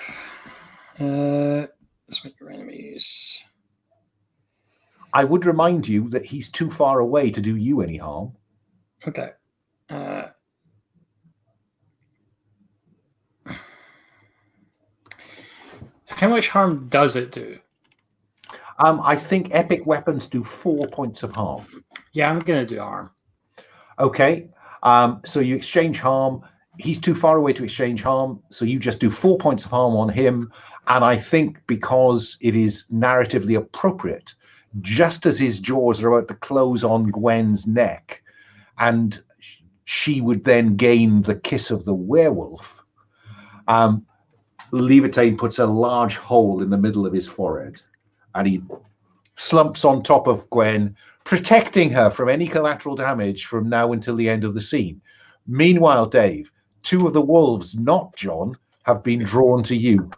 Smite your enemies. I would remind you that he's too far away to do you any harm. Okay. How much harm does it do? I think epic weapons do 4 points of harm. Yeah, I'm going to do harm. Okay. So you exchange harm. He's too far away to exchange harm, so you just do 4 points of harm on him. And I think because it is narratively appropriate, just as his jaws are about to close on Gwen's neck, and she would then gain the kiss of the werewolf, Leviathan puts a large hole in the middle of his forehead, and he slumps on top of Gwen, protecting her from any collateral damage from now until the end of the scene. Meanwhile, Dave, 2 of the wolves, not John, have been drawn to you.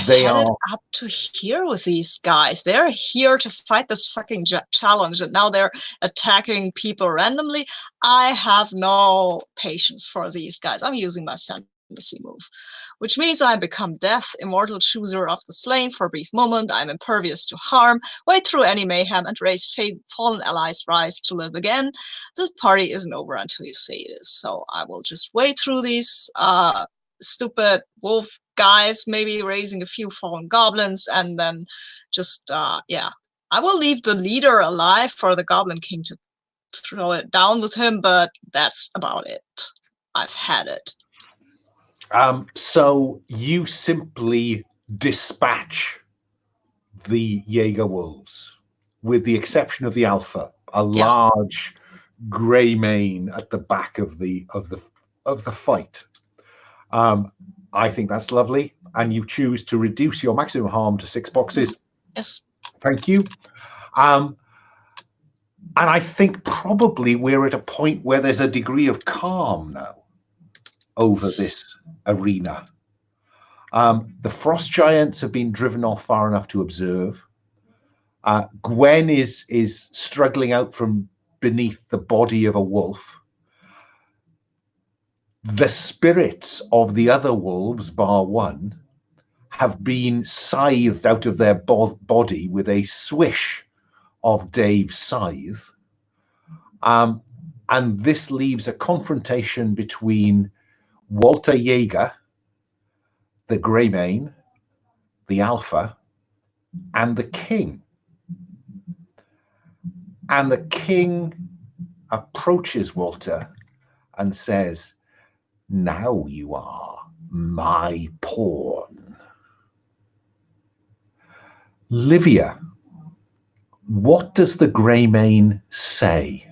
They are up to here with these guys. They're here to fight this fucking challenge, and now they're attacking people randomly. I have no patience for these guys. I'm using my fantasy move, which means I become Deth, immortal chooser of the slain. For a brief moment, I'm impervious to harm, wade through any mayhem, and raise fallen allies rise to live again. This party isn't over until you say it is, so I will just wade through these stupid wolf guys, maybe raising a few fallen goblins, and then just I will leave the leader alive for the Goblin King to throw it down with him, but that's about it. I've had it. So you simply dispatch the Jaeger wolves, with the exception of the alpha, a large grey mane at the back of the fight. I think that's lovely, and you choose to reduce your maximum harm to 6 boxes. Yes. Thank you. I think probably we're at a point where there's a degree of calm now over this arena. The frost giants have been driven off far enough to observe. Gwen is struggling out from beneath the body of a wolf. The spirits of the other wolves, bar one, have been scythed out of their body with a swish of Dave's scythe. And this leaves a confrontation between Walter Jaeger, the Greymane, the Alpha, and the King. And the King approaches Walter and says, "Now you are my pawn." Livia, what does the Greymane say?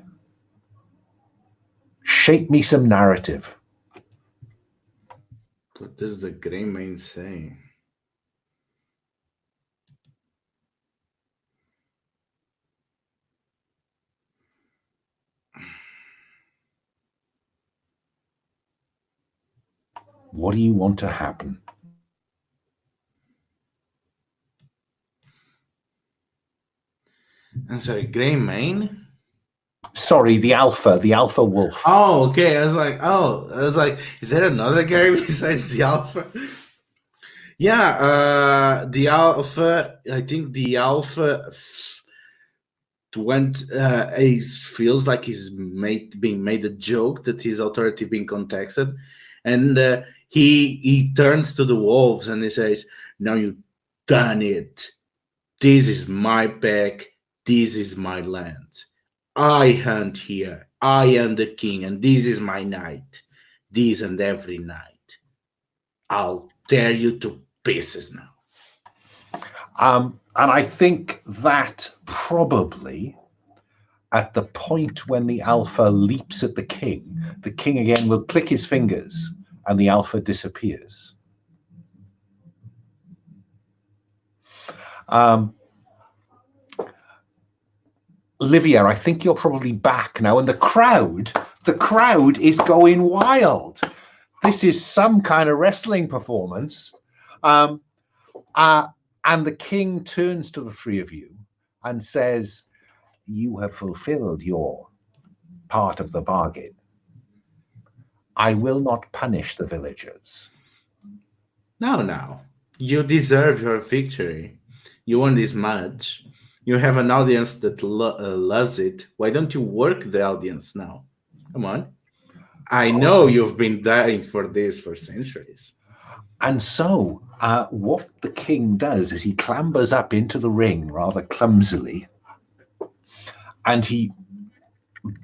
Shape me some narrative. What does the Greymane say? What do you want to happen? I'm sorry, Greymane? Sorry, the Alpha wolf. Oh, okay. I was like, is there another guy besides the Alpha? Yeah, the Alpha. I think the Alpha feels like he's being made a joke, that his authority being contested, and he turns to the wolves and he says, "Now you've done it. This is my pack. This is my land. I hunt here. I am the king, and this is my night. This and every night. I'll tear you to pieces now." And I think that probably at the point when the Alpha leaps at the King again will click his fingers and the Alpha disappears. Livia, I think you're probably back now, and the crowd is going wild. This is some kind of wrestling performance. And the King turns to the three of you and says, "You have fulfilled your part of the bargain. I will not punish the villagers." No. You deserve your victory. You won this match. You have an audience that loves it. Why don't you work the audience now? Come on. I know you've been dying for this for centuries. And so what the King does is he clambers up into the ring rather clumsily, and he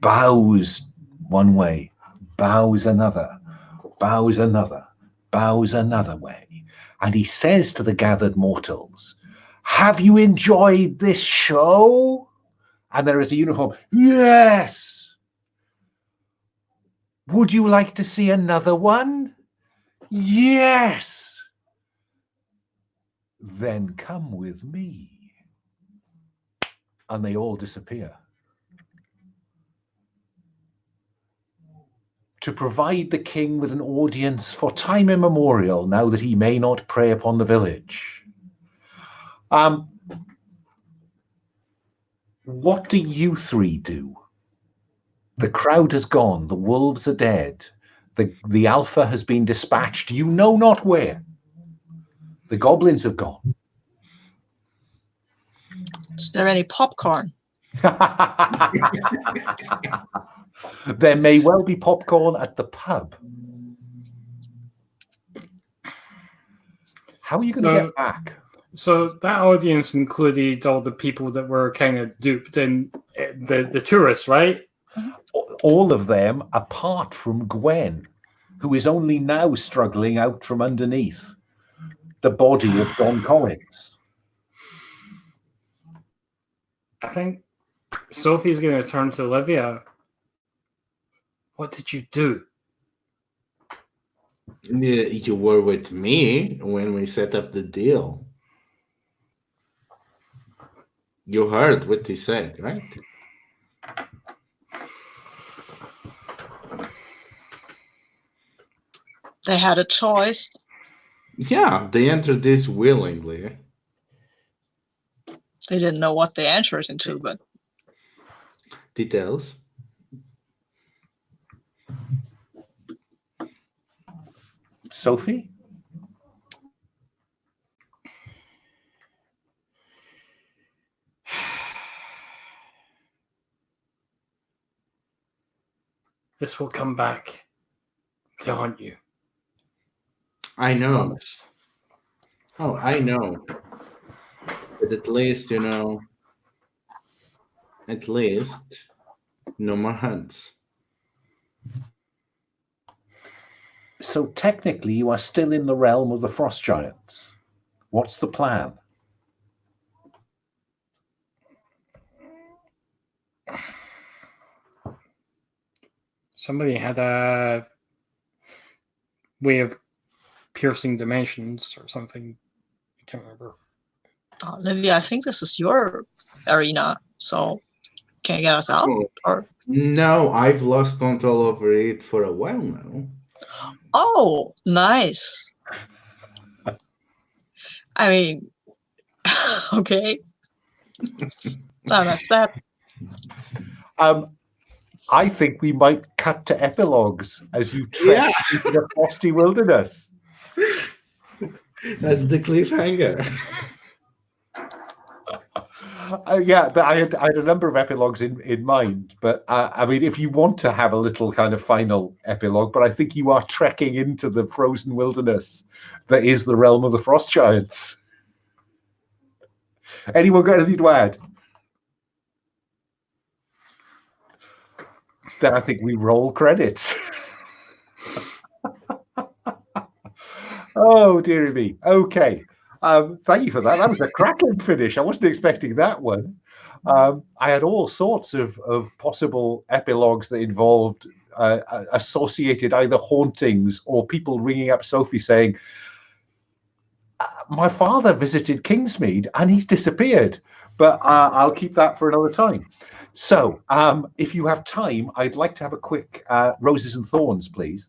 bows one way, bows another, bows another, bows another way. And he says to the gathered mortals, "Have you enjoyed this show?" And there is a uniform, "Yes." "Would you like to see another one?" "Yes." "Then come with me." And they all disappear. To provide the King with an audience for time immemorial, now that he may not prey upon the village. What do you three do? The crowd has gone. The wolves are dead. The Alpha has been dispatched. You know not where. The goblins have gone. Is there any popcorn? There may well be popcorn at the pub. How are you going to get back? So that audience included all the people that were kind of duped and the tourists, right? All of them, apart from Gwen, who is only now struggling out from underneath the body of Don Collins. I think Sophie's going to turn to Livia. What did you do? You were with me when we set up the deal. You heard what he said, right? They had a choice. Yeah, they entered this willingly. They didn't know what they entered into, but Details. Sophie? This will come back to haunt you. I know. Promise. Oh, I know. But at least, no more hunts. So technically, you are still in the realm of the frost giants. What's the plan? Somebody had a way of piercing dimensions or something. I can't remember. Livia, I think this is your arena, so can you get us out? Oh. Or No, I've lost control over it for a while now. oh, nice. I mean, okay. No, that's that. I think we might cut to epilogues as you trek into the frosty wilderness. That's the cliffhanger. I had a number of epilogues in mind, but I mean, if you want to have a little kind of final epilogue, but I think you are trekking into the frozen wilderness that is the realm of the frost giants. Anyone got anything to add? Then I think we roll credits. Oh, dearie me. Okay. Thank you for that. That was a cracking finish. I wasn't expecting that one. I had all sorts of possible epilogues that involved associated either hauntings or people ringing up Sophie saying, my father visited Kingsmead and he's disappeared. But I'll keep that for another time. So if you have time, I'd like to have a quick Roses and Thorns, please.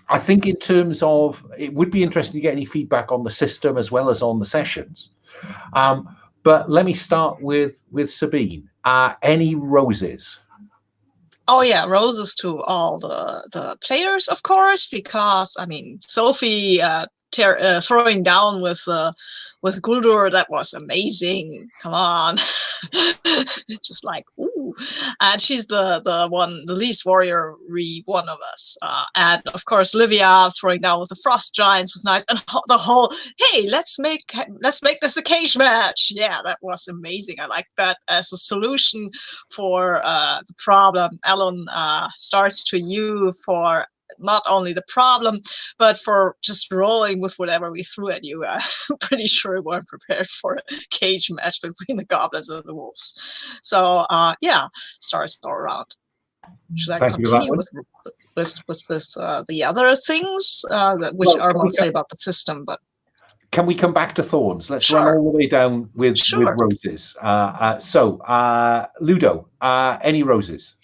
I think in terms of, it would be interesting to get any feedback on the system as well as on the sessions. But let me start with Sabine. Any roses? Oh yeah, roses to all the players, of course, because I mean Sophie throwing down with Guldur, that was amazing. Come on, just like ooh, and she's the least warrior-y one of us, and of course Livia throwing down with the frost giants was nice, and the whole hey let's make this a cage match. Yeah, that was amazing. I like that as a solution for the problem. Alun starts to you for not only the problem, but for just rolling with whatever we threw at you. I'm pretty sure we weren't prepared for a cage match between the goblins and the wolves. So yeah, stars all around. Should I continue with the other things, which are mostly about the system? But can we come back to thorns? Let's run all the way down with roses. So Ludo, any roses?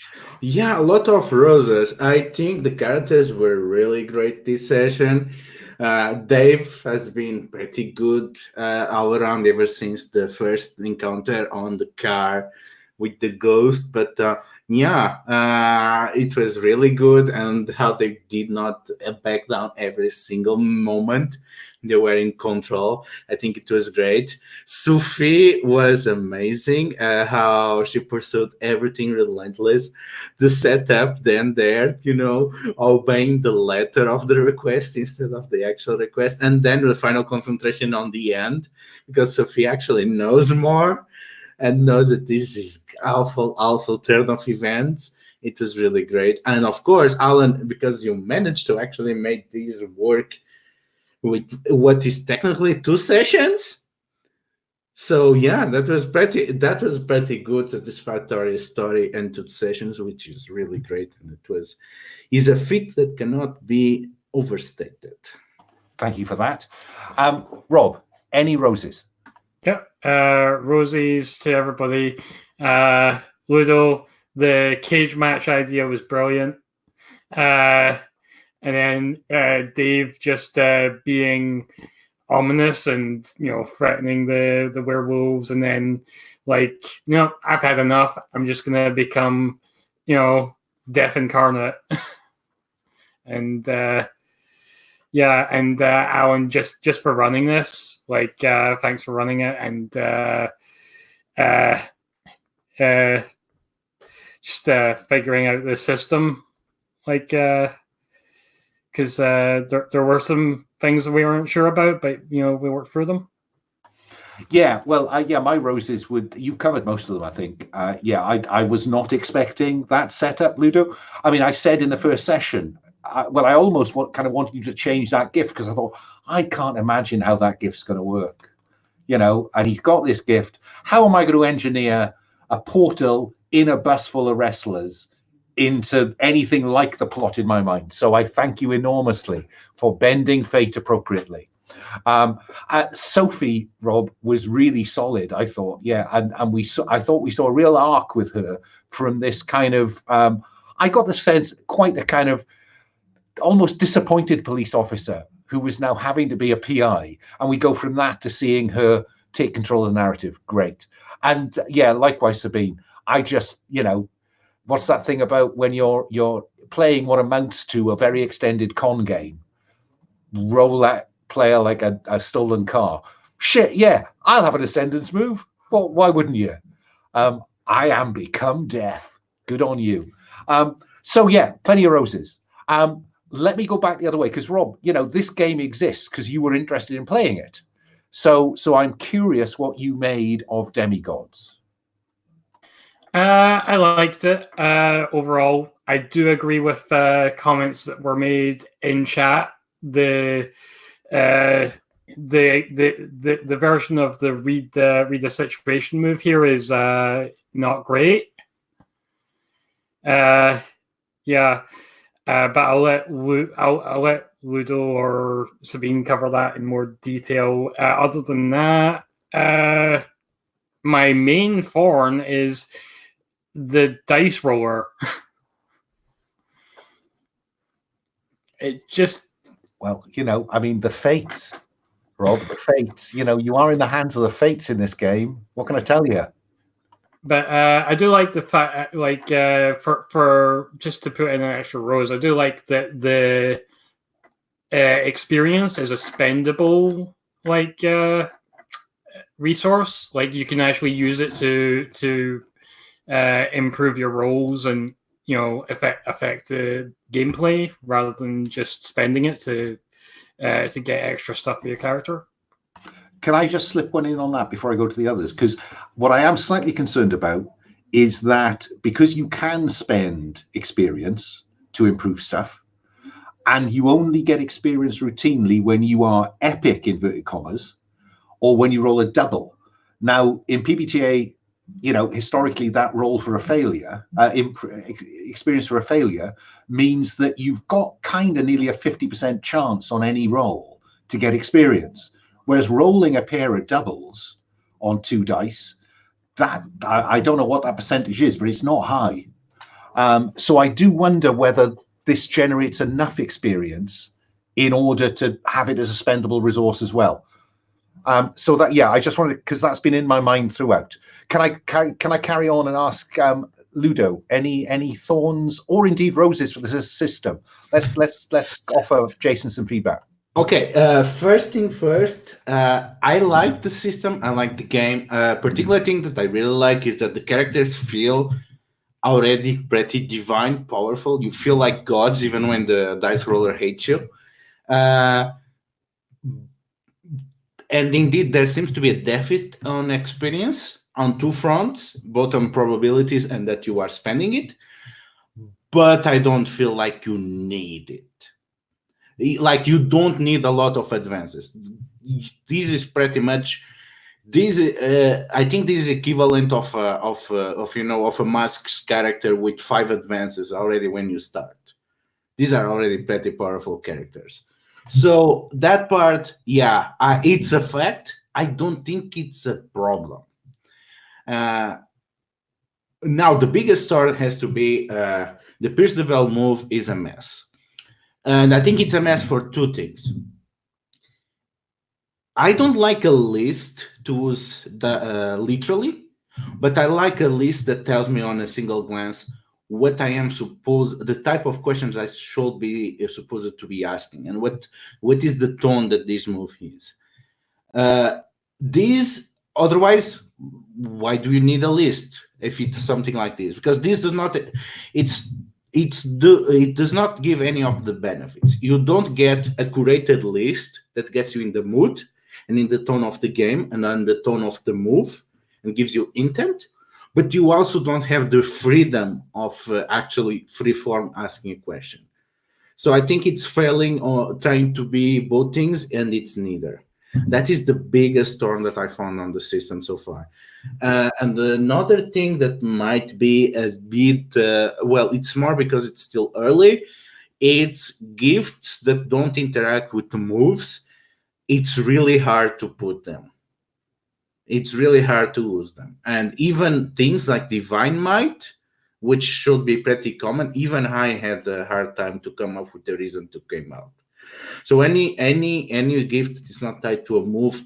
Yeah, a lot of roses. I think the characters were really great this session. Dave has been pretty good all around ever since the first encounter on the car with the ghost. But it was really good, and how they did not back down every single moment. They were in control. I think it was great. Sophie was amazing. How she pursued everything relentless. The setup, then there, obeying the letter of the request instead of the actual request, and then the final concentration on the end, because Sophie actually knows more and knows that this is awful turn of events. It was really great. And of course, Alan, because you managed to actually make these work with what is technically 2 sessions. So yeah, that was pretty good, satisfactory story and 2 sessions, which is really great, and is a feat that cannot be overstated. Thank you for that. Rob, any roses? Yeah, roses to everybody. Ludo, the cage match idea was brilliant. and then Dave just being ominous and threatening the werewolves, and then like I've had enough. I'm just gonna become Deth incarnate, and Alun, just for running this, like thanks for running it, and just figuring out the system, like because there were some things that we weren't sure about, but we worked through them. Yeah, well, my roses you've covered most of them, I think. I was not expecting that setup, Ludo. I mean, I said in the first session, I almost wanted you to change that gift, because I thought, I can't imagine how that gift's going to work, and he's got this gift. How am I going to engineer a portal in a bus full of wrestlers into anything like the plot in my mind? So I thank you enormously for bending fate appropriately. Sophie, Rob, was really solid, I thought. Yeah, and I thought we saw a real arc with her from this kind of I got the sense quite a kind of almost disappointed police officer who was now having to be a PI, and we go from that to seeing her take control of the narrative. Great. And likewise, Sabine. I just, what's that thing about when you're playing what amounts to a very extended con game? Roll that player like a stolen car. Shit, yeah, I'll have an ascendance move. Well, why wouldn't you? I am become Deth. Good on you. So yeah, plenty of roses. Let me go back the other way, because Rob, this game exists because you were interested in playing it. So I'm curious what you made of Demigods. I liked it overall. I do agree with comments that were made in chat. The version of the read the situation move here is not great. But I'll let Ludo or Sabine cover that in more detail. Other than that, my main thorn is the dice roller. It just... Well, I mean, the fates, Rob, the fates. You are in the hands of the fates in this game. What can I tell you? But I do like the fact, for just to put in an extra rose, I do like that the experience is a spendable resource. Like you can actually use it to improve your rolls and affect the gameplay rather than just spending it to get extra stuff for your character. Can I just slip one in on that before I go to the others? Because what I am slightly concerned about is that because you can spend experience to improve stuff, and you only get experience routinely when you are epic, inverted commas, or when you roll a double. Now, in PBTA, historically, that roll for a failure, experience for a failure, means that you've got kind of nearly a 50% chance on any roll to get experience. Whereas rolling a pair of doubles on 2 dice, that I don't know what that percentage is, but it's not high. So I do wonder whether this generates enough experience in order to have it as a spendable resource as well. So that, I just wanted, because that's been in my mind throughout. Can I carry on and ask Ludo any thorns or indeed roses for this system? Let's offer Jason some feedback. Okay, first thing first, I like the system, I like the game. Particular thing that I really like is that the characters feel already pretty divine, powerful. You feel like gods even when the dice roller hates you. And indeed, there seems to be a deficit on experience on 2 fronts, both on probabilities and that you are spending it. But I don't feel like you need it. Like you don't need a lot of advances. This is pretty much this. I think this is equivalent of a mask's character with 5 advances already when you start. These are already pretty powerful characters. So that part, it's a fact. I don't think it's a problem. Now the biggest story has to be the Pierce the Veil move is a mess. And I think it's a mess for two things. I don't like a list to use literally, but I like a list that tells me on a single glance what I am supposed, the type of questions I should be supposed to be asking, and what is the tone that this move is. Otherwise, why do you need a list if it's something like this? Because this does not, it does not give any of the benefits. You don't get a curated list that gets you in the mood and in the tone of the game and on the tone of the move and gives you intent, but you also don't have the freedom of actually free-form asking a question. So I think it's failing or trying to be both things, and it's neither. That is the biggest storm that I found on the system so far. And another thing that might be a bit, well, it's more because it's still early, it's gifts that don't interact with the moves. It's really hard to put them. It's really hard to use them. And even things like Divine Might, which should be pretty common, even I had a hard time to come up with a reason to come out. So any gift that is not tied to a move,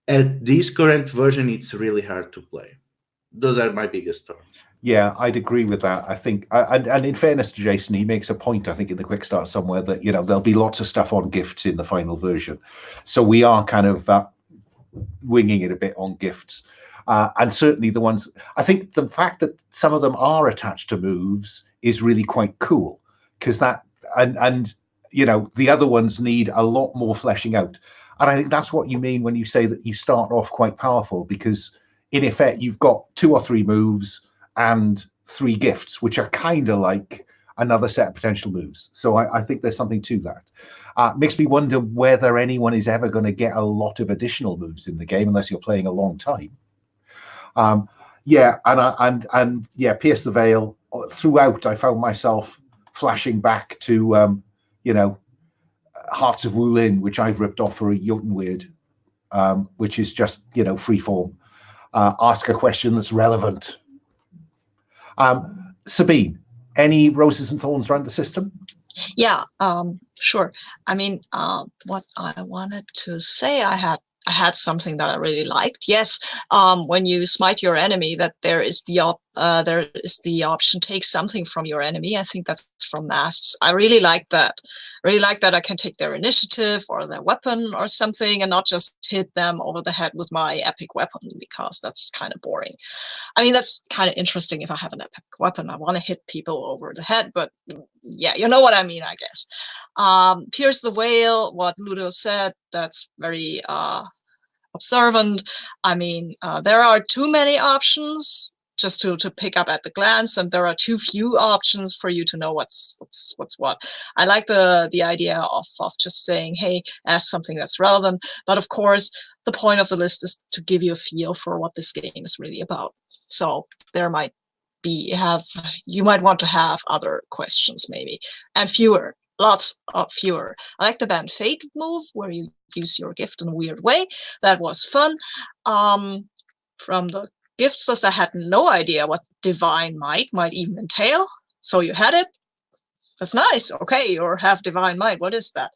at this current version, it's really hard to play. Those are my biggest storms. Yeah, I'd agree with that. I think, and in fairness to Jason, he makes a point, I think, in the Quickstart somewhere that, there'll be lots of stuff on gifts in the final version. So we are kind of winging it a bit on gifts. And certainly the ones, I think the fact that some of them are attached to moves is really quite cool, because that, and the other ones need a lot more fleshing out. And I think that's what you mean when you say that you start off quite powerful, because in effect, you've got 2 or 3 moves and 3 gifts, which are kind of like another set of potential moves. So I think there's something to that. Makes me wonder whether anyone is ever going to get a lot of additional moves in the game, unless you're playing a long time. Yeah, and Pierce the Veil. Throughout, I found myself flashing back to Hearts of Wulin, which I've ripped off for a Jotunweird, which is just free form. Ask a question that's relevant. Sabine, any roses and thorns around the system? Yeah, sure. I mean, what I wanted to say, I had something that I really liked. Yes, when you smite your enemy, that there is the option take something from your enemy. I think that's from Masks. I really like that. Really like that I can take their initiative or their weapon or something, and not just hit them over the head with my epic weapon, because that's kind of boring. I mean, that's kind of interesting if I have an epic weapon. I want to hit people over the head, but yeah, you know what I mean, I guess. Pierce the Veil, what Ludo said, that's very observant. I mean, there are too many options just to pick up at the glance, and there are too few options for you to know what's what. I like the idea of just saying, hey, ask something that's relevant. But of course, the point of the list is to give you a feel for what this game is really about. So there might you might want to have other questions maybe, and fewer. Lots of fewer. I like the Band Fate move, where you use your gift in a weird way. That was fun. From the gifts list, I had no idea what Divine Might might even entail. So you had it. That's nice. Okay, you have Divine Might. What is that?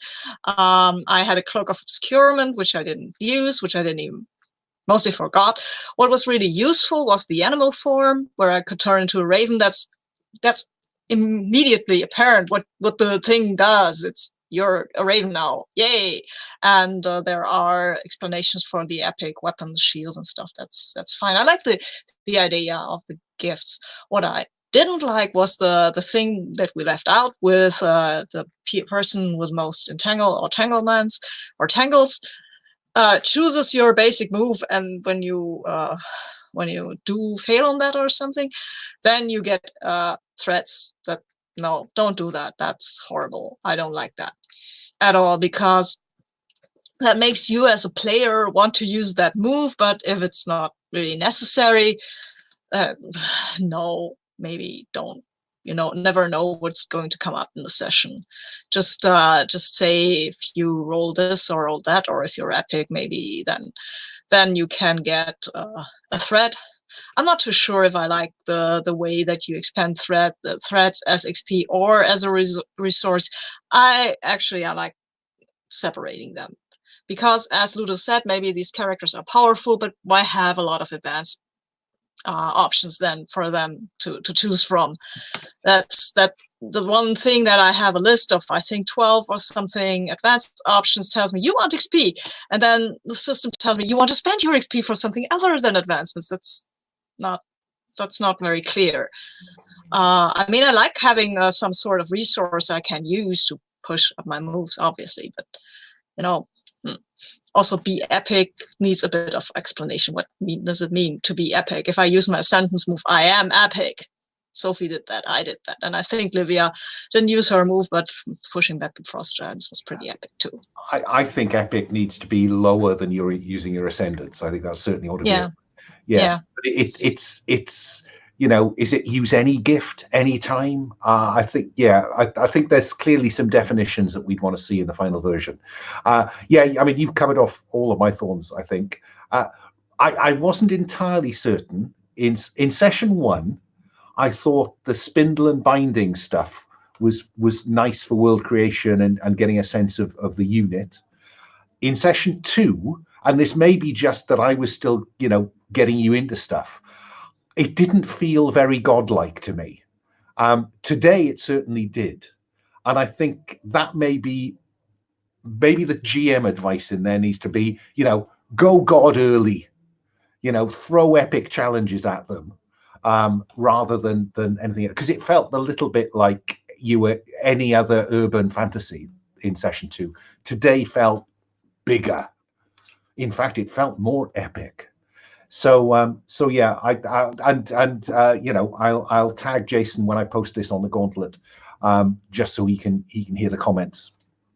I had a Cloak of Obscurement, which I didn't use, which I didn't even mostly forgot. What was really useful was the animal form, where I could turn into a raven. That's immediately apparent what the thing does. You're a raven now, yay! And there are explanations for the epic weapons, shields, and stuff. That's fine. I like the idea of the gifts. What I didn't like was the thing that we left out with the person with most entanglements or tangles chooses your basic move, and when you do fail on that or something, then you get threats that, no, don't do that. That's horrible. I don't like that at all, because that makes you as a player want to use that move, but if it's not really necessary, no, maybe don't. Never know what's going to come up in the session. Just say if you roll this or roll that, or if you're epic, maybe then you can get a threat. I'm not too sure if I like the way that you expand the threats as XP or as a resource. I like separating them, because as Ludo said, maybe these characters are powerful, but why have a lot of advanced options then for them to choose from? That's the one thing that I have a list of, I think 12 or something advanced options, tells me you want XP, and then the system tells me you want to spend your XP for something other than advancements. That's not very clear. I mean, I like having some sort of resource I can use to push up my moves, obviously, but you know, also be epic needs a bit of explanation. What does it mean to be epic? If I use my sentence move, I am epic. Sophie did that, I did that. And I think Livia didn't use her move, but pushing back the frost giants was pretty epic too. I think epic needs to be lower than you're using your ascendants. I think that's certainly ought to be. Yeah. But it's you know, is it use any gift anytime? I think, I think there's clearly some definitions that we'd want to see in the final version. I mean, you've covered off all of my thorns, I think. I wasn't entirely certain. In session 1, I thought the spindle and binding stuff was nice for world creation and getting a sense of the unit. In session 2, and this may be just that I was still, you know, getting you into stuff, it didn't feel very godlike to me. Today it certainly did. And I think that maybe the GM advice in there needs to be, you know, go God early, you know, throw epic challenges at them, rather than anything else. Because it felt a little bit like you were any other urban fantasy in session 2. Today felt bigger. In fact, it felt more epic. So yeah, you know, I'll tag Jason when I post this on the Gauntlet, just so he can hear the comments.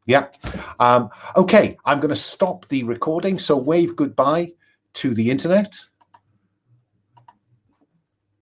Yeah. Okay, I'm going to stop the recording. So wave goodbye to the internet.